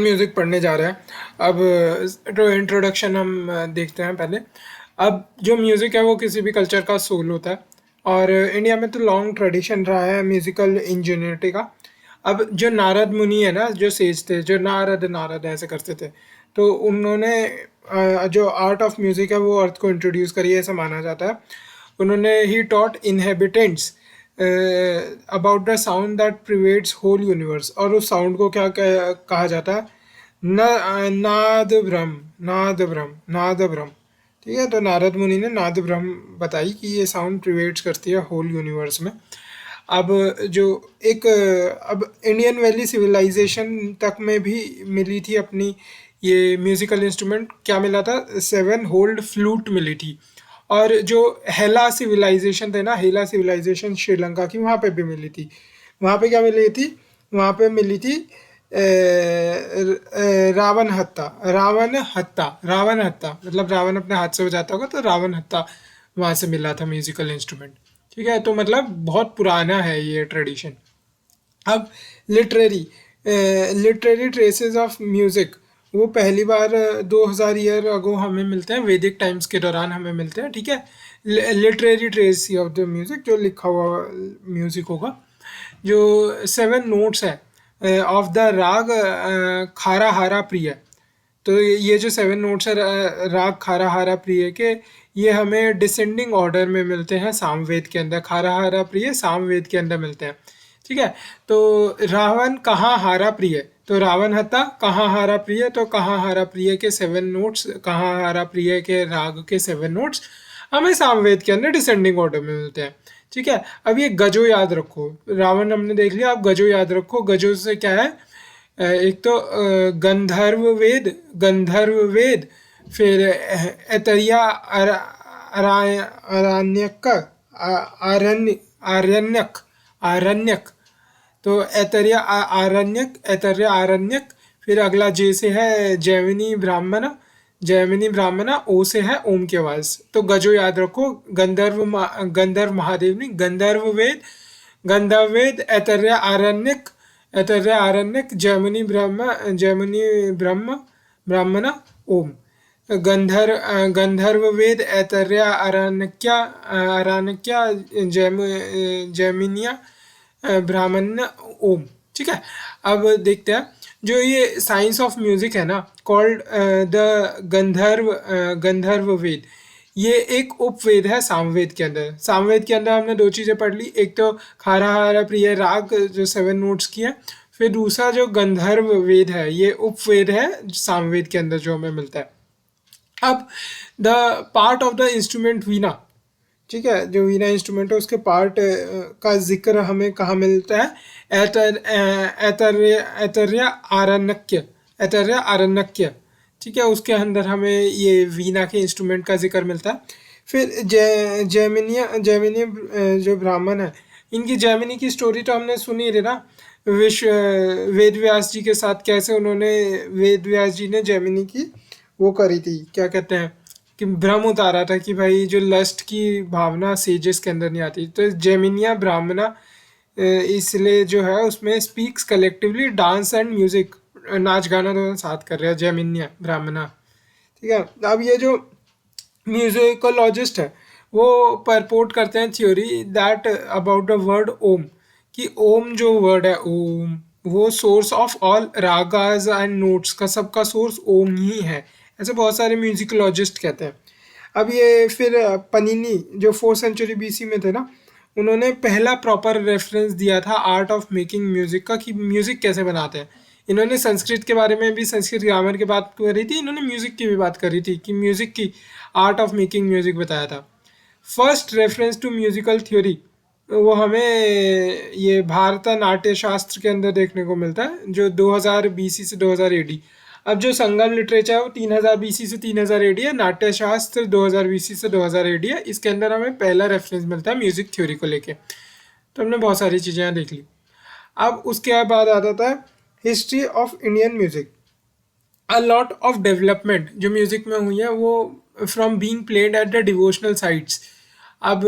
Music पढ़ने जा रहे हैं। अब तो इंट्रोडक्शन हम देखते हैं पहले। अब जो म्यूज़िक है वो किसी भी कल्चर का सोल होता है और इंडिया में तो लॉन्ग ट्रेडिशन रहा है म्यूज़िकल इंजीनियरिटी का। अब जो नारद मुनि है ना, जो सेज थे, जो नारद नारद ऐसे करते थे, तो उन्होंने जो आर्ट ऑफ म्यूज़िक है वो अर्थ को इंट्रोड्यूस करी है, ऐसा माना जाता है। उन्होंने ही taught inhabitants about the sound that pervades whole universe, और उस साउंड को क्या कहा जाता है? न नाद ब्रह्म, नाद ब्रह्म, नाद ब्रह्म। ठीक है, तो नारद मुनि ने नाद ब्रह्म बताई कि ये साउंड प्रिवेट्स करती है होल यूनिवर्स में। अब जो एक अब इंडियन वैली सिविलाइजेशन तक में भी मिली थी अपनी ये म्यूजिकल इंस्ट्रूमेंट। क्या मिला था? 7 होल्ड फ्लूट मिली थी। और जो हेला सिविलाइजेशन थे ना, हेला सिविलाइजेशन श्रीलंका की, वहाँ पे भी मिली थी। वहाँ पे क्या मिली थी? वहाँ पे मिली थी रावण हत्ता, रावण हत्ता, रावण हत्ता, मतलब रावण अपने हाथ से बजाता होगा तो रावण हत्ता वहाँ से मिला था म्यूजिकल इंस्ट्रूमेंट। ठीक है, तो मतलब बहुत पुराना है ये ट्रेडिशन। अब literary literary traces of music वो पहली बार 2000 ईयर अगो हमें मिलते हैं, वैदिक टाइम्स के दौरान हमें मिलते हैं। ठीक है, literary trace of the music, जो लिखा हुआ म्यूज़िक होगा। जो 7 नोट्स है ऑफ द राग खारा हारा प्रिय, तो ये जो 7 नोट्स है राग खारा हारा प्रिय के, ये हमें डिसेंडिंग ऑर्डर में मिलते हैं सामवेद के अंदर। खारा हारा प्रिय सामवेद के अंदर मिलते हैं। ठीक है, तो रावण कहाँ हारा प्रिय, तो रावण हत्ता कहाँ हारा प्रिय, तो कहाँ हारा प्रिय के 7 नोट्स, कहाँ हारा प्रिय के राग के 7 नोट्स हमें सामवेद के अंदर डिसेंडिंग ऑर्डर में मिलते हैं। ठीक है, अब ये गजो याद रखो। रावण हमने देख लिया, अब गजो याद रखो। गजो से क्या है? एक तो गंधर्व वेद, फिर ऐतरेय आरण्यक, आरण्यक, आरण्यक, तो ऐतरेय आरण्यक। फिर अगला जे से है जैमिनी ब्राह्मण, जैमिनी ब्राह्मणा। ओ से है ओम की आवाज। तो गजो याद रखो। गंधर्व महादेव नहीं, गंधर्व वेद, गंधर्व वेद, ऐतरेय आरण्यक, ऐतरेय आरण्यक, जैमिनी ब्रह्म, जैमिनी ब्रह्म, ब्राह्मणा, ओम। गंधर्व वेद, ऐतरेय आरण्यक्या, आरण्यक्या, जैमिनिया, ब्राह्मण, ओम। ठीक है, अब देखते हैं जो ये साइंस ऑफ म्यूजिक है ना, कॉल्ड द गंधर्व वेद। ये एक उपवेद है सामवेद के अंदर। सामवेद के अंदर हमने 2 चीज़ें पढ़ ली, एक तो खारा हारा प्रिय राग जो 7 नोट्स की है, फिर दूसरा जो गंधर्व वेद है ये उपवेद है सामवेद के अंदर जो हमें मिलता है। अब the part of the instrument veena, ठीक है, जो वीणा इंस्ट्रूमेंट है उसके पार्ट का जिक्र हमें कहाँ मिलता है? ऐतरेय आरण्यक, ऐतरेय आरण्यक। ठीक है, उसके अंदर हमें ये वीणा के इंस्ट्रूमेंट का जिक्र मिलता है। फिर जैमिनी जो ब्राह्मण है, इनकी जैमिनी की स्टोरी तो हमने सुनी रही ना। वेद व्यास जी के साथ कैसे उन्होंने, वेद व्यास जी ने जैमिनी की वो करी थी, क्या कहते हैं, कि भ्रम उतारा था कि भाई जो लस्ट की भावना सेजेस के अंदर नहीं आती। तो जेमिनिया ब्राह्मणा इसलिए जो है उसमें speaks collectively dance and music, नाच गाना दोनों साथ कर रहे हैं जेमिनिया ब्राह्मणा। ठीक है, अब ये जो म्यूजिकोलॉजिस्ट है वो परपोर्ट करते हैं theory that about the word Om, कि ओम जो वर्ड है ओम, वो source of all ragas and notes का, सबका सोर्स ओम ही है। ऐसे बहुत सारे म्यूजिकोलॉजिस्ट कहते हैं। अब ये फिर पनीनी जो 4th सेंचुरी बीसी में थे ना, उन्होंने पहला प्रॉपर रेफरेंस दिया था आर्ट ऑफ मेकिंग म्यूजिक का, कि म्यूजिक कैसे बनाते हैं। इन्होंने संस्कृत के बारे में भी, संस्कृत ग्रामर की बात करी थी, इन्होंने म्यूजिक की भी बात करी थी कि म्यूजिक की आर्ट ऑफ मेकिंग म्यूजिक बताया था। First reference to musical theory वो हमें ये भारत नाट्य शास्त्र के अंदर देखने को मिलता है, जो 2000 बीसी से 2000 एडी। अब जो संगम लिटरेचर है वो 3000 बीसी से 3000 एडी है। नाट्य शास्त्र 2000 बीसी से 2000 एडी है। इसके अंदर हमें पहला रेफरेंस मिलता है म्यूजिक थ्योरी को लेके। तो हमने बहुत सारी चीज़ें यहाँ देख ली। अब उसके बाद आ जाता है history of Indian music. A lot of development जो म्यूजिक में हुई है वो from being played at the devotional sites. अब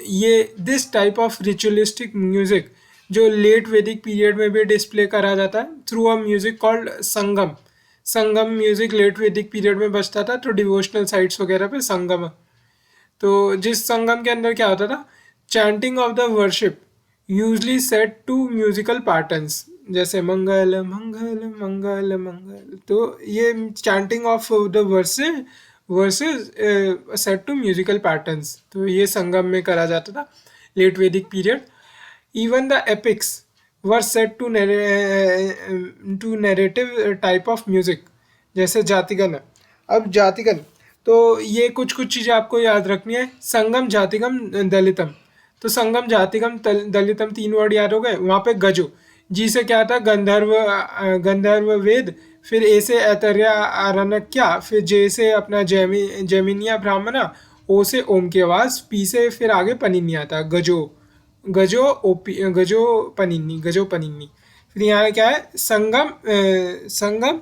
ये this type of ritualistic music जो लेट वैदिक पीरियड में भी डिस्प्ले करा जाता है through a music called Sangam. Sangam music late Vedic period में बजता था, तो डिवोशनल साइट्स वगैरह पे संगम। तो जिस संगम के अंदर क्या होता था, chanting of the worship usually set to musical patterns, जैसे मंगल मंगल मंगल मंगल। तो ये chanting of the verses set to musical patterns, तो ये संगम में करा जाता था late Vedic period. Even the epics were set to narrative type of music, जैसे जातिगण। अब जातिगण, तो ये कुछ कुछ चीज़ें आपको याद रखनी है। संगम, जातिगम, दलितम। तो संगम, जातिगम, दलितम 3 वर्ड याद हो गए। वहाँ पे गजो, जी से क्या था, गंधर्व वेद, फिर ए से ऐतर्या आरण्यक्या, फिर जे से अपना जैमिनिया ब्राह्मणा, ओ से ओम की आवाज़, पी से फिर आगे पनिनी आता, गजो, गजो ओपी, गजो पनिनी। फिर यहाँ क्या है, संगम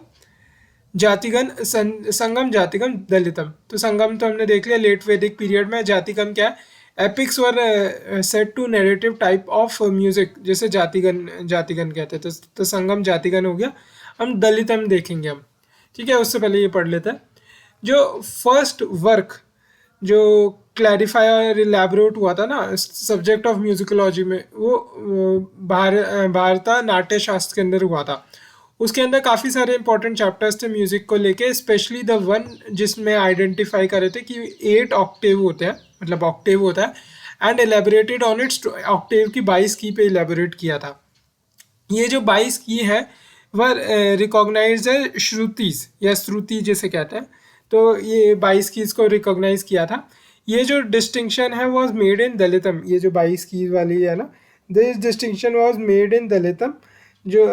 जातिगण, संगम, जातिगम, दलितम। तो संगम तो हमने देख लिया लेट वैदिक पीरियड में। जातिगम क्या है, epics were set to narrative type of music, जैसे जातिगण, जातिगण कहते हैं। तो संगम जातिगण हो गया। हम दलितम देखेंगे हम, ठीक है। उससे पहले ये पढ़ लेते हैं। जो फर्स्ट वर्क जो क्लैरिफाई और इलेबोरेट हुआ था ना सब्जेक्ट ऑफ म्यूजिकोलॉजी में, वो भारता नाट्य शास्त्र के अंदर हुआ था। उसके अंदर काफ़ी सारे इंपॉर्टेंट चैप्टर्स थे म्यूजिक को लेके, स्पेशली द वन जिसमें आइडेंटिफाई करे थे कि 8 ऑक्टेव होते हैं, मतलब ऑक्टेव होता है, and elaborated on it's Octave की 22 की पे एलेबोरेट किया था। ये जो 22 की है वह रिकॉग्नाइज है श्रुतिस या श्रुति जिसे कहते हैं। तो ये 22 कीज को रिकॉग्नाइज किया था। ये जो डिस्टिंक्शन है वॉज मेड इन दलितम, ये जो 22 कीज वाली है ना, this distinction was made in Dalitam. जो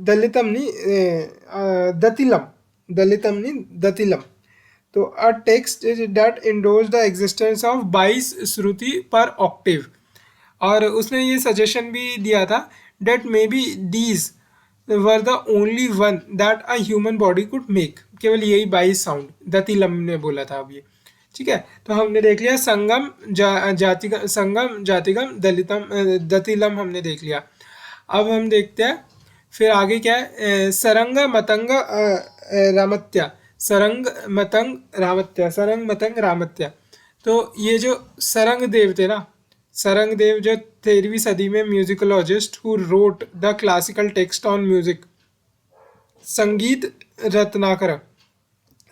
दलितम नहीं, दतिलम, दलितम नहीं दतिलम। तो a text that endorse the existence of 22 shruti per octave. और उसने ये सजेशन भी दिया था that may be these were the only one that a human body could make, केवल यही 22 साउंड दतिलम ने बोला था। अब ये ठीक है। तो हमने देख लिया संगम, जातिगम, संगम, जातिगम, दलितम, दतिलम हमने देख लिया। अब हम देखते हैं फिर आगे क्या है, सरंग मतंग रामत्या, सरंग मतंग रामत्या, सरंग मतंग रामत्या। तो ये जो सरंग देव थे ना, सरंग देव जो 13वीं सदी में म्यूजिकोलॉजिस्ट who wrote the classical text on music, संगीत रत्नाकर,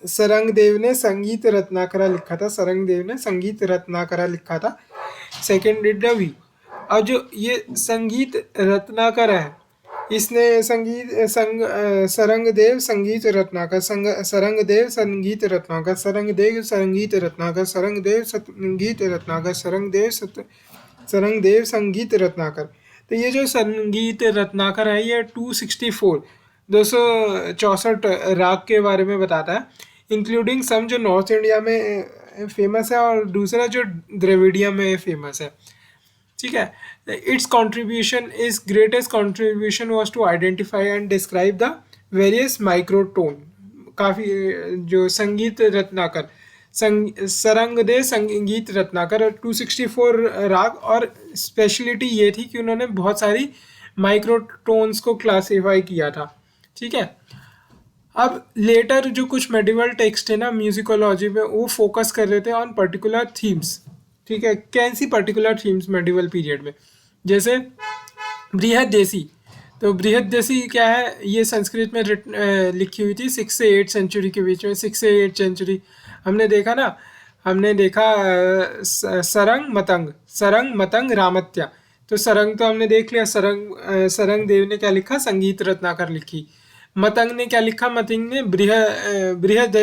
सरंग देव ने संगीत रत्नाकरा लिखा था, सरंग देव ने संगीत रत्नाकरा लिखा था, सेकेंड रवि। और जो ये संगीत रत्नाकर है, इसने सरंग देव संगीत रत्नाकर, सरंग देव संगीत रत्नाकर, सरंग देव संगीत रत्नाकर, सरंग देव संगीत रत्नाकर, सरंग देव संगीत रत्नाकर। तो ये जो संगीत रत्नाकर है ये 264 राग के बारे में बताता है, इंक्लूडिंग सम जो नॉर्थ इंडिया में फेमस है और दूसरा जो द्रविडिया में फेमस है, ठीक है। Its contribution is greatest contribution was to identify and describe the various microtone. काफ़ी जो संगीत रत्नाकर, सरंगदेव संगीत रत्नाकर 264 राग, और स्पेशलिटी ये थी कि उन्होंने बहुत सारी माइक्रोटोन्स को क्लासीफाई किया था, ठीक है। अब लेटर जो कुछ मेडिवल टेक्स्ट है ना म्यूजिकोलॉजी में, वो फोकस कर रहे थे ऑन पर्टिकुलर थीम्स, ठीक है। कैसी पर्टिकुलर थीम्स मेडिवल पीरियड में, जैसे बृहदेसी। तो बृहदेसी क्या है, ये संस्कृत में लिखी हुई थी 6 से 8 सेंचुरी के बीच में, 6 से 8 सेंचुरी। हमने देखा ना, हमने देखा सरंग मतंग रामत्या। तो सरंग तो हमने देख लिया, सरंग देव ने क्या लिखा, संगीत रत्नाकर लिखी। मतंग ने क्या लिखा, मतंग ने बृहद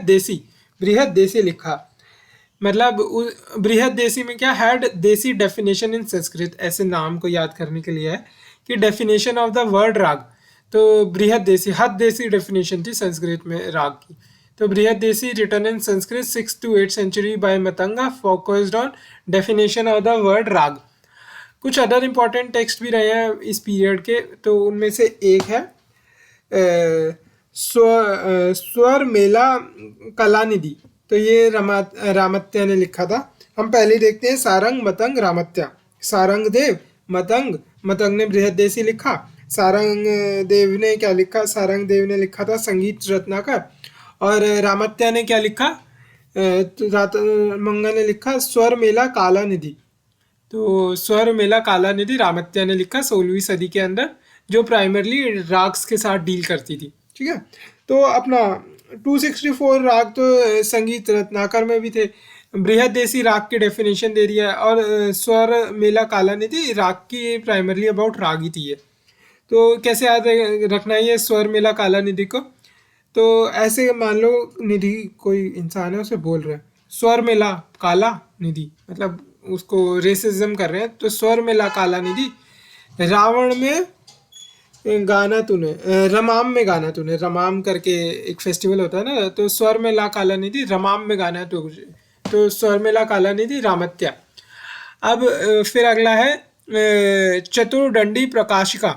देसी लिखा। मतलब बृहद देसी में क्या, हैड देसी डेफिनेशन इन संस्कृत, ऐसे नाम को याद करने के लिए है कि डेफिनेशन ऑफ द वर्ड राग। तो बृहद देसी, हद देसी डेफिनेशन थी संस्कृत में राग की। तो Brihad Desi written in Sanskrit 6 to 8 century by Matanga, focused on definition of the word raga. कुछ अदर इंपॉर्टेंट टेक्स्ट भी रहे हैं इस पीरियड के, तो उनमें से एक है स्वर मेला कलानिधि। तो ये रामत्या ने लिखा था। हम पहले देखते हैं सारंग मतंग रामत्या। सारंग देव मतंग, मतंग ने बृहद्देशी लिखा। सारंग देव ने क्या लिखा? सारंग देव ने लिखा था संगीत रत्नाकर। और रामत्या ने क्या लिखा? तो मंगल ने लिखा स्वर मेला काला निधि। तो स्वर मेला काला निधि रामत्या ने लिखा 16वीं सदी के अंदर, जो प्राइमरली राग्स के साथ डील करती थी। ठीक है, तो अपना 264 राग तो संगीत रत्नाकर में भी थे। बृहद्देशी राग की डेफिनेशन दे दिया है, और स्वर मेला काला निधि राग की प्राइमरली अबाउट राग ही थी ये। तो कैसे याद रखना है ये स्वर मेला काला निधि को? तो ऐसे मान लो निधि कोई इंसान है, उसे बोल रहे हैं स्वर मेला काला निधि, मतलब उसको रेसिज्म कर रहे हैं। तो स्वर मेला काला निधि, रावण में गाना तूने, रमाम में गाना तूने, रमाम करके एक फेस्टिवल होता है ना, तो स्वर में ला काला निधि, रमाम में गाना तो स्वर में ला काला निधि रामत्या। अब फिर अगला है चतुर्दंडी प्रकाशिका।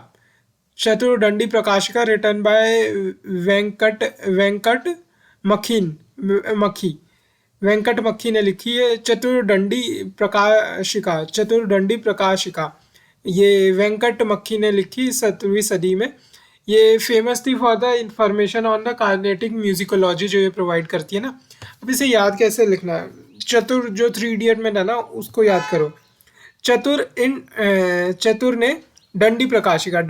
चतुर्दंडी प्रकाशिका रिटन बाय वेंकट मक्खी वेंकट मक्खी ने लिखी है। चतुर्दंडी प्रकाशिका, चतुर्दंडी प्रकाशिका ये वेंकट मक्खी ने लिखी 17वीं सदी में। ये फेमस थी for the information on the Carnatic musicology जो ये प्रोवाइड करती है ना। अब इसे याद कैसे लिखना है? चतुर जो 3 इडियट में था ना, उसको याद करो। चतुर ने डंडी प्रकाशिका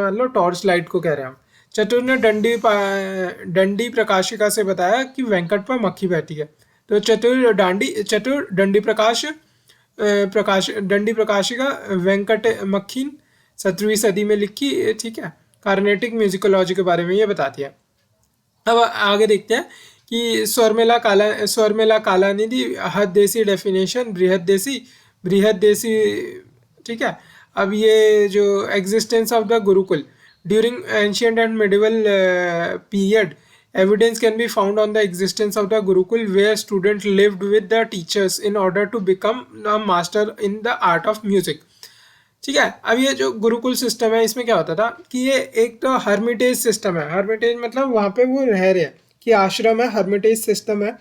मान लो टॉर्च लाइट को कह रहे हैं हम। चतुर ने डंडी प्रकाशिका से बताया कि वेंकट पर मक्खी बैठी है। तो चतुर डंडी डंडी प्रकाशिका वेंकट मक्खी 17वीं सदी में लिखी। ठीक है, कार्नेटिक म्यूजिकोलॉजी के बारे में ये बताती है। अब आगे देखते हैं कि स्वर मेला काला निधि, हद देसी डेफिनेशन, बृहद देसी। ठीक है, अब ये जो existence of the Gurukul during ancient and medieval period, evidence can be found on the existence of the gurukul where students lived with the teachers in order to become a master in the art of music। ठीक है, अब ये जो Gurukul system है इसमें क्या होता था कि ये एक तो हर्मिटेज सिस्टम है। हर्मिटेज मतलब वहाँ पे वो रह रहे हैं कि आश्रम है, हर्मिटेज सिस्टम है।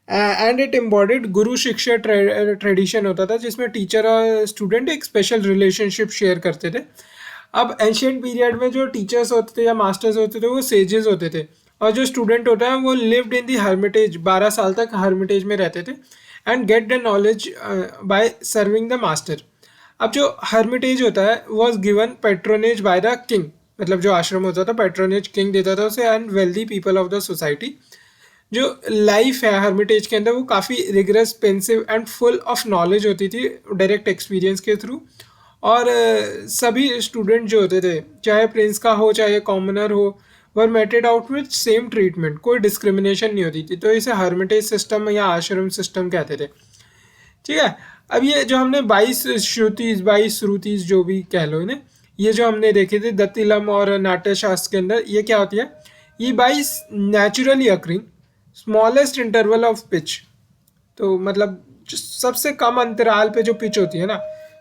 एंड इट एम्बॉडीड गुरु शिष्य ट्रेडिशन होता था, जिसमें टीचर और स्टूडेंट एक स्पेशल रिलेशनशिप शेयर करते थे। अब एंशियंट पीरियड में जो टीचर्स होते थे या मास्टर्स होते थे वो सेजेस होते थे, और जो स्टूडेंट होता है वो लिव्ड इन दी हर्मिटेज, 12 साल तक हर्मिटेज में रहते थे, and get the knowledge by serving the master. अब जो हर्मिटेज होता है was given patronage by the king, मतलब जो आश्रम होता था पेट्रोनेज किंग देता था उसे, and wealthy people of the society. जो लाइफ है हर्मिटेज के अंदर वो काफ़ी rigorous, pensive and full of knowledge होती थी डायरेक्ट एक्सपीरियंस के थ्रू। और सभी स्टूडेंट जो होते थे, चाहे प्रिंस का हो चाहे कॉमनर हो, were meted out with same treatment, कोई डिस्क्रिमिनेशन नहीं होती थी। तो इसे हर्मिटेज सिस्टम या आश्रम सिस्टम कहते थे। ठीक है, अब ये जो हमने 22 श्रुतिज जो भी कह लो इन्हें, ये जो हमने देखे थे दत्तिलम और नाट्य शास्त्र के अंदर, ये क्या होती है? ये 22 naturally occurring smallest interval of pitch, तो मतलब जो सबसे कम अंतराल पे जो पिच होती है ना,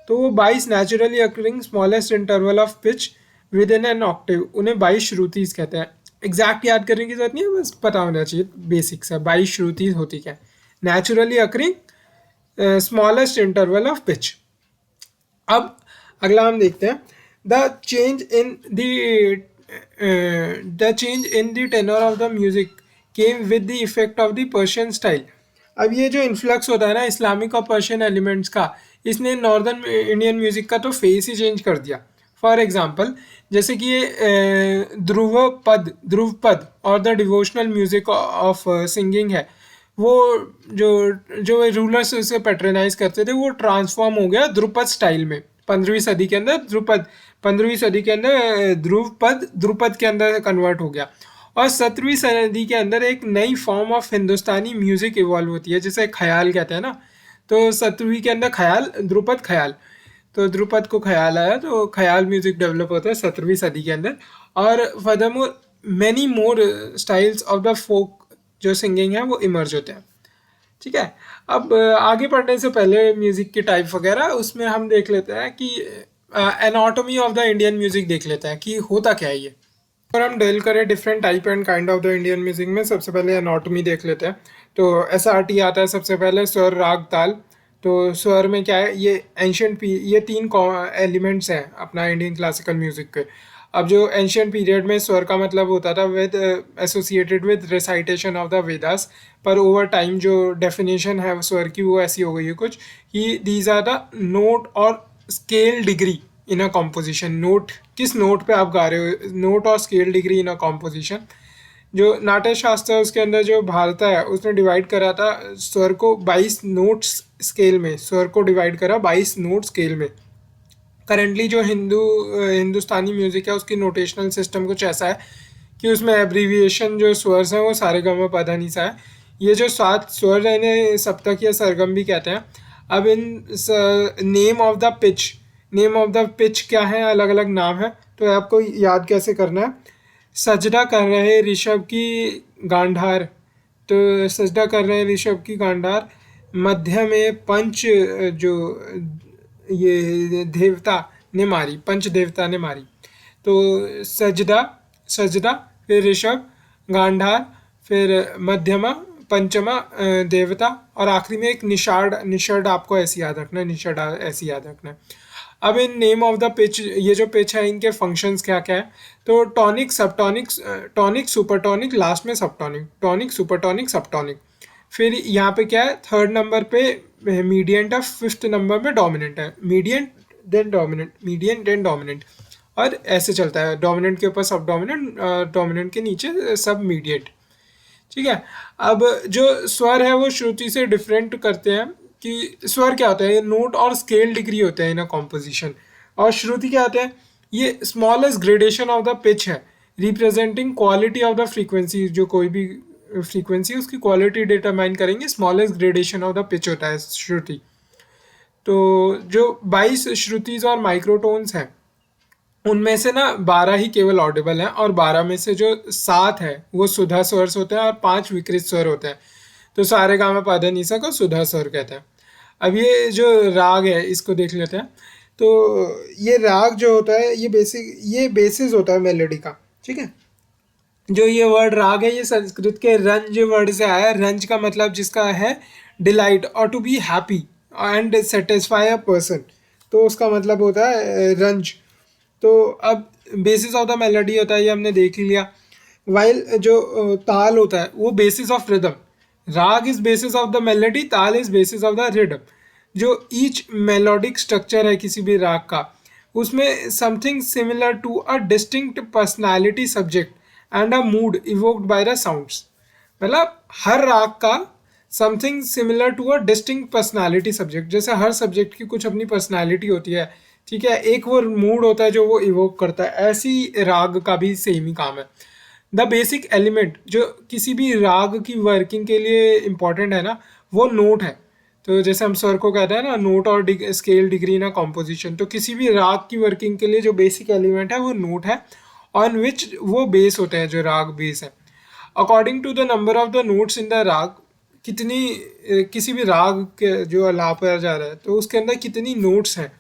तो वो 22 naturally occurring smallest interval of pitch with in an Octave, उन्हें 22 श्रुतिज कहते हैं। एग्जैक्ट याद करने की जरूरत नहीं है, बस पता होना चाहिए बेसिक्स है 22 श्रुतिज होती क्या। Naturally occurring smallest interval of pitch. अब अगला हम देखते हैं the change in the tenor of the music came with the effect of the Persian style. अब ये जो इन्फ्लक्स होता है ना इस्लामिक और पर्शियन एलिमेंट्स का, इसने नॉर्दर्न इंडियन म्यूजिक का तो फेस ही चेंज कर दिया। फॉर एग्जाम्पल जैसे कि ये ध्रुव पद और the devotional music of singing है, वो जो जो रूलर्स उसे पैट्रनाइज करते थे वो ट्रांसफॉर्म हो गया ध्रुपद स्टाइल में 15वीं सदी के अंदर। 15वीं सदी के अंदर ध्रुपद के अंदर कन्वर्ट हो गया, और 17वीं सदी के अंदर एक नई form of Hindustani music evolve होती है जिसे ख्याल कहते हैं ना। तो 17वीं के अंदर ध्रुपद ख्याल, तो ध्रुपद को ख्याल आया तो ख्याल म्यूजिक डेवलप होता है 17वीं सदी के अंदर। और furthermore many more styles of the folk जो सिंगिंग है वो इमर्ज होते हैं। ठीक है, अब आगे बढ़ने से पहले म्यूजिक की टाइप वगैरह उसमें हम देख लेते हैं कि anatomy of the Indian music देख लेते हैं कि होता क्या है ये। और हम डील करें different type and kind of the Indian music में, सबसे पहले एनाटॉमी देख लेते हैं। तो SRT आता है सबसे पहले, स्वर राग ताल। तो स्वर में क्या है, ये ये तीन एलिमेंट्स हैं अपना इंडियन क्लासिकल म्यूजिक के। अब जो एंशियंट पीरियड में स्वर का मतलब होता था with associated with recitation of the Vedas, पर ओवर टाइम जो डेफिनेशन है स्वर की वो ऐसी हो गई है कुछ कि दीज आर द नोट और scale degree in a composition. Note, किस नोट पे आप गा रहे हो, नोट और scale degree in a composition. जो नाट्य शास्त्र है उसके अंदर जो भारता है उसने डिवाइड करा था स्वर को 22 नोट्स स्केल में, स्वर को डिवाइड करा 22 नोट स्केल में। करंटली जो हिंदुस्तानी म्यूजिक है उसकी नोटेशनल सिस्टम कुछ ऐसा है कि उसमें एब्रीविएशन जो स्वर्स हैं वो सारे गम पधा नी सा है। ये जो 7 स्वर है इन्हें सप्तक या सरगम भी कहते हैं। अब in name of the pitch, name of the pitch क्या है, अलग अलग नाम है, तो आपको याद कैसे करना है। सजदा कर रहे ऋषभ की गांधार, तो सजदा कर रहे ऋषभ की गांधार, मध्य में पंच जो ये देवता ने मारी, पंच देवता ने मारी। तो सजदा, सजदा, फिर ऋषभ, गांधार, फिर मध्यमा, पंचमा देवता, और आखिरी में एक निषाद। निषाद आपको ऐसे याद रखना है, निषाद ऐसे याद रखना है। अब in name of the pitch, ये जो पिच है इनके फंक्शंस क्या क्या है। तो टॉनिक, सबटॉनिक, टॉनिक, सुपरटॉनिक, लास्ट में सबटॉनिक, टॉनिक, सुपरटॉनिक, सबटॉनिक। फिर यहाँ पे क्या है, थर्ड नंबर पे मीडियंट है, फिफ्थ नंबर पे डोमिनेंट है, मीडियंट देन डोमिनेंट, मीडियंट देन डोमिनेंट, और ऐसे चलता है, डोमिनेंट के ऊपर सब डोमिनेंट, डोमिनेंट के नीचे सब मीडिएट। ठीक है। अब जो स्वर है वो श्रुति से डिफरेंट करते हैं कि स्वर क्या होता है, ये नोट और स्केल डिग्री होते हैं इन अ कॉम्पोजिशन, और श्रुति क्या होते हैं, ये smallest gradation of the pitch है, representing quality of the frequency. जो कोई भी फ्रीक्वेंसी उसकी क्वालिटी डिटरमाइन करेंगे, smallest gradation of the pitch होता है श्रुति। तो जो 22 श्रुतिज और माइक्रोटोन्स हैं उनमें से ना 12 ही केवल ऑडिबल हैं, और 12 में से जो 7 है वो सुधा स्वर्स होते हैं और 5 विकृत स्वर होते हैं। तो सारे गामा पाधा निसा को सुधा स्वर कहते हैं। अब ये जो राग है इसको देख लेते हैं। तो ये राग जो होता है ये बेसिस होता है मेलोडी का। ठीक है। जो ये वर्ड राग है ये संस्कृत के रंज वर्ड से आया है। रंज का मतलब जिसका है डिलाइट और to be happy and satisfy a person, तो उसका मतलब होता है रंज। तो अब बेसिस ऑफ द मेलोडी होता है, ये हमने देख लिया। वाइल जो ताल होता है वो basis of rhythm, raga is basis of the melody, taal is basis of the rhythm. जो ईच मेलोडिक स्ट्रक्चर है किसी भी राग का उसमें something similar to a distinct personality subject and a mood evoked by the sounds. मतलब हर राग का something similar to a distinct personality subject, जैसे हर सब्जेक्ट की कुछ अपनी पर्सनैलिटी होती है। ठीक है, एक वो मूड होता है जो वो इवोक करता है, ऐसी राग का भी सेम ही काम है। द बेसिक एलिमेंट जो किसी भी राग की वर्किंग के लिए इम्पॉर्टेंट है ना वो नोट है। तो जैसे हम स्वर को कहते हैं ना नोट और स्केल डिग्री ना कॉम्पोजिशन, तो किसी भी राग की वर्किंग के लिए जो बेसिक एलिमेंट है वो नोट है, ऑन विच वो बेस होते हैं, जो राग बेस है। According to the number of the notes in the raga, कितनी किसी भी राग के जो अलापा जा रहा है तो उसके अंदर कितनी नोट्स हैं।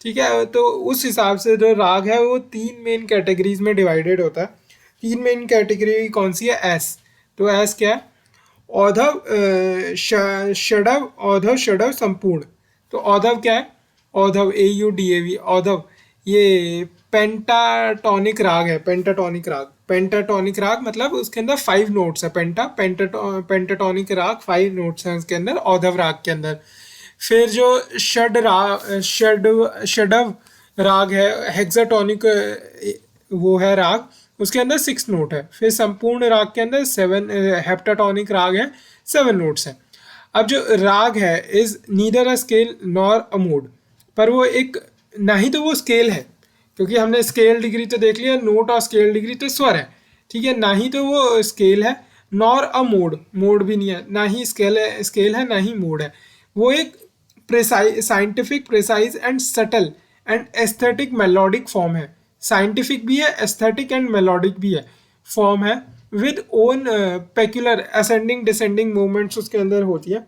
ठीक है, तो उस हिसाब से जो राग है वो 3 मेन कैटेगरीज में डिवाइडेड होता है। 3 मेन कैटेगरी कौन सी है? एस। तो एस क्या है? औधव, षडव, औधव, षडव, संपूर्ण। तो औधव क्या है? औधव, AUDAV, औधव ये पेंटाटोनिक राग है। पेंटाटोनिक राग, पेंटाटोनिक राग मतलब उसके अंदर 5 नोट्स है। पेंटाटोनिक राग 5 नोट्स हैं उसके अंदर, औधव राग के अंदर। फिर जो षडव राग है, हेक्साटोनिक वो है राग, उसके अंदर 6 नोट है। फिर संपूर्ण राग के अंदर 7, हेप्टाटोनिक राग है, 7 नोट्स हैं। अब जो राग है is neither a scale nor a mode, पर वो एक ना ही तो वो स्केल है, क्योंकि हमने स्केल डिग्री तो देख लिया, नोट और स्केल डिग्री तो स्वर है। ठीक है, ना ही तो वो स्केल है, नॉर अ मोड, मोड भी नहीं है, ना ही स्केल है ना ही मोड है। वो एक precise, scientific, precise and subtle and aesthetic melodic form है। साइंटिफिक भी है, एस्थेटिक एंड मेलोडिक भी है, फॉर्म है, with own peculiar ascending descending movements उसके अंदर होती है।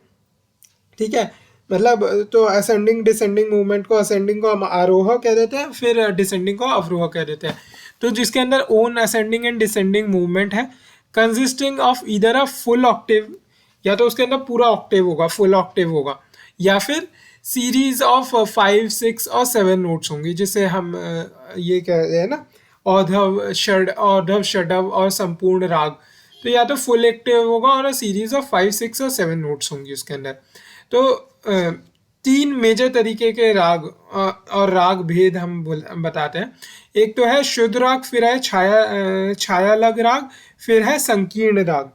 ठीक है, मतलब तो असेंडिंग डिसेंडिंग मूवमेंट को, असेंडिंग को हम आरोह कह देते हैं, फिर डिसेंडिंग को अवरोह कह देते हैं। तो जिसके अंदर own ascending and descending movement है, consisting of either a full octave, या तो उसके अंदर पूरा ऑक्टेव होगा, फुल ऑक्टेव होगा, या फिर सीरीज ऑफ 5, 6 और 7 नोट्स होंगी, जिसे हम ये कहते हैं ना औधव, षडव और संपूर्ण राग। तो या तो फुल एक्टिव होगा और सीरीज ऑफ 5, 6 और 7 नोट्स होंगी उसके अंदर। तो तीन मेजर तरीके के राग और राग भेद हम बताते हैं। एक तो है शुद्ध राग, फिर है छायालग राग, फिर है संकीर्ण राग।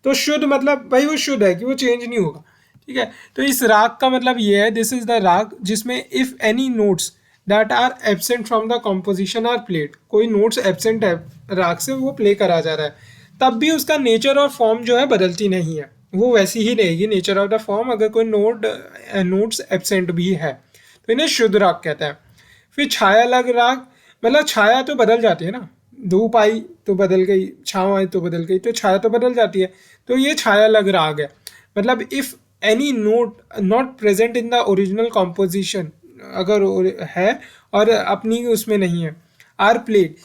तो शुद्ध मतलब भाई वो शुद्ध है कि वो चेंज नहीं होगा, ठीक है। तो इस राग का मतलब ये है, दिस इज द राग जिसमें if any notes that are absent from the composition are played, कोई नोट्स एब्सेंट है राग से, वो प्ले करा जा रहा है, तब भी उसका नेचर और फॉर्म जो है बदलती नहीं है, वो वैसी ही रहेगी नेचर ऑफ द फॉर्म, अगर कोई नोट्स एब्सेंट भी है, तो इन्हें शुद्ध राग कहते हैं। फिर छाया लग राग, मतलब छाया तो बदल जाती है ना, धूप आई तो बदल गई, छाँव आई तो बदल गई, तो छाया तो बदल जाती है, तो ये छाया लग राग है। मतलब if any note not present in the original composition, अगर है और अपनी उसमें नहीं है, आर प्लेड,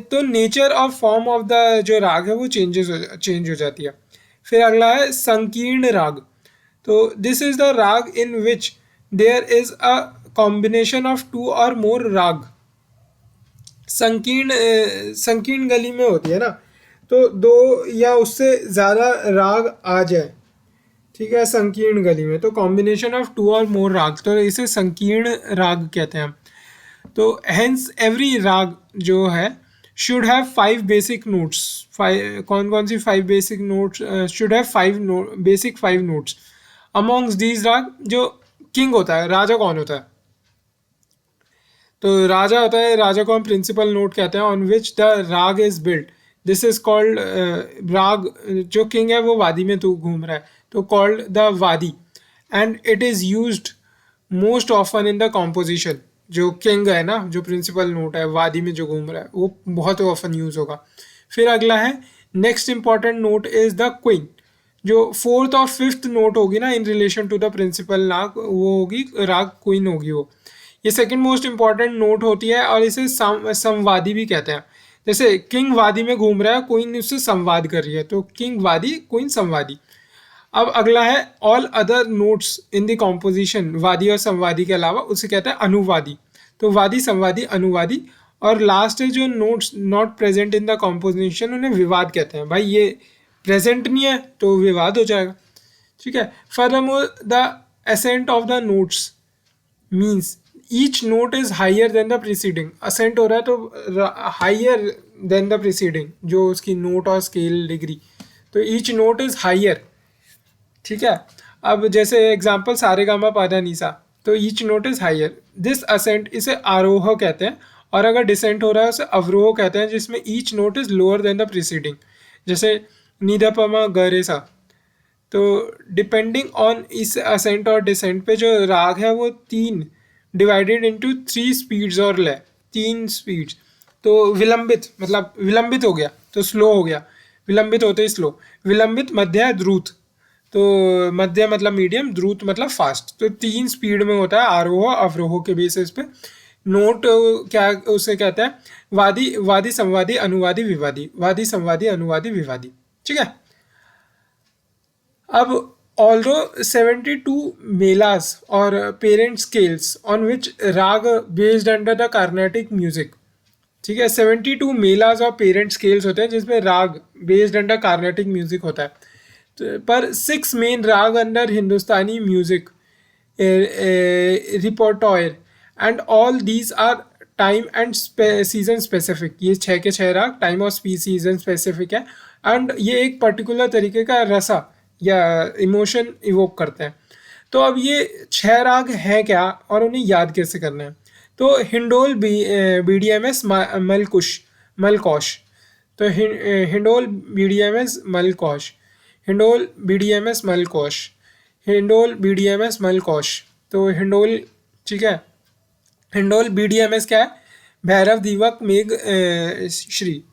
तो नेचर और फॉर्म ऑफ द जो राग है वो चेंज हो जाती है। फिर अगला है संकीर्ण राग। तो this is the raga in which there is a combination of two or more राग। संकीर्ण गली में होती है ना, तो दो या उससे ज़्यादा राग आ जाए, ठीक है, संकीर्ण गली में, तो combination of two or more राग, तो इसे संकीर्ण राग कहते हैं। तो हेंस एवरी राग जो है शुड हैव 5 बेसिक नोट्स। कौन कौन सी 5 basic notes? Should have 5 basic 5 notes. Amongst these राग, जो किंग होता है, राजा कौन होता है? तो राजा होता है, राजा को हम प्रिंसिपल नोट कहते हैं, ऑन विच द राग is built. This is called राग। जो किंग है वो वादी में तो घूम रहा है, तो कॉल्ड द वादी, and it is used most often in the composition. जो किंग है ना, जो प्रिंसिपल नोट है वादी में जो घूम रहा है, वो बहुत ऑफन यूज होगा। फिर अगला है next important note is the queen. जो 4th और 5th नोट होगी ना in relation to the principal raga, वो होगी राग क्वीन होगी वो। ये सेकंड मोस्ट इंपॉर्टेंट नोट होती है और इसे संवादी भी कहते हैं। जैसे किंग वादी में घूम रहा है, क्वीन उससे संवाद कर रही है, तो किंग वादी, क्वीन संवादी। अब अगला है all other notes in the composition, वादी और संवादी के अलावा, उसे कहते हैं अनुवादी। तो वादी, संवादी, अनुवादी। और लास्ट है जो notes not present in the composition, उन्हें विवाद कहते हैं। भाई ये प्रेजेंट नहीं है तो विवाद हो जाएगा, ठीक है। Furthermore the ascent of the notes means each note is higher than the preceding. Ascent हो रहा है तो हाइयर देन द प्रीसीडिंग, जो उसकी नोट और स्केल डिग्री, तो ईच नोट इज हाइयर, ठीक है। अब जैसे एग्जाम्पल सारेगामा पाधा नीसा, तो ईच नोट इज हाइयर। दिस असेंट, इसे आरोह कहते हैं, और अगर डिसेंट हो रहा है उसे अवरोह कहते हैं, जिसमें each note is lower than the preceding. जैसे निधपमा गरेसा। तो डिपेंडिंग ऑन इस असेंट और डिसेंट पे जो राग है वो 3 डिवाइडेड इनटू 3 स्पीड्स और लय, 3 स्पीड्स। तो विलंबित मतलब विलंबित हो गया तो स्लो हो गया, विलंबित होते ही स्लो। विलंबित, मध्य, द्रुत। तो मध्य मतलब मीडियम, द्रुत मतलब फास्ट। तो 3 स्पीड में होता है आरोह अवरोह के बेसिस पे। नोट क्या उसे कहते हैं? वादी, वादी संवादी, अनुवादी, विवादी। वादी संवादी, अनुवादी, विवादी, ठीक है। अब ऑल्दो 72 मेलास और पेरेंट स्केल्स ऑन विच राग based under the Carnatic music, ठीक है। 72 मेलास और पेरेंट स्केल्स होते हैं जिसमें राग बेस्ड अंडर कार्नेटिक म्यूजिक होता है। तो पर 6 main raga under Hindustani music repertoire, and all these are time and season specific. ये 6 के 6 राग टाइम और सीजन स्पेसिफिक है, एंड ये एक पर्टिकुलर तरीके का रसा या इमोशन इवोक करते हैं। तो अब ये 6 राग हैं क्या और उन्हें याद कैसे करना है? तो हिंडोल BDMS मलकोश। तो Hindol BDMS Malkauns, Hindol BDMS Malkauns, Hindol BDMS Malkauns. तो हिंडोल, ठीक है। हिंडोल BDMS क्या है? भैरव दीपक मेघ श्री,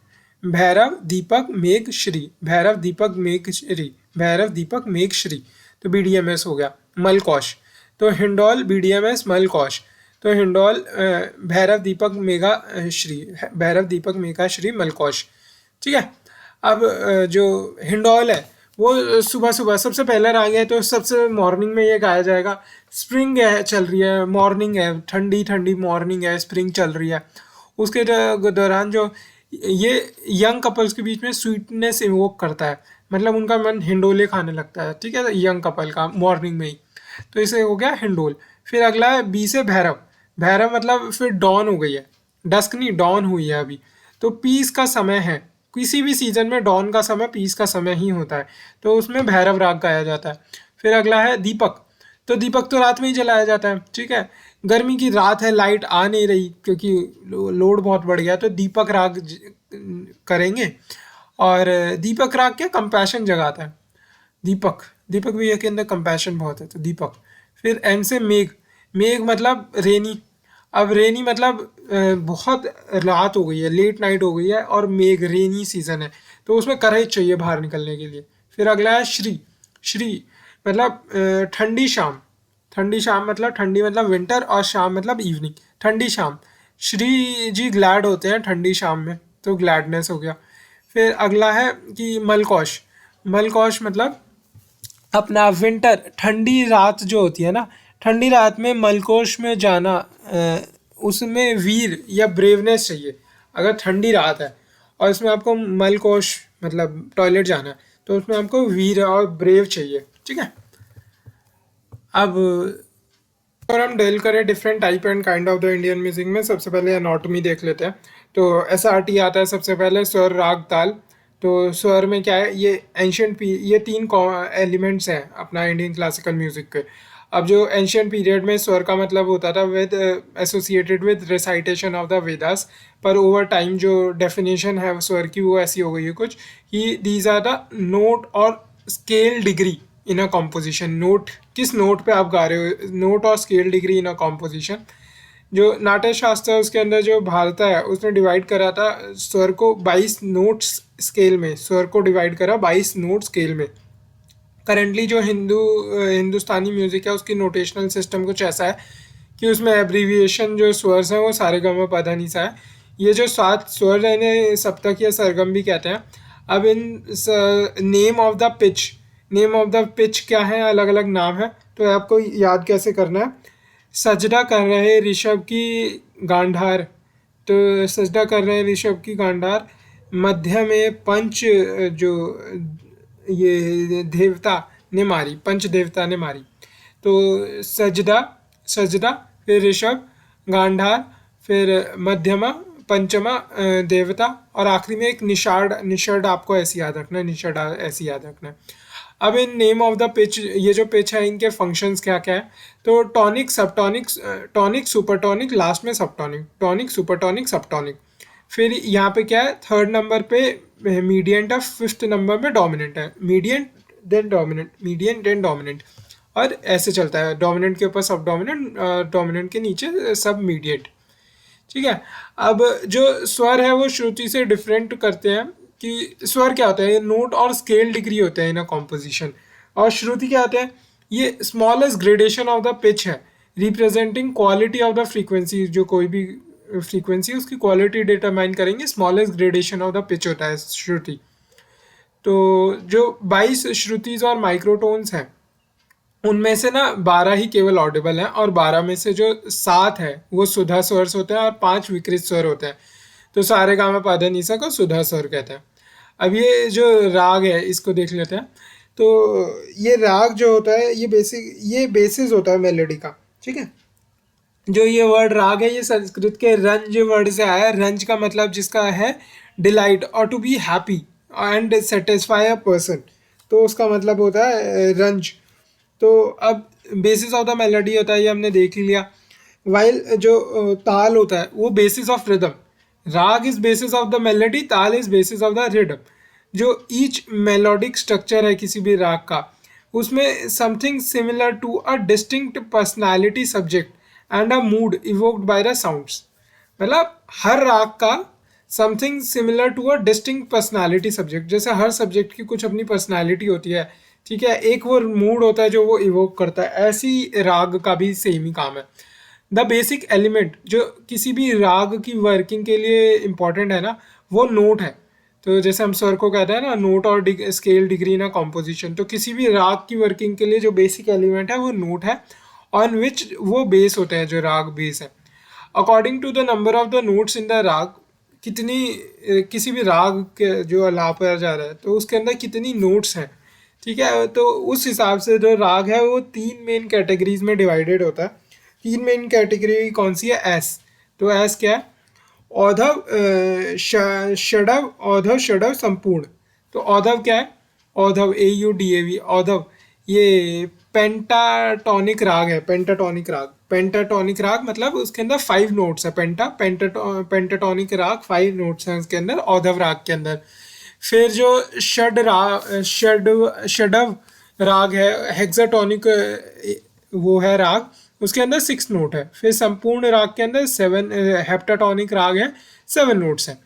भैरव दीपक मेघ श्री, भैरव दीपक मेघ श्री, भैरव दीपक मेघ श्री। तो BDMS हो गया। मलकोश, तो हिंडोल BDMS मलकोश। तो हिंडोल भैरव दीपक मेघा श्री, भैरव दीपक मेघा श्री मलकोश, ठीक है। अब जो हिंडोल है वो सुबह सुबह सबसे पहला राग है, तो सबसे मॉर्निंग में ये गाया जाएगा। स्प्रिंग है, चल रही है, मॉर्निंग है, ठंडी ठंडी मॉर्निंग है, स्प्रिंग चल रही है। उसके दौरान जो ये यंग कपल्स के बीच में स्वीटनेस इवोक करता है, मतलब उनका मन हिंडोले खाने लगता है, ठीक है, यंग कपल का मॉर्निंग में ही। तो इसे हो गया हिंडोल। फिर अगला है बी से भैरव। भैरव मतलब फिर डॉन हो गई है, डस्क नहीं, डॉन हुई है अभी। तो पीस का समय है, किसी भी सीजन में डॉन का समय पीस का समय ही होता है, तो उसमें भैरव राग गाया जाता है। फिर अगला है दीपक। तो दीपक तो रात में ही जलाया जाता है, ठीक है। गर्मी की रात है, लाइट आ नहीं रही क्योंकि लोड बहुत बढ़ गया, तो दीपक राग करेंगे। और दीपक राग क्या कंपैशन जगाता है। दीपक, दीपक भैया के अंदर कंपैशन बहुत है, तो दीपक। फिर एंड से मेघ। मेघ मतलब रेनी। अब रेनी मतलब बहुत रात हो गई है, लेट नाइट हो गई है, और मेघ रेनी सीजन है, तो उसमें करेज चाहिए बाहर निकलने के लिए। फिर अगला है श्री। श्री मतलब ठंडी शाम। ठंडी शाम मतलब ठंडी मतलब विंटर, और शाम मतलब इवनिंग, ठंडी शाम। श्री जी ग्लैड होते हैं ठंडी शाम में, तो ग्लैडनेस हो गया। फिर अगला है कि मलकौश। मलकौश मतलब अपना विंटर, ठंडी रात जो होती है ना, ठंडी रात में मलकोश में जाना, उसमें वीर या ब्रेवनेस चाहिए। अगर ठंडी रात है और इसमें आपको मलकोश मतलब टॉयलेट जाना है, तो उसमें आपको वीर और ब्रेव चाहिए, ठीक है। अब और हम डील करें different type and kind of the Indian music में, सबसे पहले एनाटॉमी देख लेते हैं। तो SRT आता है सबसे पहले, स्वर राग ताल। तो स्वर में क्या है, ये एंशियंट ये तीन एलिमेंट्स हैं अपना इंडियन क्लासिकल म्यूजिक के। अब जो एंशियंट पीरियड में स्वर का मतलब होता था with associated with recitation of the Vedas, पर ओवर टाइम जो डेफिनेशन है स्वर की वो ऐसी हो गई है कुछ कि दीज आर द नोट और scale degree in a composition. Note, किस नोट पे आप गा रहे हो, नोट और scale degree in a composition. जो नाट्य शास्त्र है उसके अंदर जो भारता है उसने डिवाइड करा था स्वर को 22 नोट्स स्केल में, स्वर को डिवाइड करा 22 नोट स्केल में। करेंटली जो हिंदुस्तानी म्यूजिक है उसकी नोटेशनल सिस्टम कुछ ऐसा है कि उसमें एब्रीविएशन जो स्वर्स हैं वो सारे ग म प ध नि सा है। ये जो 7 स्वर है इन्हें सप्तक या सरगम भी कहते हैं। अब in name of the pitch, name of the pitch क्या है, अलग अलग नाम है, तो आपको याद कैसे करना है। सजदा कर रहे ऋषभ की गांधार, तो सजदा कर रहे ऋषभ की गांधार। मध्य में पंच, जो ये देवता ने मारी, पंच देवता ने मारी, तो सजदा, सजदा, फिर ऋषभ, गांधार, फिर मध्यमा, पंचमा देवता, और आखिरी में एक निषाद। निषाद आपको ऐसी याद रखना है, निषाद ऐसी याद रखना है। अब in name of the pitch, ये जो पिच है इनके फंक्शंस क्या क्या है। तो टॉनिक, सबटॉनिक, टॉनिक, सुपरटॉनिक, लास्ट में सबटॉनिक, टॉनिक, सुपरटॉनिक, सबटॉनिक। फिर यहाँ पे क्या है, थर्ड नंबर पे मीडियंट है, फिफ्थ नंबर पे डोमिनेंट है। मीडियंट देन डोमिनेंट, मीडियंट देन डोमिनेंट, और ऐसे चलता है। डोमिनेंट के ऊपर सब डोमिनेंट, डोमिनेंट के नीचे सब मीडिएट, ठीक है। अब जो स्वर है वो श्रुति से डिफरेंट करते हैं कि स्वर क्या होता है, ये नोट और स्केल डिग्री होते हैं इन अ कॉम्पोजिशन। और श्रुति क्या होते हैं, ये smallest gradation of the pitch है, representing quality of the frequency. जो कोई भी फ्रीक्वेंसी है उसकी क्वालिटी डिटरमाइन करेंगे, smallest gradation of the pitch होता है श्रुति। तो जो 22 श्रुतिज और माइक्रोटोन्स हैं उनमें से ना 12 ही केवल ऑडिबल हैं, और 12 में से जो 7 है वो सुधा स्वर होते हैं और 5 विकृत स्वर होते हैं। तो सारे गामा पाधा निसा को सुधा स्वर कहते हैं। अब ये जो राग है इसको देख लेते हैं। तो ये राग जो होता है ये बेसिक, ये बेसिस होता है मेलोडी का, ठीक है। जो ये वर्ड राग है ये संस्कृत के रंज वर्ड से आया है। रंज का मतलब जिसका है डिलाइट और to be happy and satisfy a person, तो उसका मतलब होता है रंज। तो अब बेसिस ऑफ द मेलोडी होता है, ये हमने देख लिया। वाइल जो ताल होता है वो basis of rhythm. Raga is basis of the melody, taal is basis of the rhythm. जो ईच मेलोडिक स्ट्रक्चर है किसी भी राग का, उसमें something similar to a distinct personality subject and a mood evoked by the sounds. मतलब हर राग का something similar to a distinct personality subject, जैसे हर सब्जेक्ट की कुछ अपनी पर्सनैलिटी होती है, ठीक है, एक वो मूड होता है जो वो इवोक करता है, ऐसी राग का भी सेम ही काम है। द बेसिक एलिमेंट जो किसी भी राग की वर्किंग के लिए इम्पॉर्टेंट है ना, वो नोट है। तो जैसे हम स्वर को कहते हैं ना, नोट और स्केल डिग्री ना कॉम्पोजिशन, तो किसी भी राग की वर्किंग के लिए जो बेसिक एलिमेंट है वो नोट है, ऑन विच वो बेस होते हैं, जो राग बेस है। According to the number of the notes in the raga, कितनी किसी भी राग के जो अलापा जा रहा है तो उसके अंदर कितनी नोट्स हैं, ठीक है, तो उस हिसाब से जो राग है वो 3 मेन कैटेगरीज में डिवाइडेड होता है। 3 मेन कैटेगरी कौन सी है? एस। तो एस क्या है? औधव, षडव, औधव, षडव, संपूर्ण। तो औधव क्या है? औधव, AUDAV, औधव, ये पेंटाटोनिक राग है। पेंटाटोनिक राग, पेंटाटोनिक राग मतलब उसके अंदर 5 नोट्स है। पेंटाटोनिक राग 5 नोट्स हैं उसके अंदर, औधव राग के अंदर। फिर जो षडव राग है, हेक्साटोनिक वो है राग, उसके अंदर 6 नोट है। फिर संपूर्ण राग के अंदर 7, हेप्टाटोनिक राग है, 7 नोट्स हैं।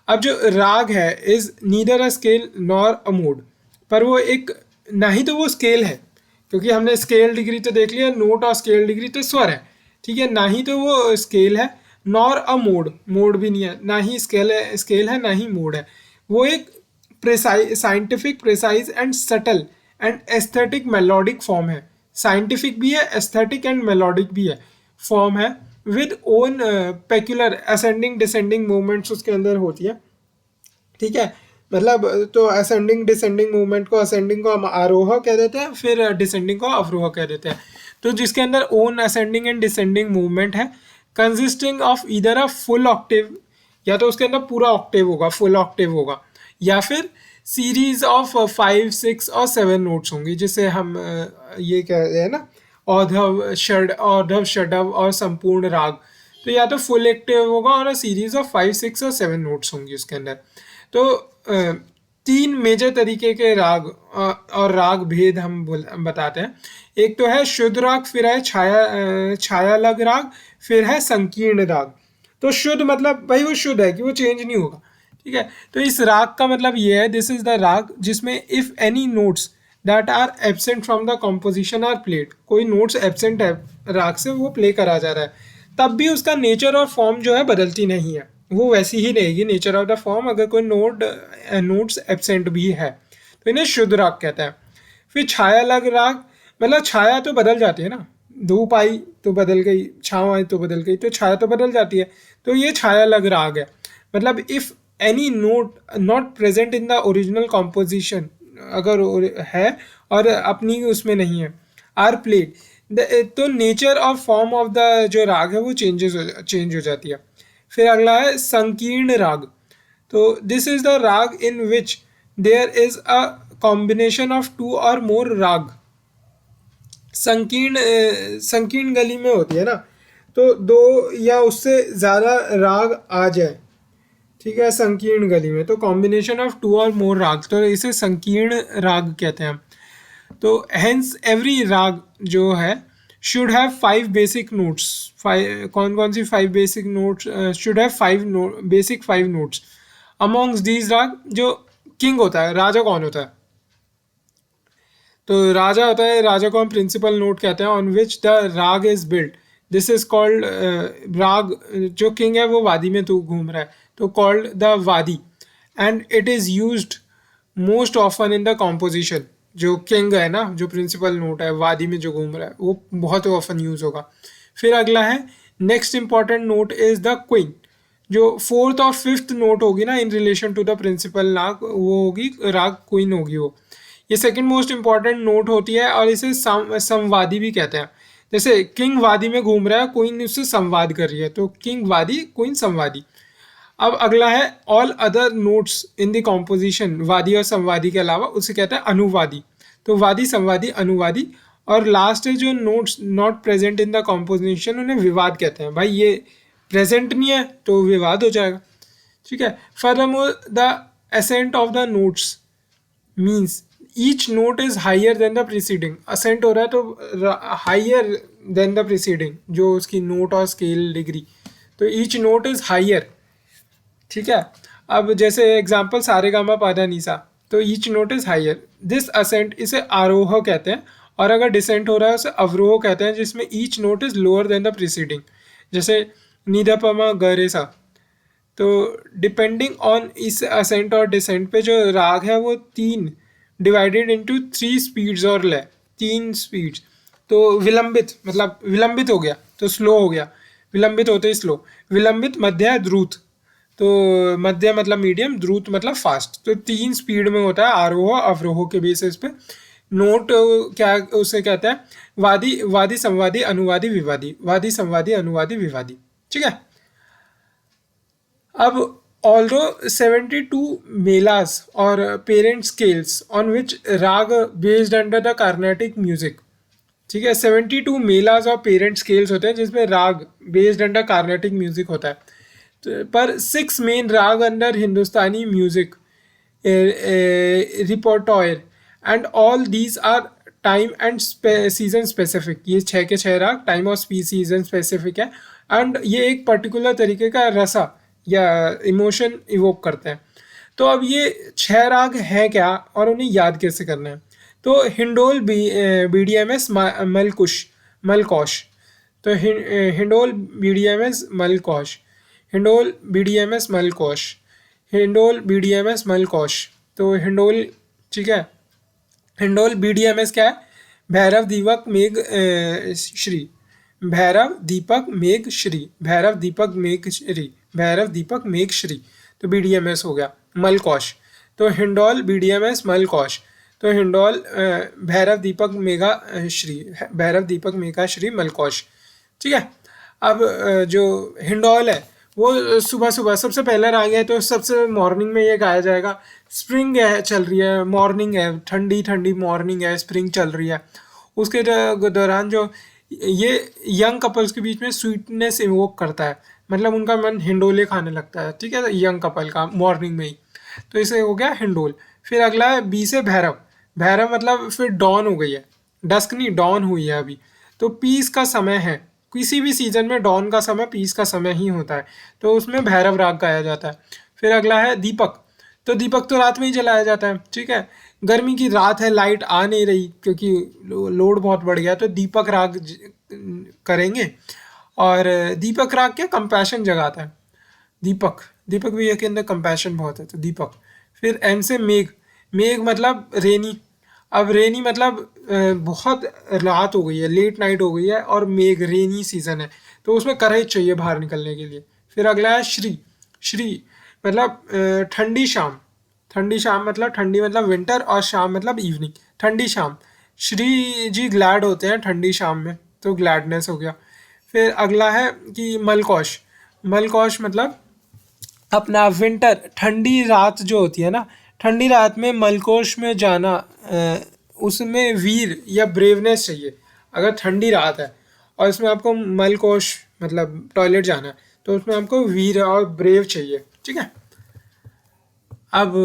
अब जो राग है is neither a scale nor a mode, पर वो एक, ना ही तो वो स्केल है, क्योंकि हमने स्केल डिग्री तो देख लिया, नोट और स्केल डिग्री तो स्वर है, ठीक है, ना ही तो वो स्केल है, नॉर अ मोड, मोड भी नहीं है, ना ही स्केल है ना ही मोड है। वो एक precise, scientific, precise and subtle and aesthetic melodic form है। साइंटिफिक भी है, एस्थेटिक एंड मेलोडिक भी है, फॉर्म है, with own peculiar ascending descending movements उसके अंदर होती है, ठीक है। मतलब तो असेंडिंग डिसेंडिंग मूवमेंट को, असेंडिंग को हम आरोह कह देते हैं, फिर डिसेंडिंग को अवरोह कह देते हैं। तो जिसके अंदर own ascending and descending movement है, consisting of either a full octave, या तो उसके अंदर पूरा ऑक्टेव होगा, फुल ऑक्टेव होगा, या फिर सीरीज ऑफ 5, 6 और 7 नोट्स होंगी, जिसे हम ये कहते हैं ना, औधव, षडव और संपूर्ण राग। तो या तो फुल ऑक्टेव होगा और सीरीज ऑफ 5, 6 और 7 नोट्स होंगी उसके अंदर। तो 3 मेजर तरीके के राग और राग भेद हम बताते हैं। एक तो है शुद्ध राग, फिर है छायालग राग, फिर है संकीर्ण राग। तो शुद्ध मतलब भाई वो शुद्ध है कि वो चेंज नहीं होगा, ठीक है। तो इस राग का मतलब ये है, दिस इज द राग जिसमें if any notes that are absent from the composition are played, कोई नोट्स एब्सेंट है राग से, वो प्ले करा जा रहा है, तब भी उसका नेचर और फॉर्म जो है बदलती नहीं है, वो वैसी ही रहेगी, नेचर ऑफ द फॉर्म, अगर कोई नोट्स एब्सेंट भी है, तो इन्हें शुद्ध राग कहते हैं। फिर छाया लग राग, मतलब छाया तो बदल जाती है ना, धूप आई तो बदल गई, छाँव आई तो बदल गई, तो छाया तो बदल जाती है, तो ये छाया लग राग है। मतलब if any note not present in the original composition, अगर है और अपनी उसमें नहीं है, आर प्लेड, तो नेचर और फॉर्म ऑफ द जो राग है वो चेंज हो जाती है। फिर अगला है संकीर्ण राग। तो this is the raga in which there is a combination of 2 or more राग। संकीर्ण गली में होती है ना, तो 2 या उससे ज़्यादा राग आ जाए, ठीक है, संकीर्ण गली में, तो कॉम्बिनेशन ऑफ 2 और मोर राग, तो इसे संकीर्ण राग कहते हैं। तो हेंस एवरी राग जो है शुड हैव 5 बेसिक नोट्स। कौन कौन सी 5 basic notes? Should have 5 basic 5 notes. Amongst these राग, जो किंग होता है, राजा कौन होता है? तो राजा होता है, राजा को हम प्रिंसिपल नोट कहते हैं, ऑन विच द राग is built, this is called राग। जो किंग है वो वादी में तो घूम रहा है, तो कॉल्ड द वादी, and it is used most often in the composition. जो किंग है ना, जो प्रिंसिपल नोट है वादी में जो घूम रहा है, वो बहुत ऑफन यूज होगा। फिर अगला है next important note is the queen. जो 4th और 5th नोट होगी ना in relation to the principal raga, वो होगी राग क्वीन होगी वो। ये सेकंड मोस्ट इंपॉर्टेंट नोट होती है और इसे संवादी भी कहते हैं। जैसे किंग वादी में घूम रहा है, क्वीन उससे संवाद कर रही है, तो किंग वादी, क्वीन संवादी। अब अगला है all other notes in the composition, वादी और संवादी के अलावा, उसे कहते हैं अनुवादी। तो वादी, संवादी, अनुवादी। और लास्ट है जो notes not present in the composition, उन्हें विवाद कहते हैं। भाई ये प्रेजेंट नहीं है तो विवाद हो जाएगा, ठीक है। Furthermore the ascent of the notes means each note is higher than the preceding. Ascent हो रहा है तो हाइयर देन द प्रीसीडिंग, जो उसकी नोट और स्केल डिग्री, तो ईच नोट इज हाइयर, ठीक है। अब जैसे एग्जाम्पल सारेगामा पाधा नीसा, तो ईच नोट इज हाइयर, दिस असेंट इसे आरोह कहते हैं, और अगर डिसेंट हो रहा है उसे अवरोह कहते हैं, जिसमें each note is lower than the preceding. जैसे नीधा पमा गरे सा, तो डिपेंडिंग ऑन इस असेंट और डिसेंट पे जो राग है वो 3 डिवाइडेड इनटू 3 स्पीड्स और लय, 3 स्पीड्स। तो विलंबित मतलब विलंबित हो गया तो स्लो हो गया, विलंबित होते ही स्लो। विलंबित, मध्य, द्रुत। तो मध्य मतलब मीडियम, द्रुत मतलब फास्ट। तो 3 स्पीड में होता है आरोह अवरोह के बेसिस पे। नोट क्या उसे कहते हैं, वादी, वादी संवादी अनुवादी विवादी, वादी संवादी अनुवादी विवादी। ठीक है। अब ऑल्दो 72 मेलास और पेरेंट स्केल्स ऑन विच राग based under the Carnatic music. ठीक है, 72 मेलास और पेरेंट स्केल्स होते हैं जिसमें राग बेस्ड अंडर कार्नेटिक म्यूजिक होता है। तो पर 6 main raga under Hindustani music repertoire and all these are time and season specific. ये 6 के 6 राग टाइम और सीजन स्पेसिफिक है एंड ये एक पर्टिकुलर तरीके का रसा या इमोशन इवोक करते हैं। तो अब ये 6 राग हैं क्या और उन्हें याद कैसे करना है। तो हिंडोल BDMS मलकुश मलकौश। तो Hindol BDMS Malkauns, indole BDMS Malkauns, indole BDMS Malkauns. तो हिंडोल, ठीक है, हिंडोल BDMS क्या है, भैरव दीपक मेघ श्री, भैरव दीपक मेघ श्री, भैरव दीपक मेघ श्री, भैरव दीपक मेघ श्री। तो BDMS हो गया। मलकौश, तो हिंडोल BDMS मलकौश। तो हिंडोल भैरव दीपक मेघा श्री, भैरव दीपक मेघा श्री मलकौश। ठीक है। अब जो हिंडोल है वो सुबह सुबह सबसे पहले राग है तो सबसे मॉर्निंग में ये गाया जाएगा। स्प्रिंग है, चल रही है, मॉर्निंग है, ठंडी ठंडी मॉर्निंग है, स्प्रिंग चल रही है। उसके दौरान जो ये यंग कपल्स के बीच में स्वीटनेस इवोक करता है, मतलब उनका मन हिंडोले खाने लगता है। ठीक है, यंग कपल का मॉर्निंग में ही। तो इसे हो गया हिंडोल। फिर अगला है बी से भैरव। भैरव मतलब फिर डॉन हो गई है, डस्क नहीं, डॉन हुई है अभी। तो पीस का समय है, किसी भी सीजन में डॉन का समय पीस का समय ही होता है, तो उसमें भैरव राग गाया जाता है। फिर अगला है दीपक। तो दीपक तो रात में ही जलाया जाता है। ठीक है, गर्मी की रात है, लाइट आ नहीं रही क्योंकि लोड बहुत बढ़ गया, तो दीपक राग करेंगे। और दीपक राग क्या कंपैशन जगाता है। दीपक, दीपक भैया के अंदर कंपैशन बहुत है, तो दीपक। फिर एम से मेघ। मेघ मतलब रेनी। अब रेनी मतलब बहुत रात हो गई है, लेट नाइट हो गई है और मेघ रेनी सीजन है, तो उसमें करेज चाहिए बाहर निकलने के लिए। फिर अगला है श्री। श्री मतलब ठंडी शाम। ठंडी शाम मतलब ठंडी मतलब विंटर और शाम मतलब इवनिंग, ठंडी शाम। श्री जी ग्लैड होते हैं ठंडी शाम में, तो ग्लैडनेस हो गया। फिर अगला है कि मलकौश। मलकौश मतलब अपना विंटर, ठंडी रात जो होती है ना, ठंडी रात में मलकोश में जाना, उसमें वीर या ब्रेवनेस चाहिए। अगर ठंडी रात है और इसमें आपको मलकोश मतलब टॉयलेट जाना है, तो उसमें आपको वीर और ब्रेव चाहिए। ठीक है। अब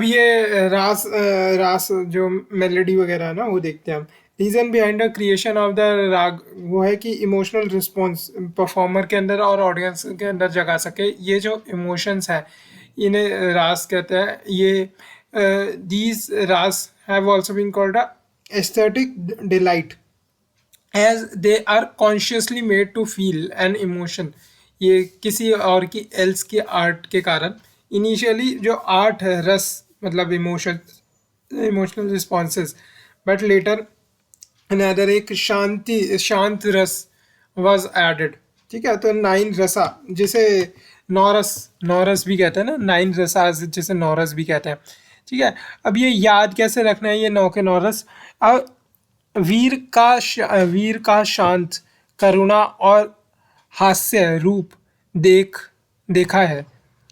ये रास जो मेलोडी वगैरह है ना वो देखते हैं हम। Reason behind the creation of the raga वो है कि इमोशनल रिस्पॉन्स परफॉर्मर के अंदर और ऑडियंस के अंदर जगा सके। ये जो इमोशंस है इन्हें रास कहते हैं। ये these rasa have also been called a aesthetic delight as they are consciously made to feel an emotion. ये किसी और की एल्स की आर्ट के कारण। इनिशियली जो आर्ट है रस मतलब emotion, emotional responses, but later another एक शांत रस वॉज एडेड। ठीक है, तो 9 रसा जिसे नौरस, नौरस भी कहते हैं ना, 9 रसा जिसे नौरस भी कहते हैं। ठीक है, अब ये याद कैसे रखना है ये 9 के नौरस। अब वीर का शांत, करुणा और हास्य रूप देखा है।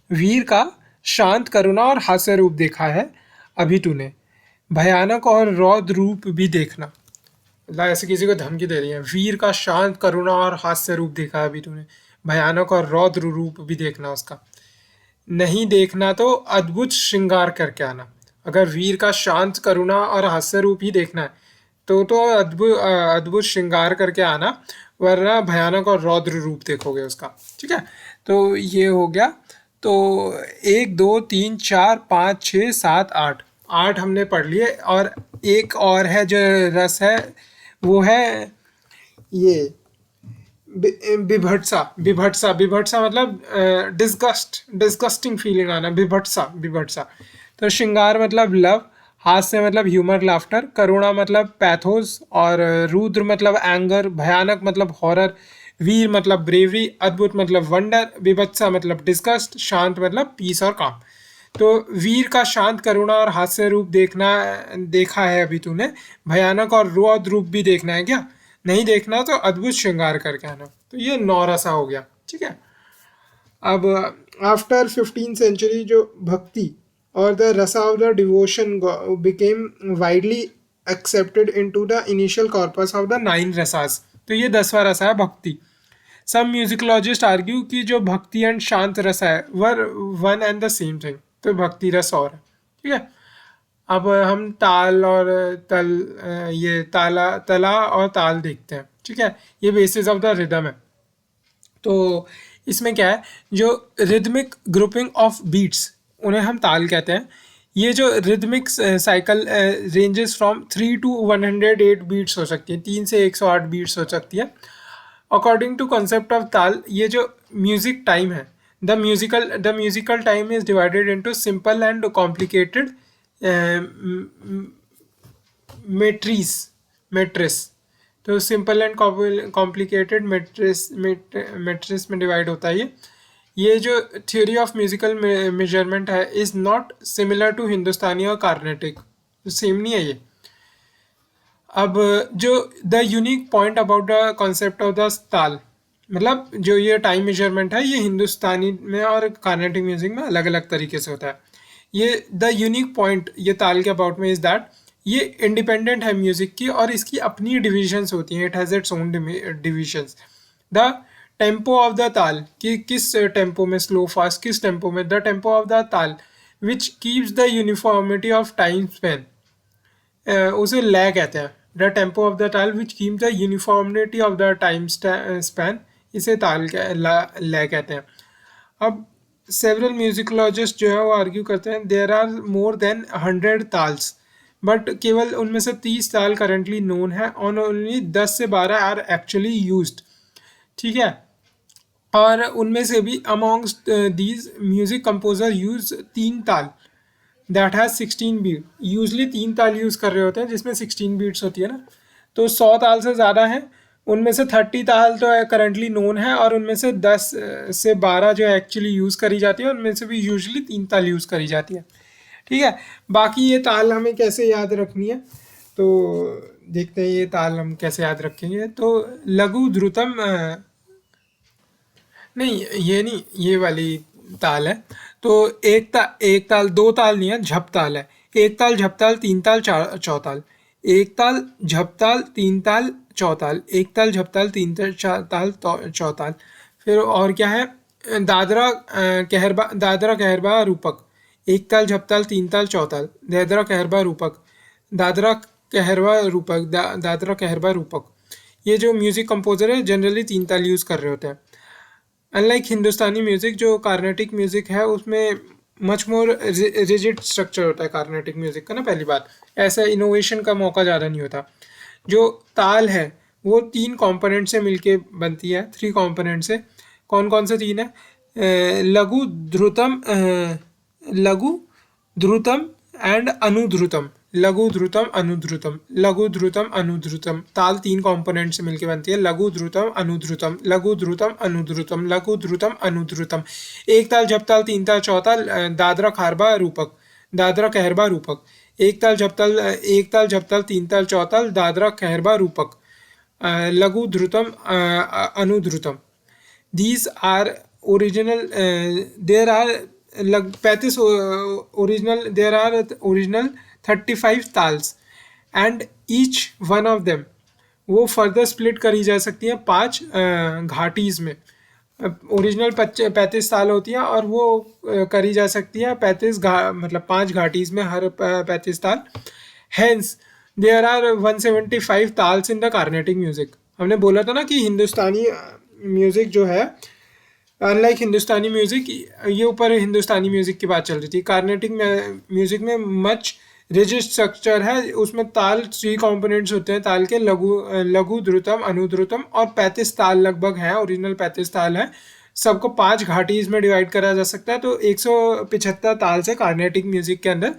वीर का शांत, करुणा और हास्य रूप देखा है अभी तूने। भयानक और रौद्र रूप भी देखना, मतलब ऐसे किसी को धमकी दे रही है। वीर का शांत, करुणा और हास्य रूप देखा है अभी तूने, भयानक और रौद्र रूप भी देखना उसका। नहीं देखना तो अद्भुत श्रृंगार करके आना। अगर वीर का शांत, करुणा और हास्य रूप ही देखना है तो अद्भुत श्रृंगार करके आना, वरना भयानक और रौद्र रूप देखोगे उसका। ठीक है, तो ये हो गया। तो 1 2 3 4 5 6 7 8, 8 हमने पढ़ लिए। और एक और है जो रस है वो है ये बिभत्सा बिभत्सा बिभत्सा मतलब डिस्गस्टिंग फीलिंग आना, बिभत्सा बिभत्सा। तो श्रृंगार मतलब लव, हास्य मतलब ह्यूमर लाफ्टर, करुणा मतलब पैथोस, और रुद्र मतलब एंगर, भयानक मतलब हॉरर, वीर मतलब ब्रेवरी, अद्भुत मतलब वंडर, बिभत्सा मतलब डिस्गस्ट, शांत मतलब पीस और काम। तो वीर का शांत, करुणा और हास्य रूप देखा है अभी तूने। भयानक और रौद्र रूप भी देखना है क्या? नहीं देखना तो अद्भुत श्रृंगार करके आना। तो ये नौरसा हो गया, ठीक है। अब आफ्टर 15th century जो भक्ति और द रसा of the devotion became widely accepted into the initial corpus of the 9 rasas. तो ये 10वां रसा है भक्ति। सम म्यूजिकोलॉजिस्ट आर्ग्यू कि जो भक्ति एंड शांत रस है were one and the same thing. तो भक्ति रस और है, ठीक है। अब हम ताल और तल ये ताला तला और ताल देखते हैं, ठीक है। ये बेसिस ऑफ द रिदम है। तो इसमें क्या है, जो रिदमिक ग्रुपिंग ऑफ बीट्स उन्हें हम ताल कहते हैं। ये जो rhythmic cycle ranges from 3 to 108 beats हो सकती है, 3 से 108 बीट्स हो सकती है। अकॉर्डिंग टू कॉन्सेप्ट ऑफ ताल, ये जो म्यूजिक टाइम है, the musical time is divided into simple and complicated metres metres. तो सिंपल एंड कॉम्प्लिकेटेड मेट्रिस में डिवाइड होता है ये जो थ्योरी ऑफ म्यूजिकल मेजरमेंट है इज नॉट सिमिलर टू हिंदुस्तानी और कार्नेटिक, सेम नहीं है ये। अब जो the unique point about the concept of the ताल, मतलब जो ये टाइम मेजरमेंट है ये हिंदुस्तानी में और कार्नेटिक म्यूजिक में अलग अलग तरीके से होता है। ये द यूनिक पॉइंट ये ताल के अबाउट में इज दैट ये इंडिपेंडेंट है म्यूजिक की और इसकी अपनी डिविजन्स होती हैं, it has its own divisions. The tempo of the ताल कि किस टेम्पो में, स्लो फास्ट किस टेम्पो में, द टेम्पो ऑफ द ताल which keeps the uniformity of time Spain, उसे लय कहते हैं। द टेम्पो ऑफ द ताल which keep the uniformity of the time span, इसे लय कहते हैं। अब सेवरल म्यूजिकोलॉजिस्ट जो है वो आर्ग्यू करते हैं there are more than 100 taals, but केवल उनमें से 30 ताल करंटली नोन है और ओनली 10 से 12 आर एक्चुअली यूज्ड, ठीक है। और उनमें से भी amongst these music composer use 3 ताल दैट हैज 16 बीट। यूजली 3 ताल यूज़ कर रहे होते हैं जिसमें 16 बीट्स होती है ना। तो 100 ताल से ज़्यादा है, उनमें से 30 ताल तो करंटली नोन है और उनमें से 10 से 12 जो एक्चुअली यूज़ करी जाती है, उनमें से भी यूजली 3 ताल यूज़ करी जाती है, ठीक है। बाकी ये ताल हमें कैसे याद रखनी है, तो देखते हैं ये ताल हम कैसे याद रखेंगे। तो लघु ध्रुतम नहीं, ये नहीं, ये वाली ताल है। तो एक ताल, दो ताल नहीं है, झप ताल है। एक ताल, झप ताल, तीन ताल, चौताल। एक ताल, झप ताल, तीन ताल, चौताल। एक ताल, झप ताल, तीन ताल, चौताल। फिर और क्या है, दादरा कहरबा रूपक। एक ताल, झप ताल, तीन ताल, चौताल। दादरा कहरबा रूपक, दादरा दादरा कहरबा रूपक। ये जो म्यूजिक कंपोजर है जनरली 3 ताल यूज़ कर रहे होते हैं। अनलाइक हिंदुस्तानी म्यूज़िक, जो कार्नेटिक म्यूज़िक है उसमें मच मोर रिजिड स्ट्रक्चर होता है कार्नेटिक म्यूज़िक का ना। पहली बात, ऐसा इनोवेशन का मौका ज़्यादा नहीं होता। जो ताल है वो 3 कंपोनेंट से मिलके बनती है, 3 कंपोनेंट से। कौन कौन से 3 है? लघु ध्रुतम एंड अनुध्रुतम। लघु ध्रुतम अनुध्रुतम, लघु ध्रुतम अनुध्रुतम। ताल 3 कंपोनेंट से मिलकर बनती है, लघु ध्रुतम अनुध्रुतम, लघु ध्रुतम अनुध्रुतम, लघु ध्रुतम अनुध्रुतम। एक ताल, झप ताल, तीन ताल, चौताल, दादरा खारबा रूपक, दादरा कहरबा रूपक। एक ताल, झप ताल, तीन ताल, चौताल, दादरा कहरबा रूपक, लघु dhrutam anudhrutam. These are original. There are 35 original. There are original 35 taals and each one of them वो फर्दर स्प्लिट करी जा सकती है 5 घाटीज में। ओरिजिनल 35 ताल होती है और वो करी जा सकती है 35 मतलब 5 घाटीज में, हर 35 ताल। Hence there are 175 taals in the Carnatic music. हमने बोला था ना कि हिंदुस्तानी म्यूजिक जो है, अनलाइक हिंदुस्तानी म्यूजिक, ये ऊपर हिंदुस्तानी म्यूजिक की बात चल रही थी। कार्नेटिक म्यूजिक में मच रिजिड स्ट्रक्चर है, उसमें ताल 3 कंपोनेंट्स होते हैं ताल के, लघु ध्रुतम, अनुध्रुतम और 35 ताल लगभग हैं, ओरिजिनल 35 ताल है। सबको 5 घाटीज में डिवाइड करा जा सकता है। तो 175 ताल से कार्नेटिक म्यूजिक के अंदर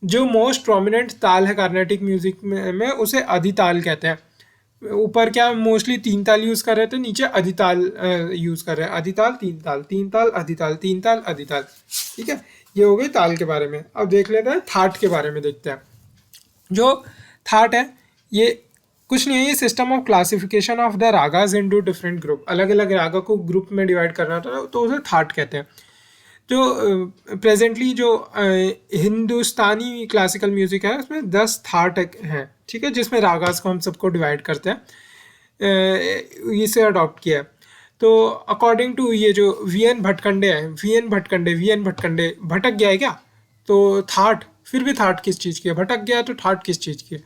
जो मोस्ट प्रोमिनेंट ताल है कार्नेटिक म्यूजिक में उसे अधिताल कहते हैं। ऊपर क्या मोस्टली 3 ताल यूज कर रहे थे, नीचे अधिताल यूज कर रहे हैं। अधिताल 3 ताल, 3 ताल अधिताल, 3 ताल अधिताल। ठीक है, ये हो गई ताल के बारे में। अब देख लेते हैं थाट के बारे में, देखते हैं। जो थाट है ये कुछ नहीं है, ये system of classification of the ragas into different group. अलग अलग रागा को ग्रुप में डिवाइड करना था तो उसे थाट कहते हैं। जो प्रेजेंटली जो हिंदुस्तानी क्लासिकल म्यूजिक है उसमें 10 थाट हैं। ठीक है, जिसमें रागास को हम सबको डिवाइड करते हैं, इसे अडॉप्ट किया है। तो अकॉर्डिंग टू ये जो वी एन भटकंडे हैं, वी एन भटकंडे भटक गया है क्या, तो थाट, फिर भी थाट किस चीज़ की है, भटक गया है तो थाट किस चीज़ की है।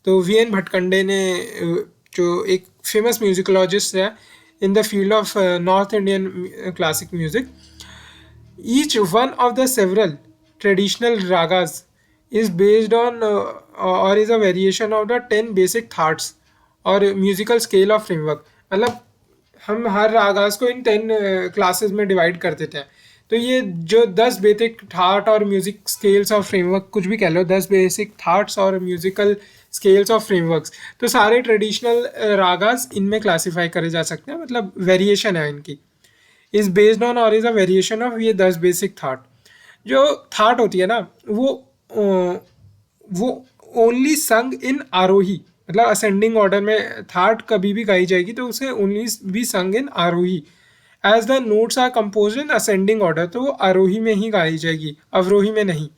तो वी एन भटकंडे ने, जो एक फेमस म्यूजिकोलॉजिस्ट है in the field of north Indian classic music, each one of the several traditional ragas is based on or is a variation of the 10 basic thoughts और म्यूजिकल स्केल ऑफ फ्रेमवर्क। मतलब हम हर ragas को इन 10 classes में divide कर देते हैं। तो ये जो 10 बेसिक थाट और म्यूजिक स्केल्स ऑफ फ्रेमवर्क, कुछ भी कह लो, 10 बेसिक थाट्स और म्यूजिकल स्केल्स ऑफ फ्रेमवर्क्स, तो सारे ट्रेडिशनल रागास इनमें क्लासीफाई करे जा सकते हैं। मतलब वेरिएशन है इनकी, इज बेस्ड ऑन और इज अ वेरिएशन ऑफ ये 10 बेसिक थाट। जो थाट होती है ना वो ओनली संग इन आरोही, मतलब असेंडिंग ऑर्डर में थाट कभी भी गाई जाएगी तो उसे only be sung in aarohi. As the notes are compose in ascending order, तो वो आरोही में ही गाई जाएगी, अवरोही में नहीं।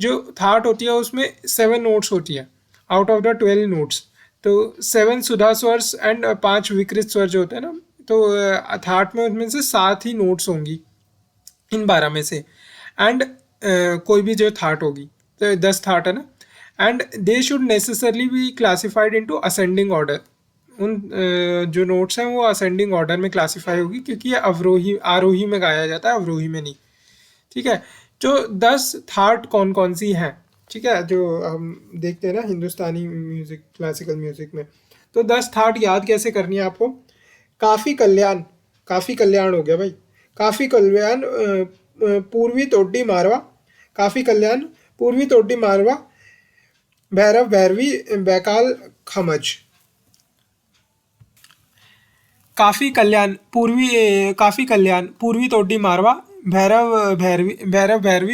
जो थाट होती है उसमें 7 नोट्स होती है आउट ऑफ द 12 नोट्स। तो 7 सुधा स्वर्स एंड 5 विकृत स्वर जो होते हैं ना, तो थाट में उनमें से 7 ही नोट्स होंगी इन 12 में से। एंड कोई भी जो थाट होगी, तो 10 थाट है ना, and they should necessarily be classified into ascending order. उन जो नोट्स हैं वो असेंडिंग ऑर्डर में क्लासीफाई होगी, क्योंकि ये अवरोही आरोही में गाया जाता है, अवरोही में नहीं। ठीक है, जो 10 थाट कौन कौन सी हैं, ठीक है, जो हम देखते हैं ना हिंदुस्तानी म्यूजिक, क्लासिकल म्यूजिक में, तो 10 थाट याद कैसे करनी है आपको। काफ़ी कल्याण, काफ़ी कल्याण हो गया भाई, काफ़ी कल्याण पूर्वी तोड्डी मारवा, काफ़ी कल्याण पूर्वी तोड्डी मारवा, भैरव भैरवी बैकाल खमज। काफ़ी कल्याण पूर्वी तोड्डी मारवा, भैरव भैरवी बिलावल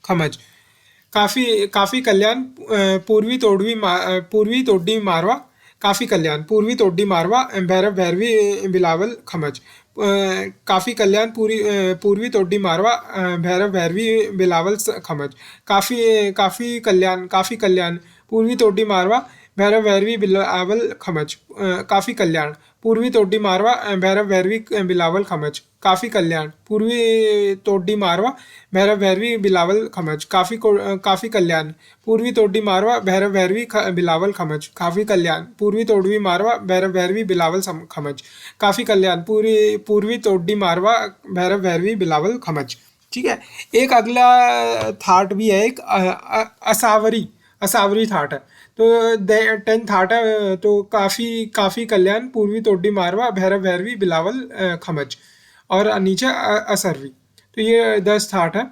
खमज। काफ़ी कल्याण पूर्वी तोड्डी मारवा, काफ़ी कल्याण पूर्वी तोड्डी मारवा, भैरव भैरवी बिलावल खमज। काफ़ी कल्याण पूर्वी तोड्डी मारवा, भैरव भैरवी बिलावल खमज। काफ़ी कल्याण पूर्वी तोड्डी मारवा, भैरव भैरवी बिलावल खमज। काफ़ी कल्याण पूर्वी तोड्डी मारवा, भैरव भैरवी बिलावल खमज। काफ़ी कल्याण पूर्वी तोड्डी मारवा, भैरव भैरवी बिलावल खमज। काफ़ी कल्याण पूर्वी तोड्डी मारवा, भैरव भैरवी बिलावल खमज। काफ़ी कल्याण पूर्वी तोड्डी मारवा, भैरव भैरवी बिलावल खमज। काफ़ी कल्याण पूर्वी तोड्डी मारवा, भैरव भैरवी बिलावल खमज। ठीक है, एक अगला थाट भी है, एक असावरी थाट है। तो 10 थाट है, तो काफ़ी कल्याण पूर्वी तोड्डी मारवा, भैरव भैरवी बिलावल खमज, और नीचे असरवी। तो ये 10 थाट है।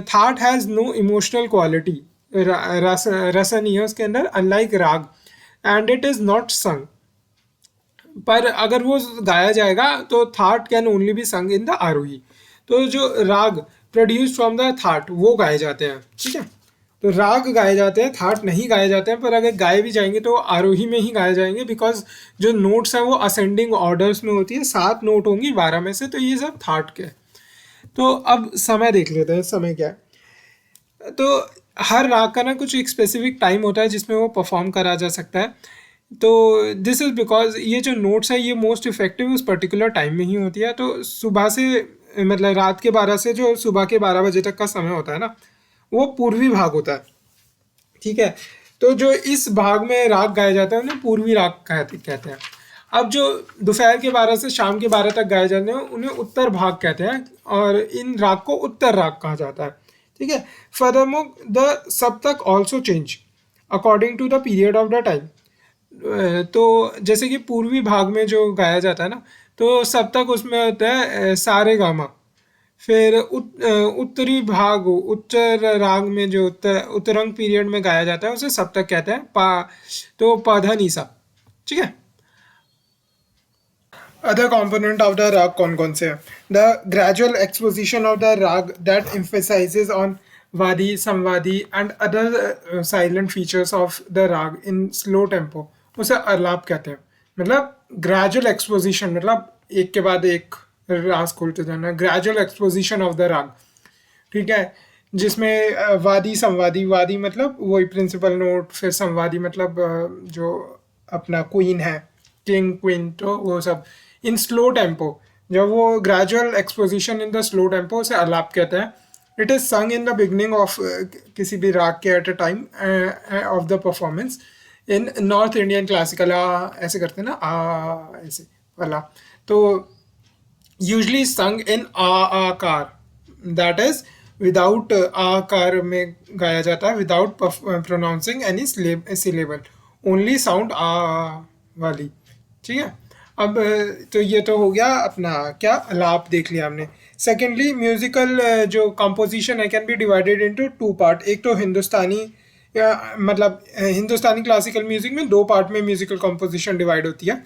Thaat has no emotional quality, रस नहीं है उसके अंदर, अनलाइक राग, एंड इट इज़ नॉट संग। पर अगर वो गाया जाएगा तो that can only be sung in the आरोही। तो जो राग प्रोड्यूस फ्रॉम द थाट वो गाए जाते हैं। ठीक है, तो राग गाए जाते हैं, थाट नहीं गाए जाते हैं, पर अगर गाए भी जाएंगे तो आरोही में ही गाए जाएंगे, बिकॉज जो नोट्स हैं वो असेंडिंग ऑर्डर्स में होती है। 7 नोट होंगी 12 में से, तो ये सब थाट के। तो अब समय देख लेते हैं, समय क्या है। तो हर राग का ना कुछ एक स्पेसिफिक टाइम होता है जिसमें वो परफॉर्म करा जा सकता है। तो दिस इज़ बिकॉज ये जो नोट्स है ये मोस्ट इफेक्टिव उस पर्टिकुलर टाइम में ही होती है। तो सुबह से, मतलब रात के 12 से जो सुबह के 12 बजे तक का समय होता है ना, वो पूर्वी भाग होता है। ठीक है, तो जो इस भाग में राग गाया जाता है उन्हें पूर्वी राग कहते हैं। अब जो दोपहर के 12 से शाम के 12 तक गाए जाते हैं उन्हें उत्तर भाग कहते हैं और इन राग को उत्तर राग कहा जाता है। ठीक है। Furthermore the saptak also change according to the period of the time. तो जैसे कि पूर्वी भाग में जो गाया जाता है ना, तो सप्तक उसमें होता है सारे गामा। फिर उत्तरी भाग उत्तर राग में जो उत्तरंग पीरियड में गाया जाता है उसे सप्तक कहते हैं। तो पाधा निसा। ठीक है। अदर कॉम्पोनेंट ऑफ द राग कौन कौन से हैं? The gradual exposition of the raga that emphasizes on vadi samvadi and other silent features of the raga in slow tempo उसे आलाप कहते हैं। मतलब ग्रेजुअल एक्सपोजिशन मतलब एक के बाद एक राग खोलते जाना, ग्रेजुअल एक्सपोजिशन ऑफ द राग। ठीक है। जिसमें वादी संवादी, वादी मतलब वही प्रिंसिपल नोट, फिर संवादी मतलब जो अपना क्वीन है, किंग क्वीन, तो वो सब इन स्लो टेम्पो। जब वो gradual exposition in the slow tempo उसे आलाप कहते हैं। इट इज संग इन द बिगनिंग ऑफ किसी भी राग के at a time of the performance. In north Indian classical ऐसे करते हैं ना, ऐसे वाला। तो यूजली संग इन आकार, दैट इज विदाउट आकार में गाया जाता है, without pronouncing any syllable, only sound आ वाली। ठीक है। अब तो ये तो हो गया अपना क्या आलाप देख लिया हमने। सेकेंडली म्यूजिकल जो कंपोजिशन है can be divided into two part. एक तो हिंदुस्तानी मतलब हिंदुस्तानी क्लासिकल म्यूजिक में दो पार्ट में म्यूजिकल कंपोजिशन डिवाइड होती है।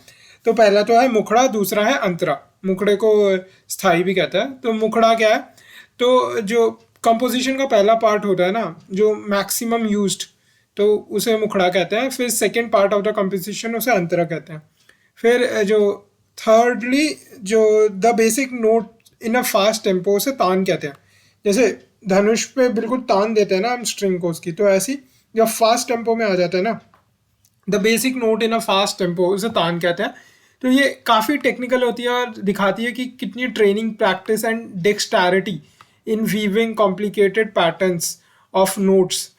तो पहला तो है मुखड़ा, दूसरा है अंतरा। मुखड़े को स्थाई भी कहता है। तो मुखड़ा क्या है? तो जो कंपोजिशन का पहला पार्ट होता है ना, जो मैक्सिमम यूज्ड, तो उसे मुखड़ा कहते हैं। फिर second part of the composition उसे अंतरा कहते हैं। फिर जो थर्डली जो the basic note in a fast tempo उसे तान कहते हैं। जैसे धनुष पे बिल्कुल तान देते हैं ना हम स्ट्रिंग को उसकी, तो ऐसी जब फास्ट टेम्पो में आ जाता है ना, the basic note in a fast tempo उसे तान कहते हैं। तो ये काफ़ी टेक्निकल होती है और दिखाती है कि कितनी training, practice and dexterity in weaving complicated patterns of notes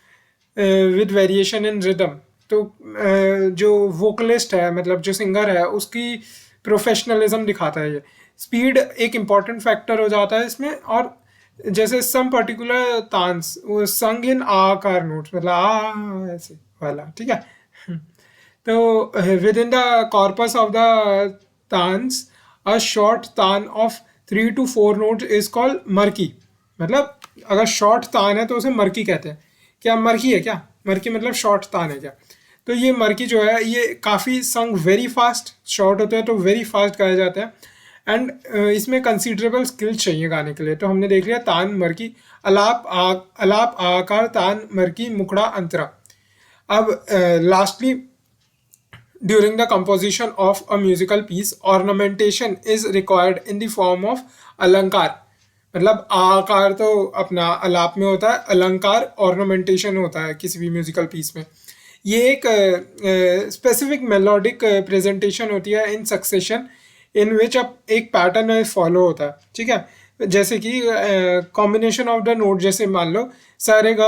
with variation in rhythm. तो जो वोकलिस्ट है, मतलब जो सिंगर है, उसकी प्रोफेशनलिज्म दिखाता है ये। स्पीड एक इम्पॉर्टेंट फैक्टर हो जाता है इसमें। और जैसे सम पर्टिकुलर तान्स वो संग इन आकार नोट्स, मतलब आ ऐसे वाला। ठीक है। तो within the corpus of the taans a short taan of 3 to 4 note is called murki. मतलब अगर शॉर्ट तान है तो उसे मर्की कहते हैं। क्या मर्की है क्या? मर्की मतलब शॉर्ट तान है क्या? तो ये मर्की जो है ये काफ़ी संग वेरी फास्ट, शॉर्ट होते हैं तो वेरी फास्ट गाया जाता है। एंड इसमें कंसिडरेबल स्किल चाहिए गाने के लिए। तो हमने देख लिया तान, मर्की, अलाप, आकार, तान, मर्की, मुखड़ा, अंतरा। अब lastly during the composition of a musical piece ornamentation is required in the form of alankar. मतलब आकार तो अपना आलाप में होता है, अलंकार ऑर्नामेंटेशन होता है किसी भी म्यूजिकल पीस में। ये एक स्पेसिफिक मेलोडिक प्रेजेंटेशन होती है इन सक्सेशन इन विच अब एक पैटर्न फॉलो होता है। ठीक है। जैसे कि कॉम्बिनेशन ऑफ द नोट, जैसे मान लो सारे ग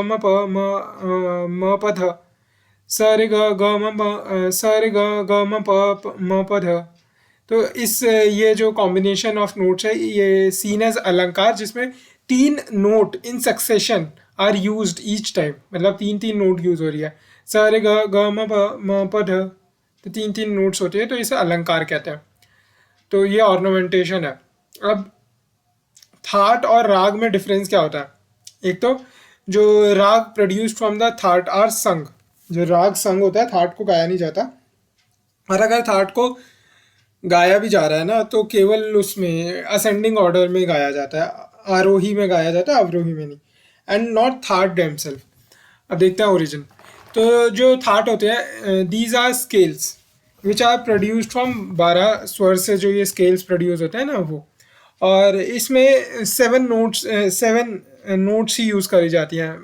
म प म प ध, सारे ग म प म प ध। तो इस ये जो कॉम्बिनेशन ऑफ नोट्स है ये सीन एज अलंकार, जिसमें 3 note in succession are used each time. मतलब 3 नोट यूज हो रही है, सारे ग म प ध, तो 3 नोट्स होते हैं, तो इसे अलंकार कहते हैं। तो ये ऑर्नामेंटेशन है। अब थाट और राग में डिफरेंस क्या होता है? एक तो जो raga produced from the thaat are sung. जो राग संग होता है, थाट को गाया नहीं जाता। और अगर थाट को गाया भी जा रहा है ना, तो केवल उसमें असेंडिंग ऑर्डर में गाया जाता है, आरोही में गाया जाता है, अवरोही में नहीं। And not thaat themselves. अब देखते हैं ओरिजिन। तो जो थाट होते हैं, these are scales which are produced from 12 स्वर से जो ये स्केल्स प्रोड्यूस होते हैं ना वो। और इसमें 7 नोट्स ही यूज़ करी जाती हैं।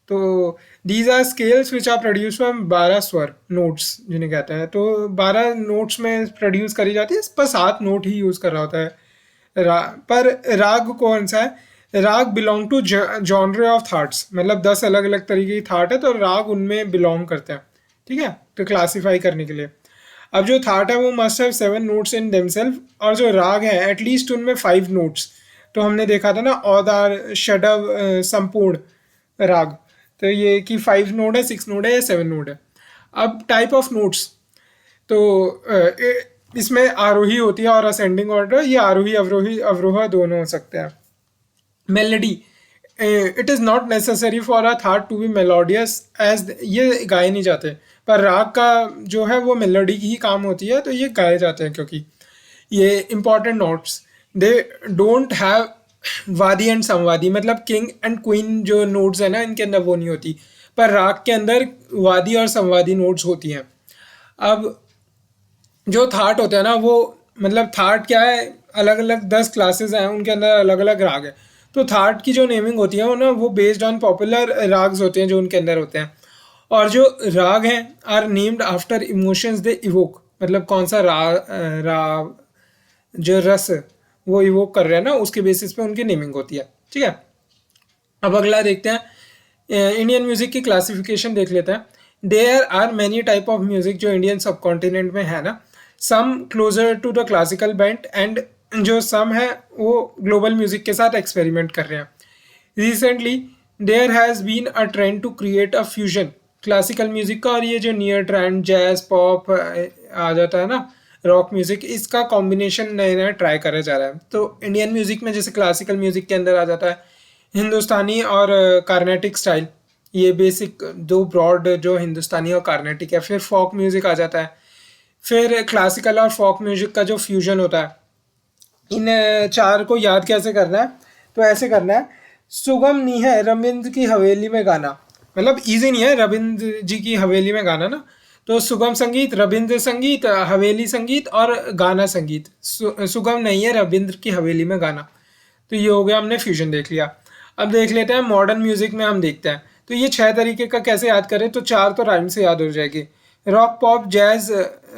तो these are scales which are produce from 12 स्वर नोट्स जिन्हें कहते हैं। तो 12 नोट्स में प्रोड्यूस करी जाती है, पर 7 नोट ही यूज़ कर रहा होता है। पर राग कौन सा है? Raga belong to genre of thaats. मतलब 10 अलग अलग तरीके की थाट है, तो राग उनमें बिलोंग करते हैं। ठीक है, तो क्लासीफाई करने के लिए। अब जो थाट है वो must have 7 notes in themselves, और जो राग है एटलीस्ट उनमें 5 नोट्स। तो हमने देखा था ना औदार, षडव, संपूर्ण राग, तो ये कि 5 नोट है, 6 नोट है या 7 नोट है। अब टाइप ऑफ नोट्स, तो इसमें आरोही होती है और असेंडिंग ऑर्डर, ये आरोही अवरोही अवरोह दोनों हो सकते हैं। Melody, it is not necessary for a thaat to be melodious as, ये गाए नहीं जाते, पर राग का जो है वो मेलोडी की ही काम होती है, तो ये गाए जाते हैं। क्योंकि ये important notes, they don't have वादी एंड समवादी, मतलब किंग एंड क्वीन जो नोट्स है ना इनके अंदर वो नहीं होती, पर राग के अंदर वादी और समवादी नोट्स होती हैं। अब जो थाट होते हैं ना वो, मतलब थाट क्या है, अलग अलग 10 क्लासेस हैं, उनके अंदर अलग अलग राग है। तो थाट की जो नेमिंग होती है वो ना वो बेस्ड ऑन पॉपुलर राग्स होते हैं जो उनके अंदर होते हैं। और जो राग हैं are named after emotions they evoke, मतलब कौन सा रा जो रस वो इवोक कर रहे हैं ना उसके बेसिस पे उनकी नेमिंग होती है। ठीक है, अब अगला देखते हैं, इंडियन म्यूजिक की क्लासिफिकेशन देख लेते हैं। There are many type of music जो इंडियन सब कॉन्टिनेंट में है ना, some closer to the classical band and जो सम है वो ग्लोबल म्यूजिक के साथ एक्सपेरिमेंट कर रहे हैं। Recently there has been a trend to create a fusion classical music का, और ये जो नियर ट्रेंड जैज पॉप आ जाता है ना, रॉक म्यूजिक, इसका कॉम्बिनेशन नया नया ट्राई करा जा रहा है। तो इंडियन म्यूजिक में जैसे क्लासिकल म्यूजिक के अंदर आ जाता है हिंदुस्तानी और कार्नेटिक स्टाइल, ये बेसिक दो ब्रॉड जो हिंदुस्तानी और कार्नेटिक है। फिर फोक म्यूजिक आ जाता है, फिर क्लासिकल और फोक म्यूजिक का जो फ्यूजन होता है। इन चार को याद कैसे करना है, तो ऐसे करना है, सुगम नहीं है रविंद्र की हवेली में गाना, मतलब इजी नहीं है रविंद्र जी की हवेली में गाना ना, तो सुगम संगीत, रविंद्र संगीत, हवेली संगीत और गाना संगीत। सुगम नहीं है रविंद्र की हवेली में गाना। तो ये हो गया, हमने फ्यूजन देख लिया। अब देख लेते हैं मॉडर्न म्यूजिक में, हम देखते हैं तो ये 6 तरीके का कैसे याद करें, तो 4 तो राइम से याद हो जाएगी। Rock pop jazz,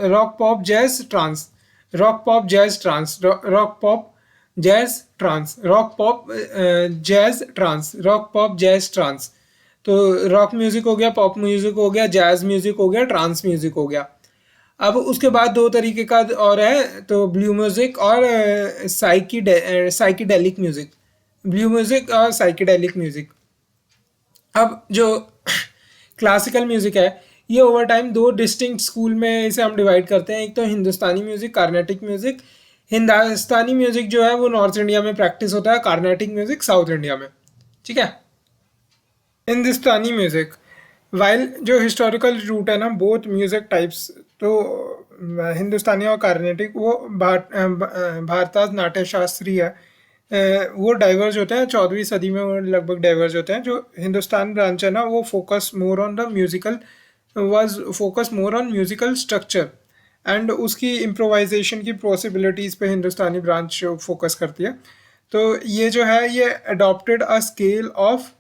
rock pop jazz trance, rock pop jazz trance, rock pop jazz trance, rock pop jazz trance, rock pop jazz trance. तो रॉक म्यूजिक हो गया, पॉप म्यूजिक हो गया, जैज म्यूजिक हो गया, ट्रांस म्यूजिक हो गया। अब उसके बाद 2 तरीके का और है, तो ब्लू म्यूजिक और साइकीडेलिक म्यूजिक, ब्लू म्यूजिक और साइकीडेलिक म्यूजिक। अब जो क्लासिकल म्यूजिक है ये ओवर टाइम 2 डिस्टिंक्ट स्कूल में इसे हम डिवाइड करते हैं। एक तो हिंदुस्तानी म्यूजिक, कार्नेटिक म्यूजिक। हिंदुस्तानी म्यूजिक जो है वो नॉर्थ इंडिया में प्रैक्टिस होता है, कार्नेटिक म्यूजिक साउथ इंडिया में। ठीक है, हिंदुस्तानी म्यूजिक, वाइल जो हिस्टोरिकल रूट है ना बोथ म्यूजिक टाइप्स, तो हिंदुस्तानी और कार्नेटिक वो भारताज नाट्य शास्त्री है, वो डाइवर्ज होते हैं 14वीं सदी में, वो लगभग डाइवर्ज होते हैं। जो हिंदुस्तान ब्रांच है ना वो focus more on the musical, was focus more on musical structure and उसकी इम्प्रोवाइजेशन की पॉसिबिलिटीज़ पे हिंदुस्तानी ब्रांच फोकस करती है। तो ये जो है ये अडॉप्टेड अ स्केल ऑफ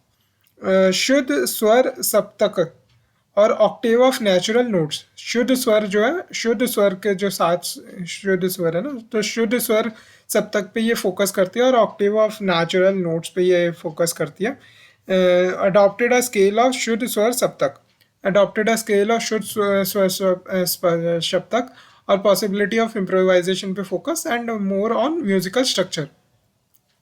शुद्ध स्वर सप्तक और ऑक्टेव ऑफ नेचुरल नोट्स। शुद्ध स्वर जो है, शुद्ध स्वर के जो 7 शुद्ध स्वर है ना, तो शुद्ध स्वर सप्तक पे ये फोकस करती है और ऑक्टेव ऑफ नेचुरल नोट्स पे ये फोकस करती है। अडॉप्टेड अ स्केल ऑफ शुद्ध स्वर सप्तक, अडॉप्टेड अ स्केल ऑफ शुद्ध स्वर सप्तक और पॉसिबिलिटी ऑफ इम्प्रोवाइजेशन पे focus and more on musical structure.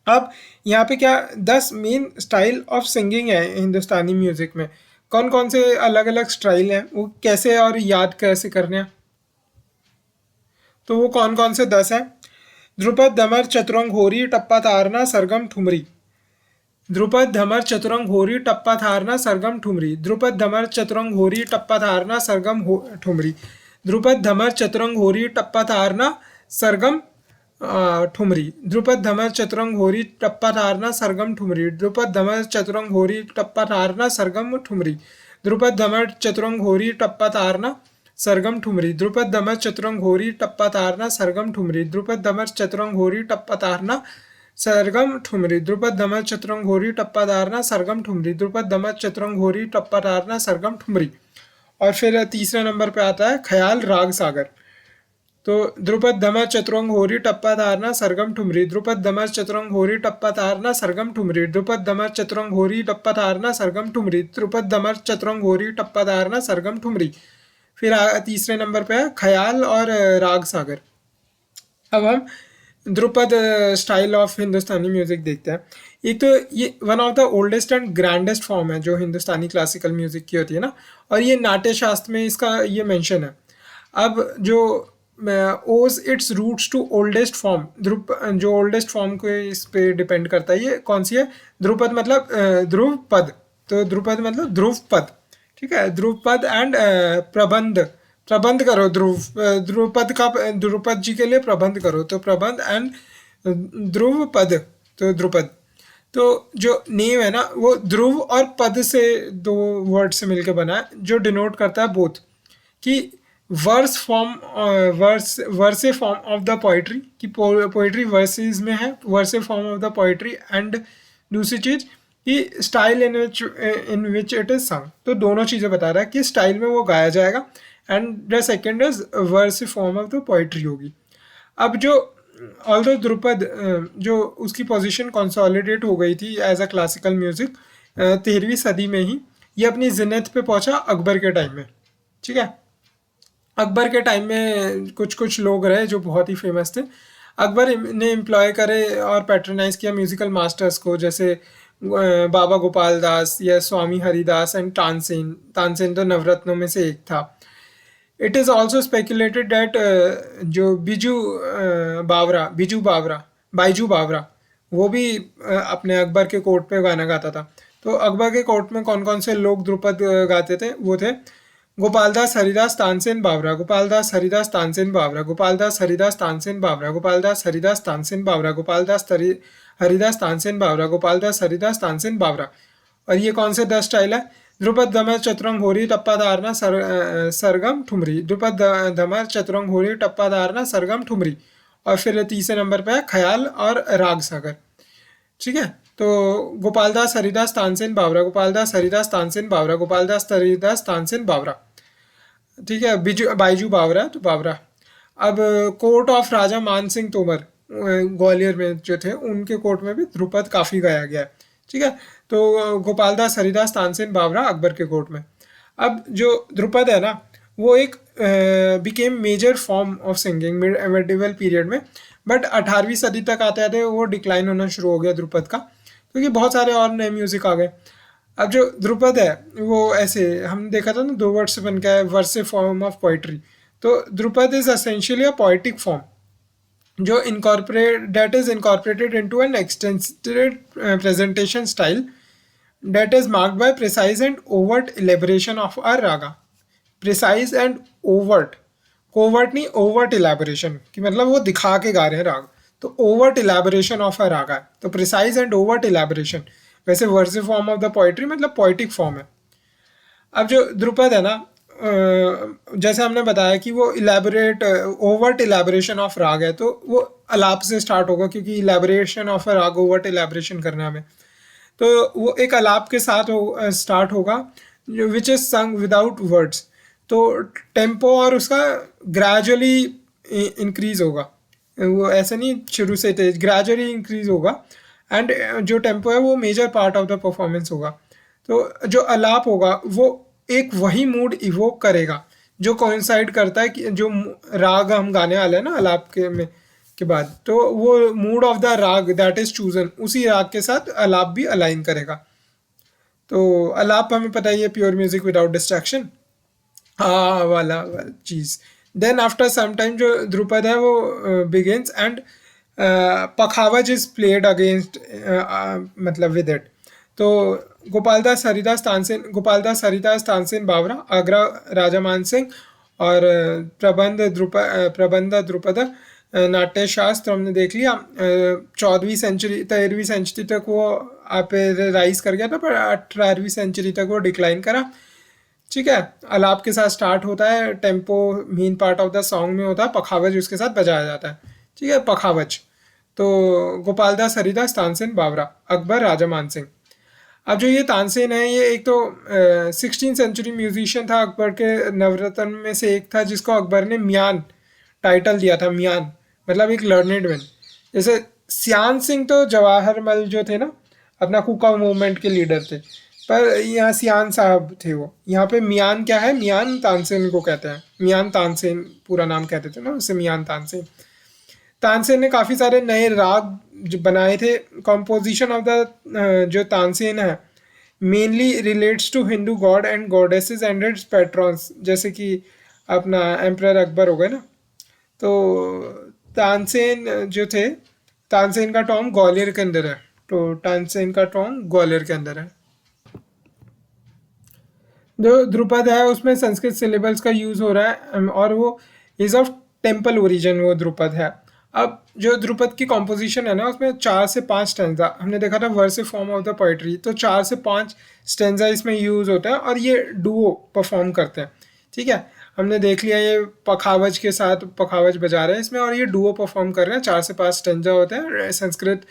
अब यहाँ पे क्या 10 मेन स्टाइल ऑफ सिंगिंग है हिंदुस्तानी म्यूजिक में। कौन कौन से अलग अलग स्टाइल हैं, वो कैसे और याद कैसे करने हैं, तो वो कौन कौन से 10 हैं। ध्रुपद धमर चतुरंग होरी टप्पा तारना सरगम ठुमरी, ध्रुपद धमर चतुरंग होरी टप्पा थारना सरगम ठुमरी, ध्रुपद धमर चतुरंग होरी टप्पा थारना सरगम ठुमरी, ध्रुपद धमर चतुरंग होरी टप्पा थारना सरगम ठुमरी, ध्रुपद धमर चतुरंग होरी टप्पा थारना सरगम ठुमरी, ध्रुपद धमर चतुरंग होरी टप्पा थारना सरगम ठुमरी, ध्रुपद धमर चतुरंग होरी टप्पा तारना सरगम ठुमरी, ध्रुपद धमर चतुरंग होरी टप्पा तारना सरगम ठुमरी, ध्रुपद धमर चतुरंग होरी टप्पा तारना सरगम ठुमरी, ध्रुपद धमर चतुरंग होरी टप्पा तारना सरगम ठुमरी, ध्रुपद धमर चतुरंग होरी टप्पा तारना सरगम ठुमरी। और फिर तीसरे नंबर पे आता है ख्याल राग सागर। तो ध्रुपद धमर चतुरंग होरी टप्पा तारना सरगम ठुमरी, ध्रुपद धमर चतुरंग होरी टप्पा तारना सरगम ठुमरी, ध्रुपद धमर चतुरंग होरी टप्पा तारना सरगम ठुमरी, ध्रुपद धमर चतुरंग होरी टप्पा तारना सरगम ठुमरी, फिर तीसरे नंबर पे है ख्याल और राग सागर। अब हम Dhrupad style of Hindustani music देखते हैं। एक तो ये one of the oldest and grandest form है जो हिंदुस्तानी क्लासिकल म्यूजिक की होती है ना, और ये नाट्य शास्त्र में इसका ये मेंशन है। अब जो owes its roots to oldest form, dhrupad जो ओल्डेस्ट फॉर्म को इस पे डिपेंड करता है। ये कौन सी है? ध्रुपद मतलब ध्रुव पद, तो ध्रुपद मतलब ध्रुव पद, ठीक है। ध्रुव पद एंड प्रबंध, प्रबंध करो ध्रुपद का, ध्रुपद जी के लिए प्रबंध करो, तो प्रबंध एंड ध्रुव पद, तो ध्रुपद। तो जो नेम है ना वो ध्रुव और पद से दो वर्ड से मिलकर बना है, जो डिनोट करता है बोथ कि verse form, verse form of the poetry, कि पोइट्री वर्सेस में है, verse form of the poetry, and दूसरी चीज कि style in which it is sung. तो दोनों चीज़ें बता रहा है कि स्टाइल में वो गाया जाएगा, and the second is verse form of the poetry होगी। अब जो ऑल्दो ध्रुपद जो उसकी पोजीशन कंसोलिडेट हो गई थी एज अ क्लासिकल म्यूजिक 13वीं सदी में ही, ये अपनी जिन्नत पे पहुंचा अकबर के टाइम में, ठीक है। अकबर के टाइम में कुछ कुछ लोग रहे जो बहुत ही फेमस थे। अकबर ने एम्प्लॉय करे और पैट्रनाइज किया म्यूजिकल मास्टर्स को, जैसे बाबा गोपाल दास या स्वामी हरिदास एंड तानसेन। तानसेन तो नवरत्नों में से एक था। It is also speculated that जो बिजू बावरा, बाइजू बावरा, वो भी अपने अकबर के कोर्ट पे गाना गाता था। तो अकबर के कोर्ट में कौन कौन से लोग ध्रुपद गाते थे? वो थे गोपालदास हरिदास तानसेन बावरा, गोपालदास हरिदास तानसेन बावरा, गोपालदास हरिदास तानसेन बावरा, गोपालदास हरिदास तानसेन बावरा, गोपालदास हरिदास तानसेन बावरा, गोपालदास हरिदास तानसेन बावरा। और ये कौन से 10 स्टाइल है? ध्रुपद धमर चतुरंग होरी टप्पा धारना सरगम ठुमरी, ध्रुपद धमर चतुरंग होरी टप्पा धारना सरगम ठुमरी। और फिर तीसरे नंबर पे है ख्याल और राग सागर, ठीक है। तो गोपालदास हरिदास तानसेन बावरा, गोपालदास हरिदास तानसेन बावरा, गोपालदास हरिदास तानसेन बावरा, ठीक है। बाइजू बावरा, तो बावरा। अब कोर्ट ऑफ राजा मान सिंह तोमर ग्वालियर में जो थे, उनके कोर्ट में भी ध्रुपद काफ़ी गाया गया है, ठीक है। तो गोपालदास हरिदास तानसेन बावरा अकबर के कोर्ट में। अब जो ध्रुपद है ना वो एक became major form of singing medieval period में, बट 18वीं सदी तक आते आते वो डिक्लाइन होना शुरू हो गया ध्रुपद का, क्योंकि बहुत सारे और नए म्यूजिक आ गए। अब जो ध्रुपद है वो ऐसे हम देखा था ना, 2 वर्ड से बन गया है, वर्से फॉर्म ऑफ पोइट्री। तो dhrupad is essentially a poetic form जो incorporated into an extended presentation style that is marked by precise and overt elaboration of a raga. Precise and overt, covert नहीं, overt elaboration कि मतलब वो दिखा के गा रहे हैं राग, तो overt elaboration of a raga, तो precise and overt elaboration। वैसे वर्सिव फॉर्म ऑफ द पोइट्री मतलब पोइटिक फॉर्म है। अब जो ध्रुपद है ना जैसे हमने बताया कि वो इलेबोरेट, ओवर्ट इलेबोरेशन ऑफ राग है, तो वो अलाप से स्टार्ट होगा, क्योंकि इलेबोरेशन ऑफ अ राग ओवर्ट इलेबोरेशन करना हमें, तो वो एक अलाप के साथ स्टार्ट होगा विच इज संग विदाउट वर्ड्स। तो टेम्पो और उसका ग्रेजुअली इंक्रीज होगा, वो ऐसे नहीं शुरू से तेज, ग्रेजुअली इंक्रीज होगा, एंड जो टेम्पो है वो major part of the performance होगा। तो जो अलाप होगा वो एक वही मूड इवोक करेगा जो कोइंसाइड करता है कि जो राग हम गाने वाले हैं ना अलाप के बाद, तो वो mood off the raga that is chosen, उसी राग के साथ अलाप भी अलाइन करेगा। तो अलाप हमें पता ही है, प्योर म्यूजिक विदाउट डिस्ट्रैक्शन, हाँ वाला चीज़। देन आफ्टर सम टाइम जो ध्रुपद है वो begins and pakhawaj is played against, मतलब विद इट। तो गोपालदास हरिदास तानसेन बावरा, आगरा राजा मान सिंह, और प्रबंध ध्रुपद नाट्य शास्त्र हमने देख लिया। 14वीं सेंचुरी 13वीं सेंचुरी तक वो आप राइज कर गया था, पर 18वीं सेंचुरी तक वो डिक्लाइन करा, ठीक है। अलाप के साथ स्टार्ट होता है, tempo main part of the song में होता है, पखावज उसके साथ बजाया जाता है, ठीक है, पखावज। तो गोपालदास हरिदास तानसेन बावरा, अकबर राजा मान सिंह। अब जो ये तानसेन है ये एक तो 16th सेंचुरी म्यूजिशियन था, अकबर के नवरत्न में से एक था, जिसको अकबर ने मियान टाइटल दिया था। मियान मतलब एक लर्नेड मैन। जैसे सियान सिंह तो जवाहरमल जो थे ना अपना कुका मूवमेंट के लीडर थे, पर यहाँ सियान साहब थे वो। यहाँ पे मियान क्या है, मियान तानसेन को कहते हैं, मियान तानसेन पूरा नाम कहते थे ना उससे, मियान तानसेन। तानसेन ने काफ़ी सारे नए राग जो बनाए थे। कॉम्पोजिशन ऑफ द जो तानसेन है mainly relates to Hindu god and goddesses and its patrons, जैसे कि अपना एम्परर अकबर हो गए ना। तो तानसेन जो थे, तानसेन का टॉम ग्वालियर के अंदर है। तो तानसेन का टॉम ग्वालियर के अंदर है। जो ध्रुपद है उसमें संस्कृत सिलेबल्स का यूज़ हो रहा है, और वो इज ऑफ टेम्पल ओरिजिन वो ध्रुपद है। अब जो ध्रुपद की कॉम्पोजिशन है ना उसमें 4 से 5 स्टेंजा, हमने देखा था वर्सिव फॉर्म ऑफ द पोइट्री, तो 4 से 5 स्टेंजा इसमें यूज़ होता है और ये डुओ परफॉर्म करते हैं। ठीक है, हमने देख लिया ये पखावज के साथ पखावज बजा रहे हैं इसमें, और ये डुओ परफॉर्म कर रहे हैं। 4 से 5 स्टेंजा होते हैं, संस्कृत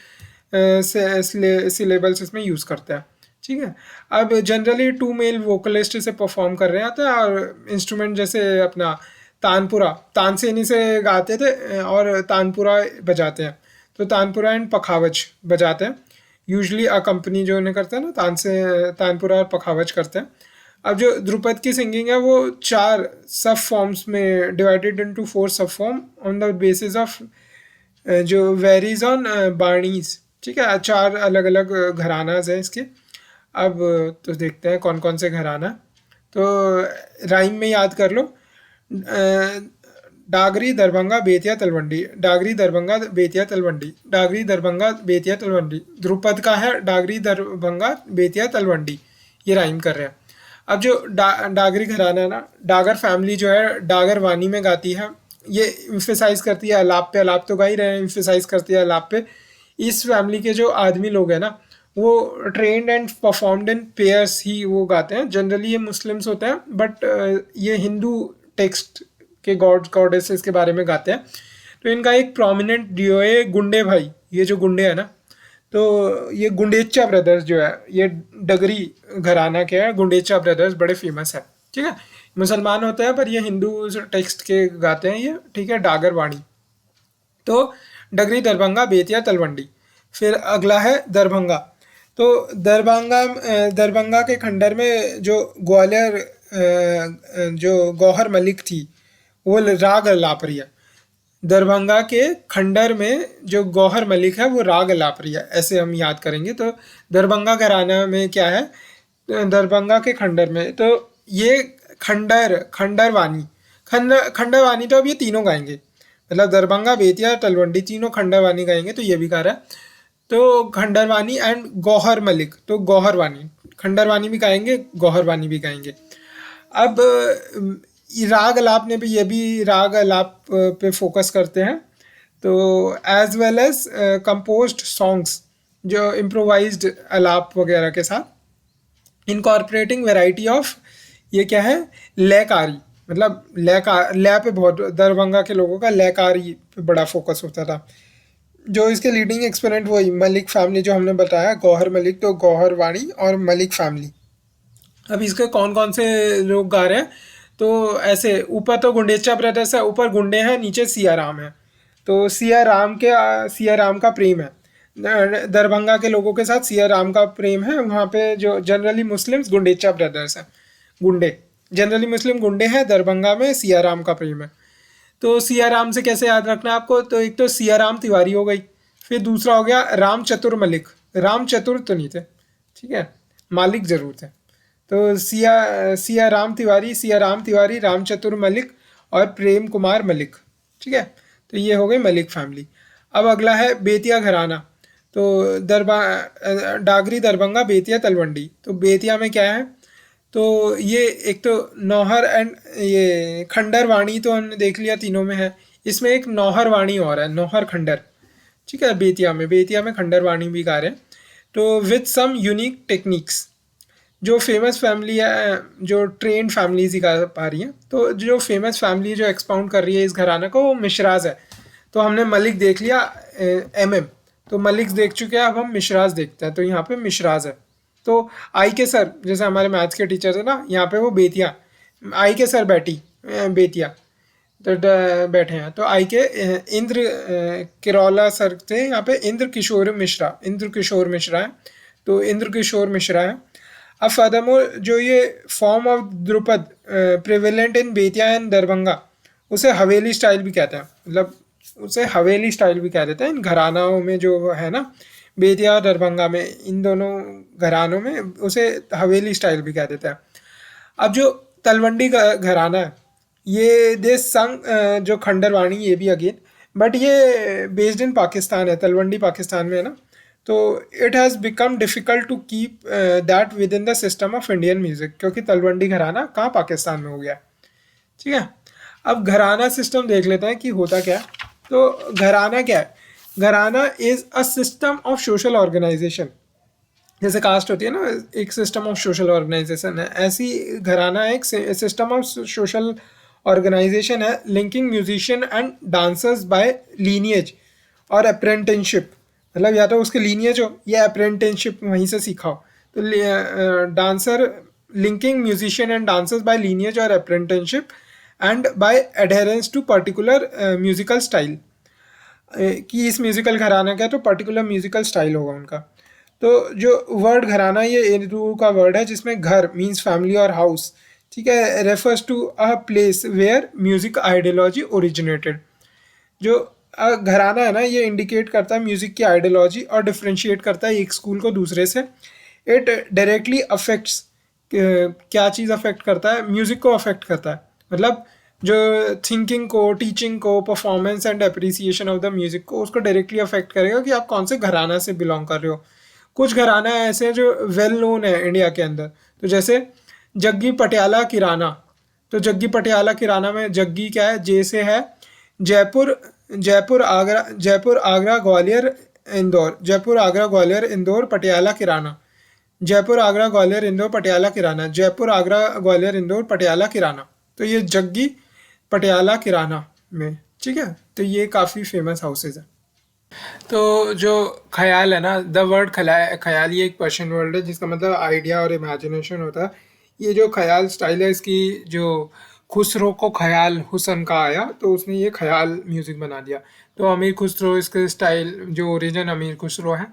सिलेबल्स इसमें यूज़ करते हैं। ठीक है, अब जनरली 2 मेल वोकलिस्ट इसे परफॉर्म कर रहे होते हैं, और इंस्ट्रूमेंट जैसे अपना तानपुरा, तानसेनी से गाते थे और तानपुरा बजाते हैं। तो तानपुरा एंड पखावज बजाते हैं यूजली, कंपनी जो उन्हें करते हैं ना तानपुरा और पखावज करते हैं। अब जो ध्रुपद की सिंगिंग है वो 4 सब फॉर्म्स में डिवाइडेड इनटू 4 सब form on the basis of जो वेरीज ऑन बाणीज। ठीक है, 4 अलग अलग घरानाज हैं इसके। अब तो देखते हैं कौन कौन से घराना। तो राइम में याद कर लो, डागरी दरभंगा बेतिया तलवंडी, डागरी दरभंगा बेतिया तलवंडी, डागरी दरभंगा बेतिया तलवंडी। ध्रुपद का है डागरी दरभंगा बेतिया तलवंडी, ये राइम कर रहे हैं। अब जो डागरी घराना है ना, डागर फैमिली जो है डागर वानी में गाती है। ये इम्फेसाइज करती है अलाप पे, अलाप तो गा ही रहे हैं, इम्फेसाइज करती है अलाप पे। इस फैमिली के जो आदमी लोग हैं ना वो trained and performed in pairs ही वो गाते हैं। जनरली ये मुस्लिम्स होते हैं, बट ये हिंदू टेक्स्ट के गॉड्स गॉडेसेस के बारे में गाते हैं। तो इनका एक प्रोमिनेंट डियो है गुंडे भाई, ये जो गुंडे हैं ना, तो ये गुंडेचा ब्रदर्स जो है ये डगरी घराना के हैं। गुंडेचा ब्रदर्स बड़े फेमस है। ठीक है, मुसलमान होते हैं पर ये हिंदू टेक्स्ट के गाते हैं ये। ठीक है, डागर वाणी। तो डगरी दरभंगा बेतिया तलवंडी। फिर अगला है दरभंगा। तो दरभंगा के खंडर में जो ग्वालियर जो गौहर मलिक थी वो राग अलाप रही है। दरभंगा के खंडर में जो गौहर मलिक है वो राग अलाप रही है, ऐसे हम याद करेंगे। तो दरभंगा घराना में क्या है, दरभंगा के खंडर में, तो ये खंडरवानी खंडरवानी तो अब ये तीनों गाएंगे, मतलब दरभंगा बेतिया तलवंडी तीनों खंडरवानी गाएंगे। तो ये भी गा रहा है। तो खंडरवानी एंड गौहर मलिक, तो गौहरवानी, खंडरवानी भी गाएंगे, गौहरवानी भी गाएंगे। अब राग अलाप ने भी, ये भी राग अलाप पे फोकस करते हैं। तो as well as composed songs जो इम्प्रोवाइज्ड अलाप वगैरह के साथ, इनकॉर्पोरेटिंग वैरायटी ऑफ, ये क्या है, लयकारी, मतलब लय पे बहुत, दरभंगा के लोगों का लयकारी पे बड़ा फोकस होता था। जो इसके लीडिंग एक्सपोनेंट वही मलिक फैमिली जो हमने बताया, गौहर मलिक, तो गौहर वाणी और मलिक फैमिली। अब इसके कौन कौन से लोग गा रहे हैं, तो ऐसे ऊपर तो गुंडेचा ब्रदर्स है, ऊपर गुंडे हैं, नीचे सिया राम है। तो सिया राम का प्रेम है, दरभंगा के लोगों के साथ सिया राम का प्रेम है। वहाँ पे जो जनरली मुस्लिम्स गुंडेचा ब्रदर्स हैं, गुंडे जनरली मुस्लिम गुंडे हैं, दरभंगा में सिया राम का प्रेम है। तो सिया राम से कैसे याद रखना है आपको, तो एक तो सिया राम तिवारी हो गई, फिर दूसरा हो गया राम चतुर मलिक। राम चतुर तो नहीं थे, ठीक है, मालिक जरूर थे। तो सिया राम तिवारी, राम चतुर मलिक और प्रेम कुमार मलिक। ठीक है, तो ये हो गई मलिक फैमिली। अब अगला है बेतिया घराना। तो डागरी दरभंगा बेतिया तलवंडी। तो बेतिया में क्या है, तो ये एक तो नौहर एंड ये खंडर वाणी तो हमने देख लिया, तीनों में है। इसमें एक नौहर वाणी और है, नौहर खंडर। ठीक है, बेतिया में खंडर वाणी भी गा रहे हैं। तो विथ सम यूनिक टेक्निक्स, जो फेमस फैमिली है, जो ट्रेंड फैमिलीज ही गा पा रही हैं। तो जो फेमस फैमिली जो एक्सपाउंड कर रही है इस घराना को, वो मिश्राज है। तो हमने मलिक देख लिया, MM, तो मलिक देख चुके हैं, अब हम मिश्राज देखते हैं। तो यहाँ पे मिश्राज है। तो आई के सर, जैसे हमारे मैथ्स के टीचर थे ना, यहाँ पे वो बेतिया, आई के सर बेतिया तो बैठे हैं। तो आई के इंद्र किरौला सर थे, यहाँ पे इंद्र किशोर मिश्रा है। तो इंद्र किशोर मिश्रा है। अब फर्दरमोर जो ये form of Dhrupad prevalent in Bettiah and Darbhanga, उसे हवेली स्टाइल भी कहते हैं, मतलब उसे हवेली स्टाइल भी कह देते हैं इन घरानाओं में जो है ना, बेतिया और दरभंगा में, इन दोनों घरानों में उसे हवेली स्टाइल भी कह देते हैं। अब जो तलवंडी का घराना है, ये देश संग जो खंडरवाणी, ये भी अगेन, बट ये बेस्ड इन पाकिस्तान है, तलवंडी पाकिस्तान में है ना। तो it has become difficult to keep that within the system of Indian music, क्योंकि तलवंडी घराना कहाँ पाकिस्तान में हो गया। ठीक है, अब घराना सिस्टम देख लेते हैं कि होता क्या है। तो घराना क्या है? Gharana is a system of social organisation, जैसे कास्ट होती है ना, एक सिस्टम ऑफ सोशल ऑर्गेनाइजेशन है, ऐसी घराना एक सिस्टम ऑफ सोशल ऑर्गेनाइजेशन है, linking musician and dancers by lineage और अप्रेंटिसशिप, मतलब या तो उसके लीनिएज हो या अप्रेंटिसशिप वहीं से सीखा हो। तो dancer, linking musician and dancers by lineage और apprenticeship and by adherence to particular musical style, कि इस म्यूजिकल घराना का तो पर्टिकुलर म्यूजिकल स्टाइल होगा उनका। तो जो वर्ड घराना, ये उर्दू का वर्ड है जिसमें घर मीन्स फैमिली और हाउस, ठीक है, refers to a place where music ideology originated. जो घराना है ना, ये इंडिकेट करता है म्यूजिक की आइडियोलॉजी और डिफ्रेंशिएट करता है एक स्कूल को दूसरे से। इट डायरेक्टली अफेक्ट्स, क्या चीज़ अफेक्ट करता है? म्यूजिक को अफेक्ट करता है, मतलब जो थिंकिंग को, टीचिंग को, performance and appreciation of the music को, उसको डायरेक्टली अफेक्ट करेगा कि आप कौन से घराना से बिलोंग कर रहे हो। कुछ घराना ऐसे हैं जो वेल नोन है इंडिया के अंदर, तो जैसे जग्गी पटियाला किराना। तो जग्गी पटियाला किराना में जग्गी क्या है? जे से है जयपुर, जयपुर आगरा ग्वालियर इंदौर, जयपुर आगरा ग्वालियर इंदौर पटियाला किराना, जयपुर आगरा ग्वालियर इंदौर पटियाला किराना, जयपुर आगरा ग्वालियर इंदौर पटियाला किराना। तो ये जग्गी पटियाला किराना में, ठीक है, तो ये काफ़ी फेमस हाउसेज है। तो जो ख्याल है ना, द वर्ड ख्याल, ये एक पर्शियन वर्ड है जिसका मतलब आइडिया और इमेजिनेशन होता है। ये जो ख्याल स्टाइल है, इसकी जो खुसरो को ख्याल हुसन का आया, तो उसने ये ख्याल म्यूज़िक बना दिया। तो अमीर खुसरो, इसके स्टाइल जो ओरिजिन अमीर खुसरो है,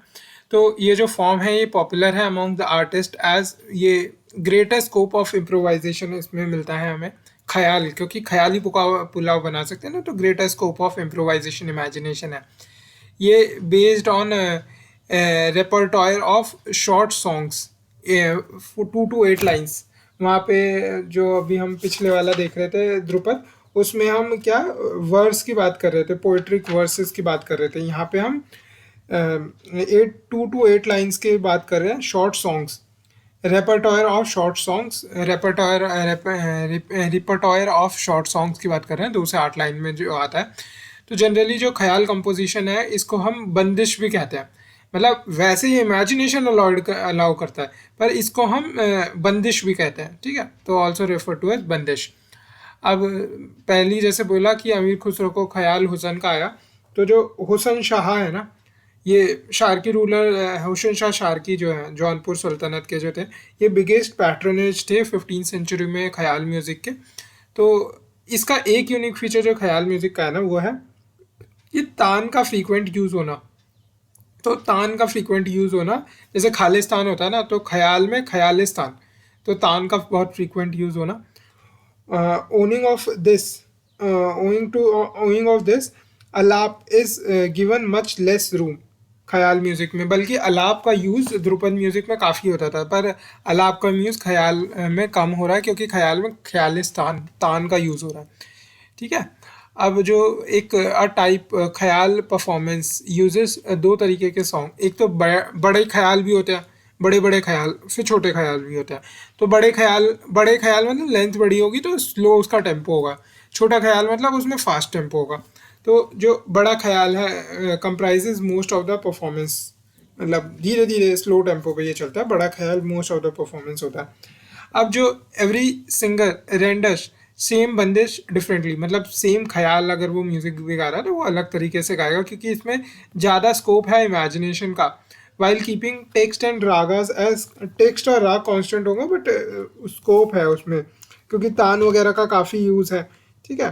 तो ये जो फॉर्म है ये पॉपुलर है अमॉन्ग द आर्टिस्ट एज ये ग्रेटर स्कोप ऑफ इम्प्रोवाइजेशन इसमें मिलता है हमें। ख्याल, क्योंकि ख्याली पुलाव बना सकते हैं ना, तो greater scope of improvisation, imagination है ये। Based on repertoire of short songs 2 to 8 lines. वहाँ पे जो अभी हम पिछले वाला देख रहे थे ध्रुपद, उसमें हम क्या वर्स की बात कर रहे थे, पोइट्रिक वर्सेस की बात कर रहे थे। यहाँ पे हम 2 to 8 लाइन्स की बात कर रहे हैं, short songs, repertoire of short songs, repertoire of short songs की बात कर रहे हैं, 2 से 8 लाइन में जो आता है। तो जनरली जो ख्याल कंपोजिशन है, इसको हम बंदिश भी कहते हैं, मतलब वैसे ही इमेजिनेशन अलाउ करता है, पर इसको हम बंदिश भी कहते हैं, ठीक है, तो ऑल्सो रेफर टू एज बंदिश। अब पहली जैसे बोला कि अमीर खुसरो को ख्याल हुसन का आया, तो जो हुसन शाह है ना, ये शारकी रूलर, हुसैन शाह शारकी जो है, जौनपुर सुल्तनत के जो थे, ये बिगेस्ट पैट्रोनेज थे 15वीं सेंचुरी में ख्याल म्यूज़िक के। तो इसका एक यूनिक फीचर जो ख्याल म्यूज़िक का है ना, वो है ये तान का फ्रीक्वेंट यूज़ होना। तो तान का फ्रीक्वेंट यूज़ होना, जैसे खालिस्तान होता है ना, तो ख्याल में ख्यालिस्तान, तो तान का बहुत फ्रीक्वेंट यूज़ होना। Owning of this owing of this alap is given much less room khayal music में, बल्कि अलाप का यूज़ ध्रुपद म्यूज़िक में काफ़ी होता था, पर अलाप का यूज़ ख्याल में कम हो रहा है, क्योंकि ख्याल में ख्यालिस्तान, तान का यूज़ हो रहा है, ठीक है। अब जो एक टाइप ख्याल परफॉर्मेंस यूजेस 2 तरीके के सॉन्ग, एक तो बड़े ख्याल भी होते हैं, बड़े बड़े ख्याल, फिर छोटे ख्याल भी होते हैं। तो बड़े ख्याल मतलब लेंथ बड़ी होगी तो स्लो उसका टेम्पो होगा, छोटा ख्याल मतलब उसमें फास्ट टेम्पो होगा। तो जो बड़ा ख्याल है comprises most of the performance, मतलब धीरे धीरे स्लो टेम्पो पे ये चलता है, बड़ा ख्याल मोस्ट ऑफ द परफॉर्मेंस होता है। अब जो एवरी सिंगर रेंडर्स सेम बंदिश डिफरेंटली, मतलब सेम ख्याल अगर वो म्यूज़िक भी गा रहा है तो वो अलग तरीके से गाएगा, क्योंकि इसमें ज़्यादा स्कोप है इमेजिनेशन का, while keeping text and ragas as, text और राग कांस्टेंट होगा, बट स्कोप है उसमें, क्योंकि तान वगैरह का काफ़ी यूज़ है, ठीक है।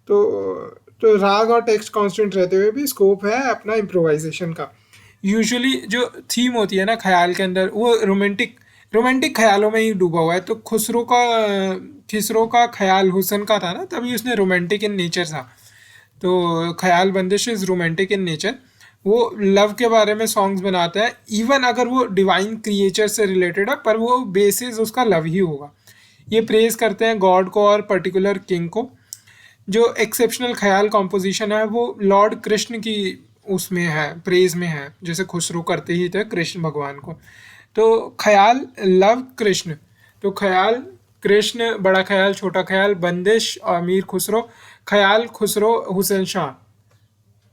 तो राग और टेक्स्ट कांस्टेंट रहते हुए भी स्कोप है अपना इम्प्रोवाइजेशन का। यूजुअली जो थीम होती है ना ख्याल के अंदर, वो रोमांटिक रोमांटिक ख्यालों में ही डूबा हुआ है। तो खुसरो का ख्याल हुसन का था ना, तभी उसने रोमांटिक इन नेचर था। तो ख्याल बंदिश इज रोमांटिक इन नेचर। वो लव के बारे में सॉन्ग्स बनाता है, इवन अगर वो डिवाइन क्रिएचर से रिलेटेड है, पर वो बेसिस उसका लव ही होगा। ये प्रेज करते हैं गॉड को और पर्टिकुलर किंग को। जो एक्सेप्शनल ख्याल कॉम्पोजिशन है वो लॉर्ड कृष्ण की उसमें है, प्रेज में है, जैसे खुसरो करते ही थे कृष्ण भगवान को। तो ख्याल लव कृष्ण, तो ख्याल कृष्ण, बड़ा ख्याल छोटा ख्याल, बंदिश अमीर खुसरो, ख्याल खुसरो हुसैन शाह।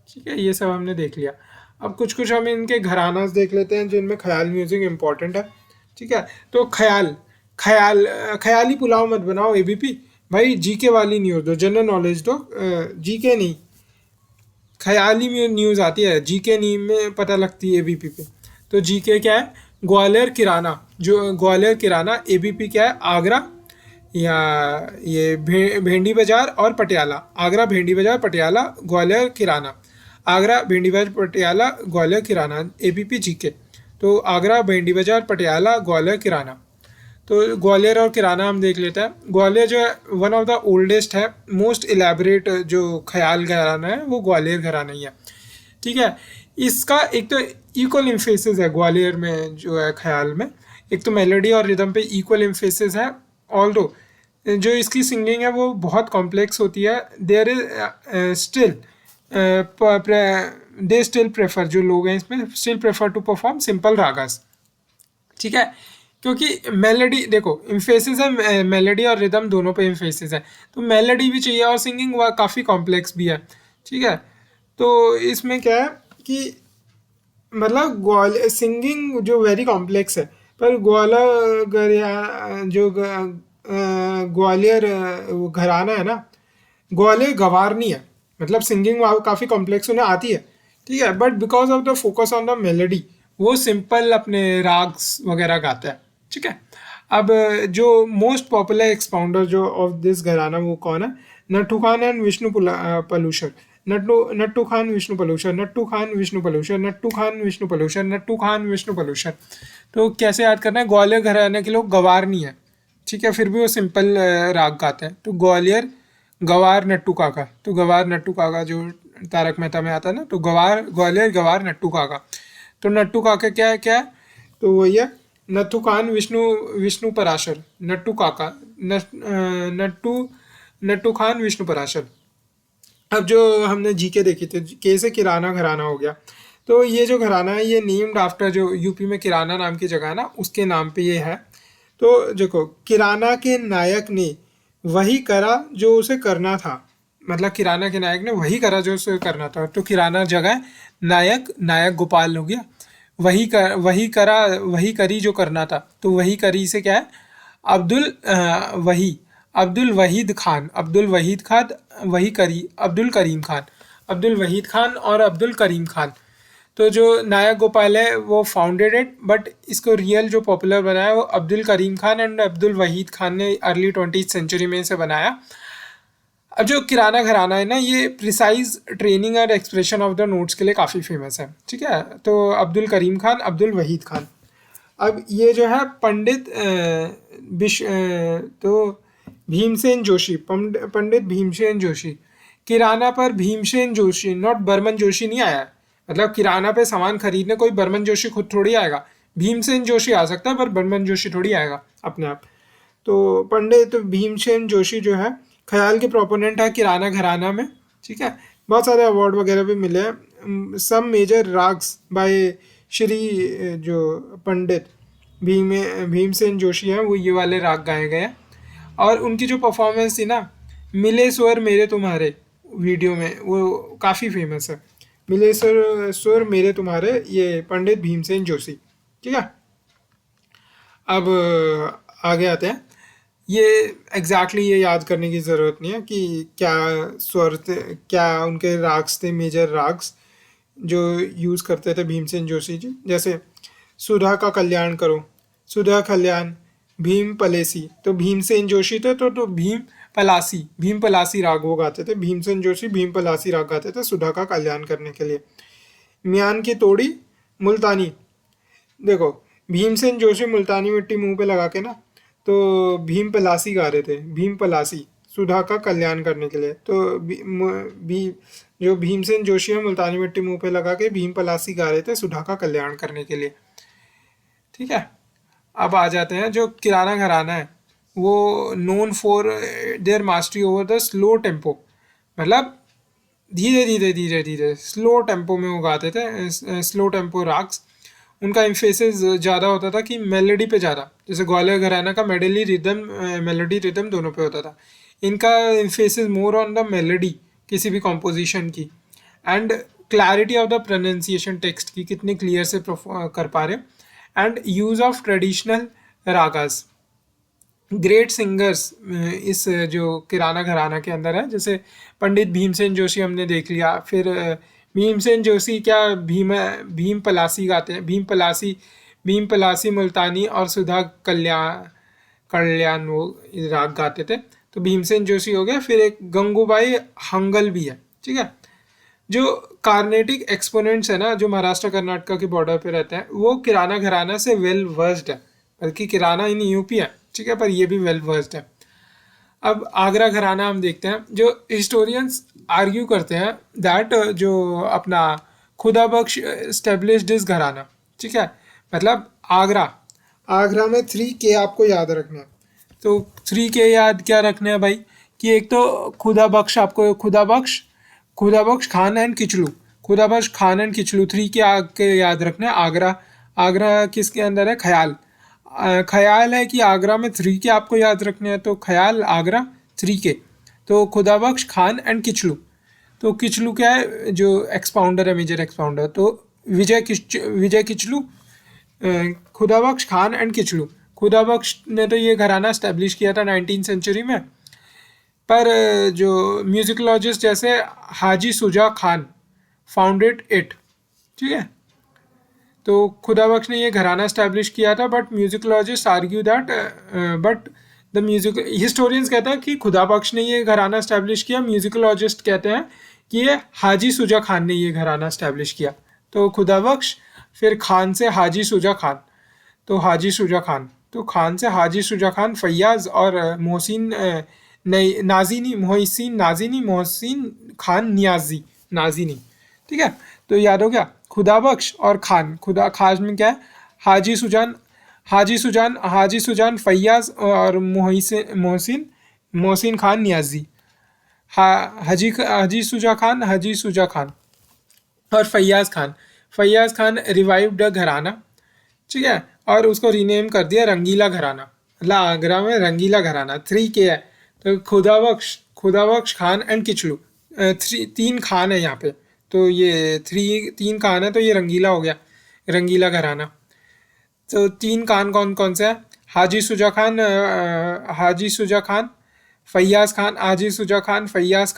ठीक है, ये सब हमने देख लिया। अब कुछ कुछ हम इनके घरानास देख लेते हैं जिनमें ख्याल म्यूजिक इंपॉर्टेंट है। ठीक है, तो ख्याल ख्याल ख्याली पुलाव मत बनाओ एबीपी। भाई जीके वाली न्यूज़ दो, जनरल नॉलेज दो, जीके नहीं। ख्याली में न्यूज़ आती है, जीके नहीं में पता लगती है एबीपी पे। तो जीके क्या है? ग्वालियर किराना, जो ग्वालियर किराना, एबीपी क्या है? आगरा या ये भेंडी बाजार और पटियाला। आगरा, भेंडी बाजार, पटियाला, ग्वालियर किराना। आगरा, भेंडी बाजार, पटियाला, ग्वालियर किराना, एबीपी जीके। तो आगरा, भेंडी बाजार, पटियाला, ग्वालियर किराना। तो ग्वालियर और किराना हम देख लेते हैं। ग्वालियर जो है वन ऑफ द ओल्डेस्ट है, मोस्ट इलेबरेट जो ख्याल घराना है वो ग्वालियर घराना ही है। ठीक है, इसका एक तो इक्वल इम्फेसिस है ग्वालियर में जो है ख्याल में। एक तो मेलोडी और रिदम पे इक्वल इम्फेसिस है। ऑल्दो जो इसकी सिंगिंग है वो बहुत कॉम्प्लेक्स होती है। There is still they still prefer, जो लोग हैं इसमें still prefer to perform simple ragas. ठीक है, क्योंकि मेलोडी देखो इम्फेसिस है, मेलोडी और रिदम दोनों पे इम्फेसिस है, तो मेलोडी भी चाहिए और सिंगिंग वह काफ़ी कॉम्प्लेक्स भी है। ठीक है, तो इसमें क्या है कि मतलब ग्वाल सिंगिंग जो वेरी कॉम्प्लेक्स है, पर ग्वालियर वो घराना है ना, ग्वालियर गवार नहीं है। मतलब सिंगिंग वहाँ काफ़ी कॉम्प्लेक्स उन्हें आती है। ठीक है, but because of the focus on the melody वो सिंपल अपने राग्स वगैरह गाता है। ठीक है, अब जो मोस्ट पॉपुलर एक्सपाउंडर जो ऑफ दिस घराना वो कौन है? नट्टू खान एंड विष्णु पलूशर। नट्टू खान विष्णु पलूशर, नट्टू खान विष्णु पलूशर, नट्टू खान विष्णु पलूशर, नट्टू खान विष्णु पलूशर। तो कैसे याद करना है? ग्वालियर घराने के लोग गवार नहीं है, ठीक है, फिर भी वो सिंपल राग गाते हैं। तो ग्वालियर गवार नट्टू काका, तो गवार नट्टू काका जो तारक मेहता में आता है ना, तो गवार ग्वालियर गवार नट्टू काका। तो नट्टू काका क्या है? तो वही है नत्थु खान विष्णु विष्णु पराशर, नट्टू काका, नट्टू नट्टू खान विष्णु पराशर। अब जो हमने जीके देखी थी, के से किराना घराना हो गया। तो ये जो घराना है ये नेम्ड आफ्टर, जो यूपी में किराना नाम की जगह है ना, उसके नाम पे ये है। तो देखो, किराना के नायक ने वही करा जो उसे करना था। मतलब किराना के नायक ने वही करा जो उसे करना था। तो किराना जगह नायक, नायक गोपाल हो गया। वही करी जो करना था। तो वही करी से क्या है? वही अब्दुल वहीद खान, अब्दुल वहीद खान, वही करी अब्दुल करीम खान, अब्दुल वहीद खान और अब्दुल करीम खान। तो जो नायक गोपाल है वो फाउंडेड इट, बट इसको रियल जो पॉपुलर बनाया वो अब्दुल करीम खान एंड अब्दुल वहीद खान ने अर्ली 20th सेंचुरी में इसे बनाया। अब जो किराना घराना है ना, ये precise training and expression of the notes के लिए काफ़ी फेमस है। ठीक है, तो अब्दुल करीम खान, अब्दुल वहीद खान। अब ये जो है पंडित तो भीमसेन जोशी, पंडित भीमसेन जोशी। किराना पर भीमसेन जोशी, नॉट बर्मन जोशी नहीं आया है। मतलब किराना पे सामान खरीदने कोई बर्मन जोशी खुद थोड़ी आएगा। भीमसेन जोशी आ सकता है पर बर्मन जोशी थोड़ी आएगा अपने आप। तो पंडित भीमसेन जोशी जो है ख्याल के प्रोपोनेंट है किराना घराना में। ठीक है, बहुत सारे अवार्ड वगैरह भी मिले हैं। Some major ragas by Shri जो पंडित भीमसेन जोशी हैं वो ये वाले राग गाए गए हैं। और उनकी जो परफॉर्मेंस थी ना, मिले स्वर मेरे तुम्हारे वीडियो में, वो काफ़ी फेमस है। मिले स्वर मेरे तुम्हारे, ये पंडित भीमसेन जोशी। ठीक है, अब आगे आते हैं। ये एग्जैक्टली ये याद करने की ज़रूरत नहीं है कि क्या स्वर थे, क्या उनके राग्स थे, मेजर राग्स जो यूज़ करते थे भीमसेन जोशी जी। जैसे सुधा का कल्याण करो, सुधा कल्याण, भीम पलेसी। तो भीमसेन जोशी थे तो भीम पलासी राग वो गाते थे। भीमसेन जोशी भीम पलासी राग गाते थे सुधा का कल्याण करने के लिए। मियान की तोड़ी मुल्तानी। देखो भीमसेन जोशी मुल्तानी मिट्टी मुंह पे लगा के ना, तो भीम पलासी गा रहे थे, भीम पलासी, सुधा का कल्याण करने के लिए। तो जो भीमसेन जोशी है मुल्तानी मिट्टी मुंह पे लगा के भीम पलासी गा रहे थे सुधा का कल्याण करने के लिए। ठीक है, अब आ जाते हैं जो किराना घराना है, वो known for their mastery over the slow tempo, मतलब धीरे धीरे धीरे धीरे स्लो टेम्पो में वो गाते थे, स्लो टेम्पो राग्स। उनका एम्फेसिस ज़्यादा होता था कि मेलोडी पे ज़्यादा, जैसे ग्वालियर घराना का मेडली रिदम, मेलोडी रिदम दोनों पे होता था। इनका emphasis more on the melody किसी भी कॉम्पोजिशन की, and clarity of the pronunciation text की, कितने क्लियर से कर पा रहे, and use of traditional ragas. Great singers इस जो किराना घराना के अंदर है, जैसे पंडित भीमसेन जोशी हमने देख लिया, फिर भीमसेन जोशी क्या भीम पलासी गाते हैं, भीम पलासी मुल्तानी और सुधा कल्याण कल्याण वो राग गाते थे। तो भीमसेन जोशी हो गया, फिर एक गंगूबाई हंगल भी है। ठीक है, जो कार्नेटिक एक्सपोनेंट्स है ना, जो महाराष्ट्र कर्नाटका के बॉर्डर पे रहते हैं, वो किराना घराना से वेल वर्स्ड है, बल्कि किराना इन यूपी है। ठीक है, पर ये भी वेल वर्स्ड है। अब आगरा घराना हम देखते हैं, जो हिस्टोरियंस आर्ग्यू करते हैं दैट जो अपना खुदा बख्श स्टेब्लिश्ड दिस घराना। ठीक है, मतलब आगरा, आगरा में 3K आपको याद रखना है। तो 3K याद क्या रखना है भाई, कि एक तो खुदा बख्श, आपको खुदा बख्श खान एंड किचलू, खुदा बख्श खान एंड किचलू 3K के याद रखना है। आगरा, आगरा किसके अंदर है, ख्याल, ख्याल है कि आगरा में 3K आपको याद रखने हैं, तो ख्याल आगरा 3K। तो खुदा बख्श खान एंड किचलू, तो किचलू क्या है, जो एक्सपाउंडर है, मेजर एक्सपाउंडर। तो विजय किचलू, खुदा बख्श खान एंड किचलू। खुदा बख्श ने तो ये घराना स्टैब्लिश किया था 19th सेंचुरी में, पर जो म्यूजिकोलॉजिस्ट जैसे हाजी सुजा खान फाउंडेड इट। ठीक है, तो खुदा बख्श ने ये घराना स्टैब्लिश किया था, but म्यूजिकोलॉजिस्ट argue that, but the music historians कहते हैं कि खुदा बख्श ने ये घराना स्टैब्लिश किया, म्यूजिकोलॉजिस्ट कहते हैं कि ये हाजी सुजा खान ने ये घराना स्टैब्लिश किया। तो खुदा बख्श, फिर खान से हाजी सुजा खान, तो हाजी सुजा खान, तो खान से हाजी सुजा खान, फैयाज और मोहसिन मोहसिन खान नियाजी नाजिनी। ठीक है, तो याद हो गया, खुदा बख्श और खान, खुदा खास में क्या है, हाजी सुजान फैयाज और मोहसिन खान नियाजी। हाजी सुजा खान और फैयाज खान रिवाइव द घराना। ठीक है, और उसको रीनेम कर दिया रंगीला घराना, मतलब आगरा में रंगीला घराना। 3K है, तो खुदा बख्श खान एंड किचलू, 3 खान है यहाँ पे, तो ये 3 खान है, तो ये रंगीला हो गया, रंगीला घराना। तो 3 खान कौन कौन से हैं, हाजी सुजा खान, फैयाज खान, हाजी सुजा खान, फैयाज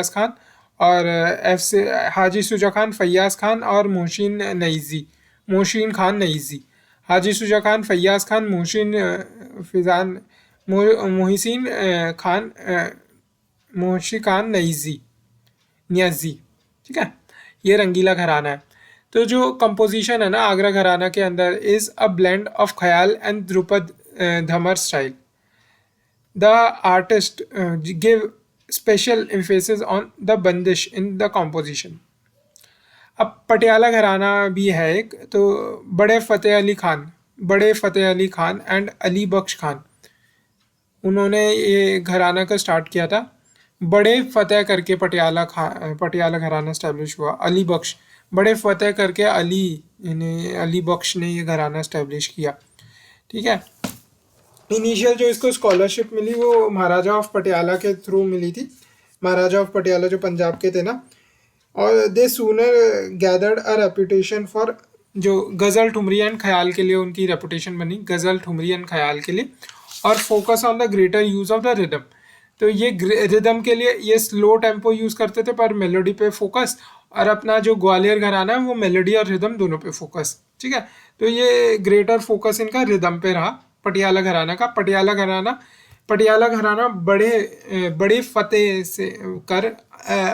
खान, और एफ से हाजी सुजा खान, फैयाज खान और मोहसिन खान नईजी। हाजी सुजा खान, फैयाज खान, मोहसिन खान, मोहसिन खान नियाजी। ठीक है, ये रंगीला घराना है। तो जो कंपोजिशन है ना आगरा घराना के अंदर, is a blend of khayal and dhrupad dhamar style. The artist gave special emphasis on the bandish in the composition. अब पटियाला घराना भी है एक, तो बड़े फ़तेह अली खान एंड अली बख्श खान, उन्होंने ये घराना का स्टार्ट किया था। बड़े फतेह करके पटियाला घराना स्टैब्लिश हुआ। अली बख्श, बड़े फतेह करके अली बख्श ने ये घराना स्टैब्लिश किया। ठीक है, इनिशियल जो इसको स्कॉलरशिप मिली वो महाराजा ऑफ पटियाला के थ्रू मिली थी। महाराजा ऑफ पटियाला जो पंजाब के थे ना, और they sooner gathered a reputation for, जो गज़ल ठुमरी एंड ख्याल के लिए उनकी रेपुटेशन बनी, गज़ल ठुमरी एंड ख्याल के लिए, और focus on the greater use of the rhythm. तो ये रिदम के लिए ये स्लो टेम्पो यूज़ करते थे, पर मेलोडी पे फोकस, और अपना जो ग्वालियर घराना है वो मेलोडी और रिदम दोनों पे फोकस। ठीक है, तो ये ग्रेटर फोकस इनका रिदम पे रहा पटियाला घराना का। पटियाला घराना बड़े फतेह से कर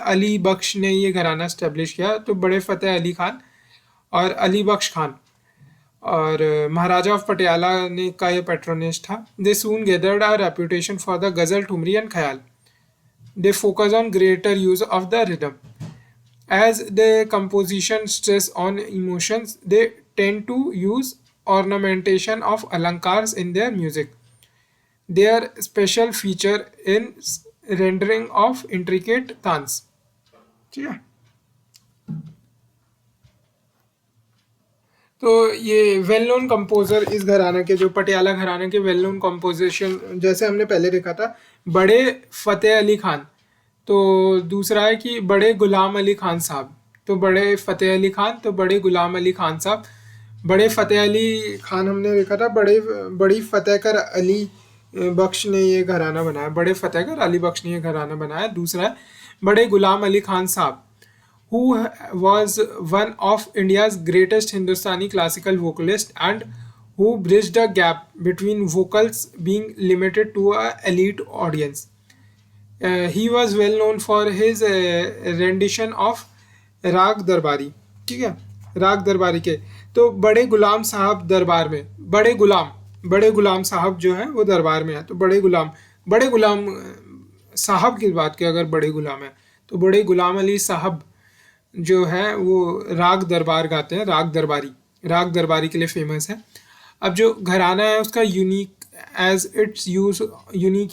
अली बख्श ने ये घराना स्टैब्लिश किया। तो बड़े फतेह अली खान और अली बख्श खान, और महाराजा ऑफ पटियाला ने का ये पेट्रोनेज था. They soon gathered a reputation for the ghazal, thumri and khayal. They focus on greater use of the rhythm. As the composition stress on emotions, they tend to use ornamentation of alankars in their music. Their special feature in rendering of intricate तान्स. ठीक है. तो ये well known composer इस घराने के, जो पटियाला घराने के वेल नोन कंपोजिशन, जैसे हमने पहले देखा था, बड़े फतेह अली खान. तो दूसरा है कि बड़े गुलाम अली खान साहब. तो बड़े फतेह अली खान, तो बड़े गुलाम अली खान साहब. बड़े फतेह अली खान हमने देखा था, बड़ी फतेह कर अली बख्श ने ये घराना बनाया. बड़े फतेह कर अली बख्श ने ये घराना बनाया. दूसरा है बड़े गुलाम अली खान साहब, who was one of India's greatest Hindustani classical vocalists and who bridged the gap between vocals being limited to a elite audience. He was well known for his rendition of राग दरबारी. ठीक है, राग दरबारी के. तो बड़े गुलाम साहब दरबार में, बड़े गुलाम साहब जो हैं वो दरबार में है. तो बड़े गुलाम साहब की बात की अगर बड़े गुलाम है, तो बड़े गुलाम अली साहब जो है वो राग दरबार गाते हैं. राग दरबारी के लिए फेमस है. अब जो घराना है उसका यूनिक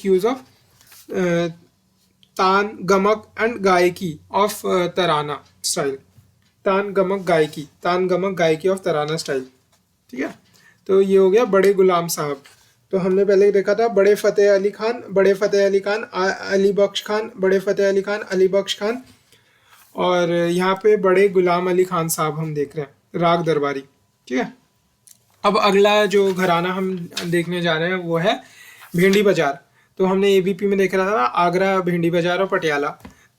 यूज ऑफ तान गमक एंड गायकी ऑफ तराना स्टाइल. तान गमक गायकी ऑफ तराना स्टाइल. ठीक है. तो ये हो गया बड़े गुलाम साहब. तो हमने पहले देखा था बड़े फतेह अली खान, अली बख्श खान, बड़े फतेह अली खान, अली बख्श खान. और यहाँ पे बड़े गुलाम अली खान साहब हम देख रहे हैं, राग दरबारी. ठीक है. अब अगला जो घराना हम देखने जा रहे हैं वो है भेंडी बाजार. तो हमने एबीपी में देख रहा था आगरा, भेंडी बाजार और पटियाला.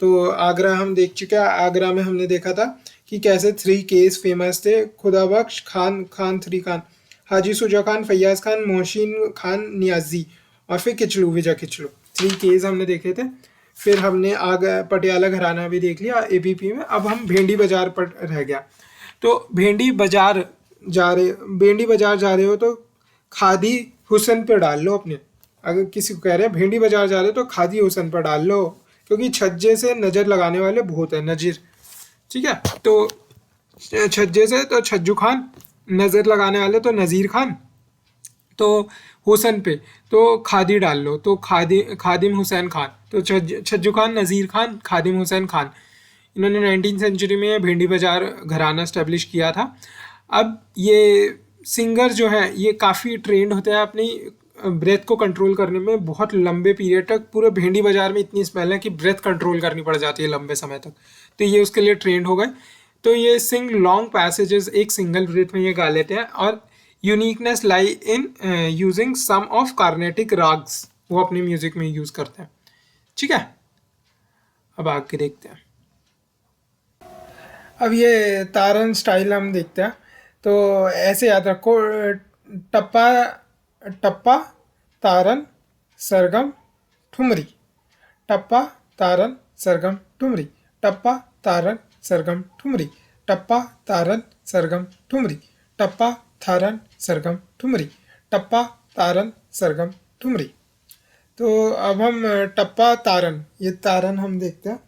तो आगरा हम देख चुके हैं. आगरा में हमने देखा था कि कैसे 3 केस फेमस थे. खुदाबख्श खान, 3 खान, हाजी सुजा खान, फैयाज खान, मोहसिन खान नियाजी, और फिर विजय किचलू. 3 केस हमने देखे थे. फिर हमने पटियाला घराना भी देख लिया एबीपी में. अब हम भेंडी बाजार पर रह गया. तो भेंडी बाजार जा रहे हो तो खादी हुसन पर डाल लो अपने. अगर किसी को कह रहे हैं भेंडी बाजार जा रहे हो तो खादी हुसन पर डाल लो, क्योंकि छज्जे से नज़र लगाने वाले बहुत है. नजीर. ठीक है. तो छज्जे से तो छज्जू खान, नज़र लगाने वाले तो नज़ीर खान. तो हुसन पे तो खादी डाल लो, तो खादिम हुसैन खान. तो छज्जू खान, नज़ीर खान, खादिम हुसैन खान, इन्होंने 19वीं सेंचुरी में भेंडी बाजार घराना स्टैब्लिश किया था. अब ये सिंगर जो है ये काफ़ी ट्रेंड होते हैं अपनी ब्रेथ को कंट्रोल करने में. बहुत लंबे पीरियड तक पूरे भेंडी बाजार में इतनी स्मेल है कि ब्रेथ कंट्रोल करनी पड़ जाती है लंबे समय तक. तो ये उसके लिए ट्रेंड हो गए. तो ये सिंग लॉन्ग पैसेजेस एक सिंगल ब्रेथ में ये गा लेते हैं. और uniqueness lie in using some of Carnatic ragas, वो अपनी म्यूजिक में यूज़ करते हैं. ठीक है. अब आगे देखते हैं. अब ये तारन स्टाइल हम देखते हैं. तो ऐसे याद रखो, टप्पा टप्पा तारन सरगम ठुमरी. टप्पा तारन सरगम ठुमरी. टप्पा तारन सरगम ठुमरी. टप्पा तारन सरगम ठुमरी. टप्पा तारन सरगम ठुमरी. टप्पा तारन सरगम ठुमरी. तो अब हम टप्पा तारन, ये तारन हम देखते हैं.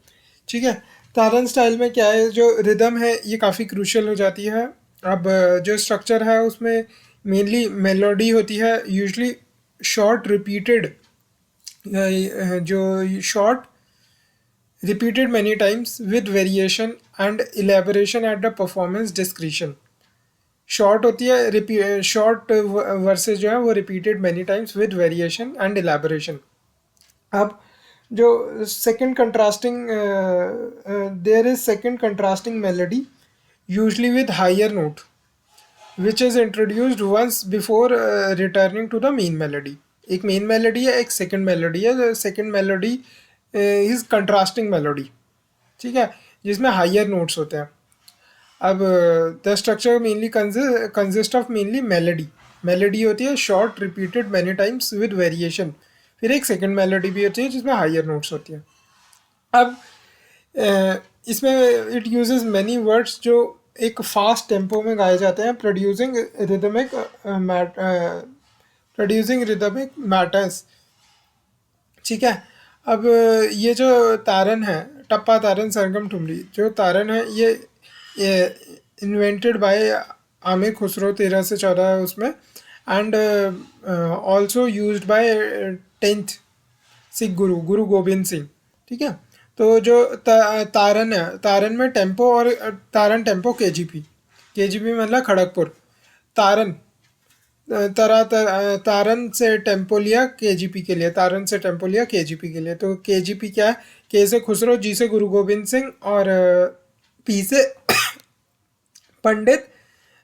ठीक है. तारन स्टाइल में क्या है, जो रिदम है ये काफ़ी क्रूशियल हो जाती है. अब जो स्ट्रक्चर है उसमें मेनली मेलोडी होती है, यूजुअली शॉर्ट रिपीटेड, जो short repeated many times with variation and elaboration at the performance discretion. Short होती है, शॉर्ट वर्सेस जो है वो repeated many times with variation and elaboration. अब जो second contrasting, there is second contrasting melody usually with higher note which is introduced once before returning to the main melody. एक main melody है, एक second melody है. Second melody is contrasting melody. ठीक है, जिसमें higher notes होते हैं. अब the structure mainly consist of mainly melody होती है short repeated many times with variation. फिर एक सेकंड मेलोडी भी होती है जिसमें हायर नोट्स होती है. अब इसमें इट यूजेस मैनी वर्ड्स जो एक फास्ट टेम्पो में गाए जाते हैं, प्रोड्यूसिंग रिदमिक मैटर्स। ठीक है। अब ये जो तारन है, टप्पा तारन सरगम ठुमरी, जो तारन है ये इन्वेंटेड बाय आमिर खुसरो 13 से 14 उसमें, and also used by 10th Sikh गुरु गोविंद सिंह। ठीक है। तो जो तारन है, तारन में टेम्पो और तारन टेम्पो केजीपी मतलब खड़गपुर। तारन तारन से टेम्पो लिया केजीपी के लिए, तारन से टेम्पो लिया केजीपी के लिए। तो केजीपी क्या है? के से खुसरो, जी से गुरु गोविंद सिंह, और पी से पंडित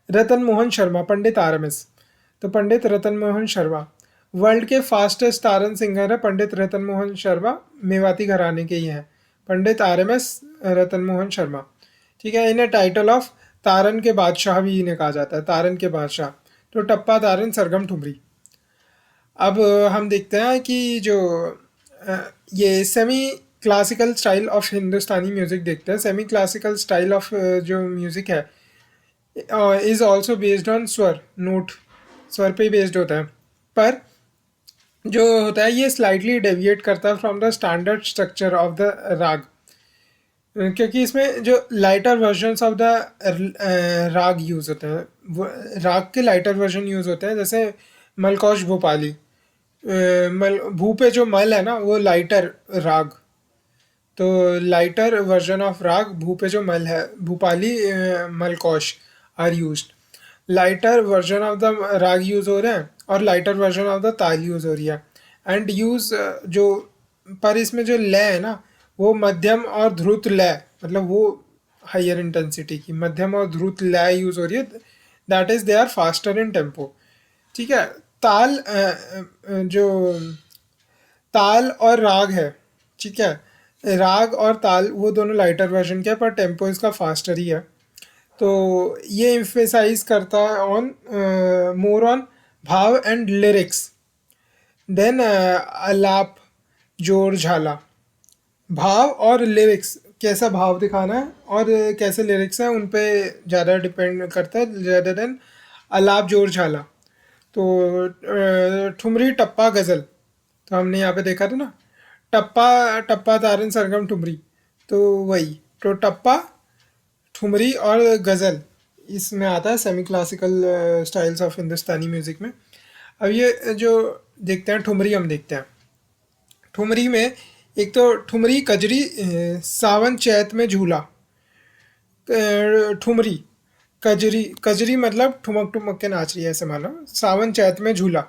रतन मोहन शर्मा, पंडित आरएमएस। तो पंडित रतन मोहन शर्मा वर्ल्ड के फास्टेस्ट तारन सिंगर है। पंडित रतन मोहन शर्मा मेवाती घराने के ही हैं, पंडित आरएमएस रतन मोहन शर्मा। ठीक है। इन्हें टाइटल ऑफ तारन के बादशाह भी इन्हें कहा जाता है, तारन के बादशाह। तो टप्पा तारन सरगम ठुमरी। अब हम देखते हैं कि जो ये semi classical style of Hindustani music देखते हैं। सेमी क्लासिकल स्टाइल ऑफ जो म्यूज़िक है इज़ ऑल्सो बेस्ड ऑन स्वर नोट, स्वर पे ही बेस्ड होता है। पर जो होता है ये स्लाइटली डेविएट करता है from the standard structure of the राग, क्योंकि इसमें जो lighter versions of the raga use होते हैं, राग के लाइटर वर्जन यूज़ होते हैं। जैसे मलकौश भोपाली, भू पे जो मल है ना वो लाइटर राग, तो लाइटर वर्जन ऑफ राग भू पे जो मल है, Bhupali Malkauns are used. Lighter version of the raga use हो रहे हैं और lighter version of the tala use हो रही है। एंड यूज़ जो पर इसमें जो लय है ना वो मध्यम और ध्रुत लय, मतलब वो हाइयर इंटेंसिटी की मध्यम और ध्रुत लय यूज़ हो रही है। That is they are faster in tempo. ठीक है। ताल जो ताल और राग है, ठीक है, राग और ताल वो दोनों लाइटर वर्जन के हैं, पर टेम्पो इसका फास्टर ही है। तो ये एम्फेसाइज करता है ऑन मोर ऑन भाव एंड लिरिक्स देन आलाप जोर झाला। भाव और लिरिक्स, कैसा भाव दिखाना है और कैसे लिरिक्स हैं उन पे ज़्यादा डिपेंड करता है ज़्यादा देन आलाप जोर झाला। तो ठुमरी टप्पा गज़ल, तो हमने यहाँ पे देखा था ना टप्पा टप्पा तारन सरगम ठुमरी, तो वही। तो टप्पा, ठुमरी और गज़ल इसमें आता है semi classical styles of Hindustani music में। अब ये जो देखते हैं ठुमरी, हम देखते हैं ठुमरी में एक तो ठुमरी कजरी सावन चैत में झूला। ठुमरी कजरी, कजरी मतलब ठुमक ठुमक के नाच रही है ऐसे मानो, सावन चैत में झूला।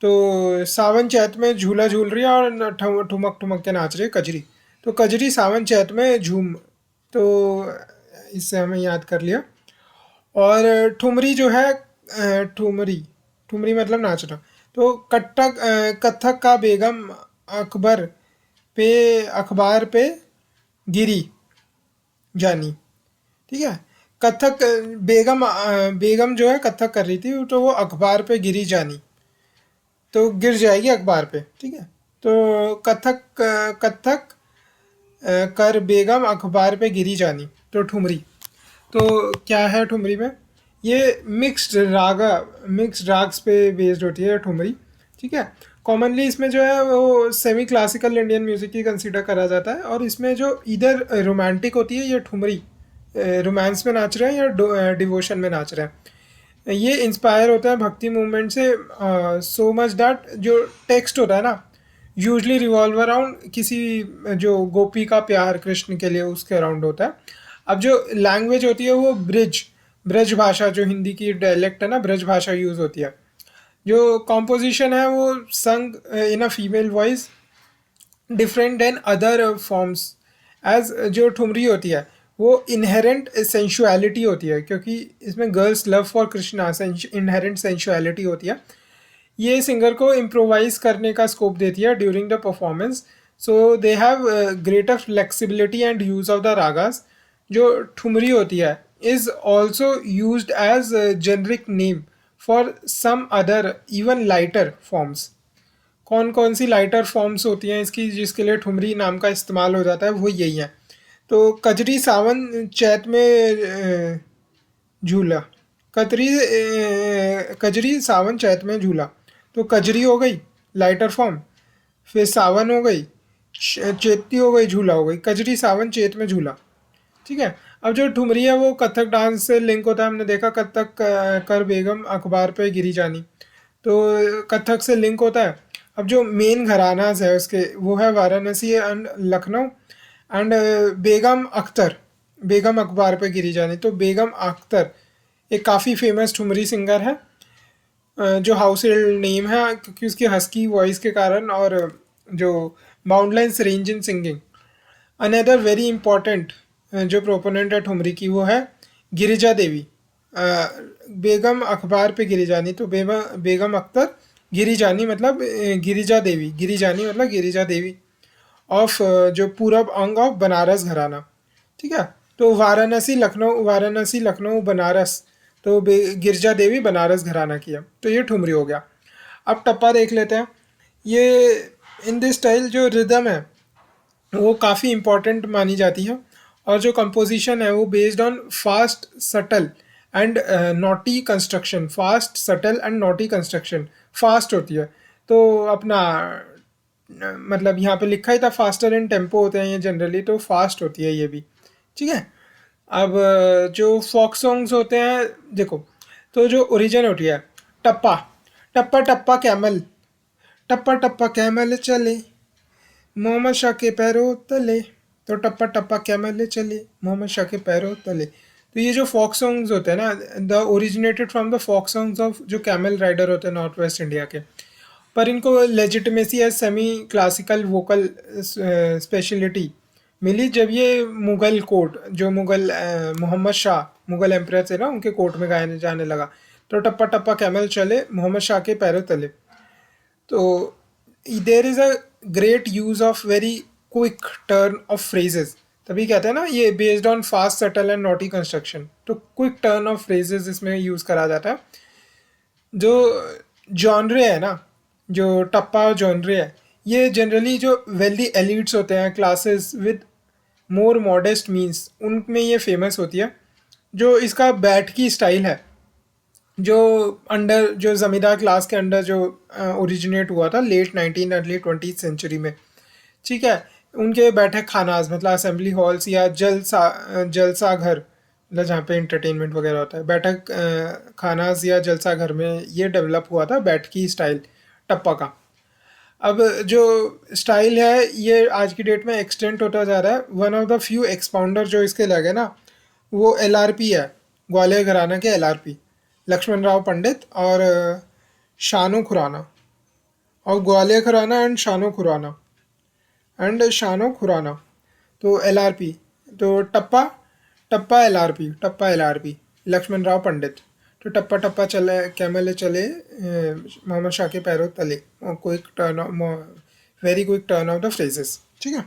तो सावन चैत में झूला झूल रही है और ठुमक ठुमक के नाच रही है कजरी। तो कजरी सावन चैत में झूम, तो इससे हमें याद कर लिया। और ठुमरी जो है ठुमरी, ठुमरी मतलब नाचना। तो कथक का बेगम अखबार पे गिरी जानी। ठीक है। कथक बेगम जो है कथक कर रही थी, तो वो अखबार पे गिरी जानी, तो गिर जाएगी अखबार पे। ठीक है। तो कथक कर बेगम अखबार पे गिरी जानी, तो ठुमरी। तो क्या है ठुमरी में? ये मिक्स्ड राग्स पे बेस्ड होती है ठुमरी। ठीक है। कॉमनली इसमें जो है वो सेमी क्लासिकल इंडियन म्यूज़िक ही कंसीडर करा जाता है, और इसमें जो इधर रोमांटिक होती है ये ठुमरी, रोमांस में नाच रहे हैं या डिवोशन में नाच रहे हैं। ये इंस्पायर होता है भक्ति मूवमेंट से सो मच दैट जो टेक्स्ट होता है ना यूजली रिवॉल्व अराउंड किसी जो गोपी का प्यार कृष्ण के लिए उसके अराउंड होता है। अब जो लैंग्वेज होती है वो ब्रज भाषा, जो हिंदी की डायलेक्ट है ना, ब्रज भाषा यूज़ होती है। जो कॉम्पोजिशन है वो sung in a female voice different than other forms, as जो ठुमरी होती है वो इनहेरेंट सेंशुअलिटी होती है, क्योंकि इसमें girls love for Krishna inherent sensuality होती है। ये सिंगर को इम्प्रोवाइज करने का स्कोप देती है during the performance. So they have greater flexibility and use of the ragas. जो ठुमरी होती है is also used as generic name for some other even lighter forms. कौन कौन सी लाइटर फॉर्म्स होती हैं इसकी जिसके लिए ठुमरी नाम का इस्तेमाल हो जाता है, वो यही है। तो कजरी सावन चैत में झूला, कजरी सावन चैत में झूला। तो कजरी हो गई लाइटर फॉर्म, फिर सावन हो गई, चेती हो गई, झूला हो गई, कजरी सावन चैत में झूला। ठीक है। अब जो ठुमरी है वो कथक डांस से लिंक होता है, हमने देखा कथक कर बेगम अखबार पे गिरी जानी, तो कथक से लिंक होता है। अब जो मेन घरानाज है उसके वो है वाराणसी एंड लखनऊ एंड बेगम अख्तर, बेगम अखबार पे गिरी जानी। तो बेगम अख्तर एक काफ़ी फेमस ठुमरी सिंगर है, जो हाउस होल्ड नेम है क्योंकि उसकी हस्की वॉइस के कारण, और जो boundless range in singing. Another very important जो प्रोपोनेंट है ठुमरी की वो है गिरिजा देवी। बेगम अखबार पे गिरी जानी, तो बेगम अख्तर गिरी जानी मतलब गिरिजा देवी, गिरी जानी मतलब गिरिजा देवी ऑफ जो पूरब अंग ऑफ बनारस घराना। ठीक है। तो वाराणसी लखनऊ बनारस, तो गिरजा देवी बनारस घराना किया, तो ये ठुमरी हो गया। अब टप्पा देख लेते हैं। ये इन दिस स्टाइल जो रिदम है वो काफ़ी इम्पॉर्टेंट मानी जाती है, और जो कंपोजिशन है वो based on fast subtle and naughty construction, fast subtle and naughty construction. Fast होती है तो अपना मतलब यहाँ पे लिखा ही था फास्टर इन टेम्पो होते हैं ये जनरली, तो फास्ट होती है ये भी। ठीक है। अब जो फोक सॉन्ग्स होते हैं देखो, तो जो ओरिजिन होती है टप्पा, टप्पा टप्पा कैमल, टप्पा टप्पा कैमल चले मोहम्मद शाह के पैरों तले, तो टप्पा टप्पा कैमल चले मोहम्मद शाह के पैरों तले। तो ये जो फोक सॉन्ग्स होते हैं ना, the originated from the folk songs of जो कैमल राइडर होते हैं नॉर्थ वेस्ट इंडिया के, पर इनको legitimacy as semi classical vocal speciality मिली जब ये मुग़ल कोर्ट, जो मुग़ल मोहम्मद शाह मुग़ल एम्परर थे ना, उनके कोर्ट में गाया जाने लगा। तो टप्पा टप्पा कैमल चले मोहम्मद शाह के पैरों तले। तो there is a great use of very quick turn off phrases, तभी कहते हैं ना ये based on fast subtle and naughty construction. तो क्विक टर्न ऑफ फ्रेजेस इसमें यूज़ करा जाता है। जो जॉनरे है ना, जो टप्पा जॉनरे है, ये जनरली जो वेल्दी एलिट्स होते हैं, classes with more modest means, उनमें ये फेमस होती है। जो इसका बैठ की स्टाइल है, जो अंडर जो ज़मींदार क्लास के अंडर जो ओरिजिनेट हुआ था लेट 19 अर्ली 20th सेंचुरी में। ठीक है। उनके बैठक खानाज मतलब असेंबली हॉल्स या जलसा घर, मतलब जहाँ पे इंटरटेनमेंट वगैरह होता है, बैठक खानाज या जलसा घर में ये डेवलप हुआ था बैठकी स्टाइल टप्पा का। अब जो स्टाइल है ये आज की डेट में एक्सटेंट होता जा रहा है। One of the few expounder जो इसके लगे ना वो एलआरपी है, ग्वालियर घराना के एलआरपी लक्ष्मण राव पंडित और शानो खुराना, और ग्वालियर घराना एंड शानो खुराना। तो एलआरपी, तो टप्पा टप्पा एलआरपी लक्ष्मण राव पंडित। तो टप्पा टप्पा चले कैमल चले मोहम्मद शाह के पैरों तले, quick turn, very quick turn off the phrases. ठीक है।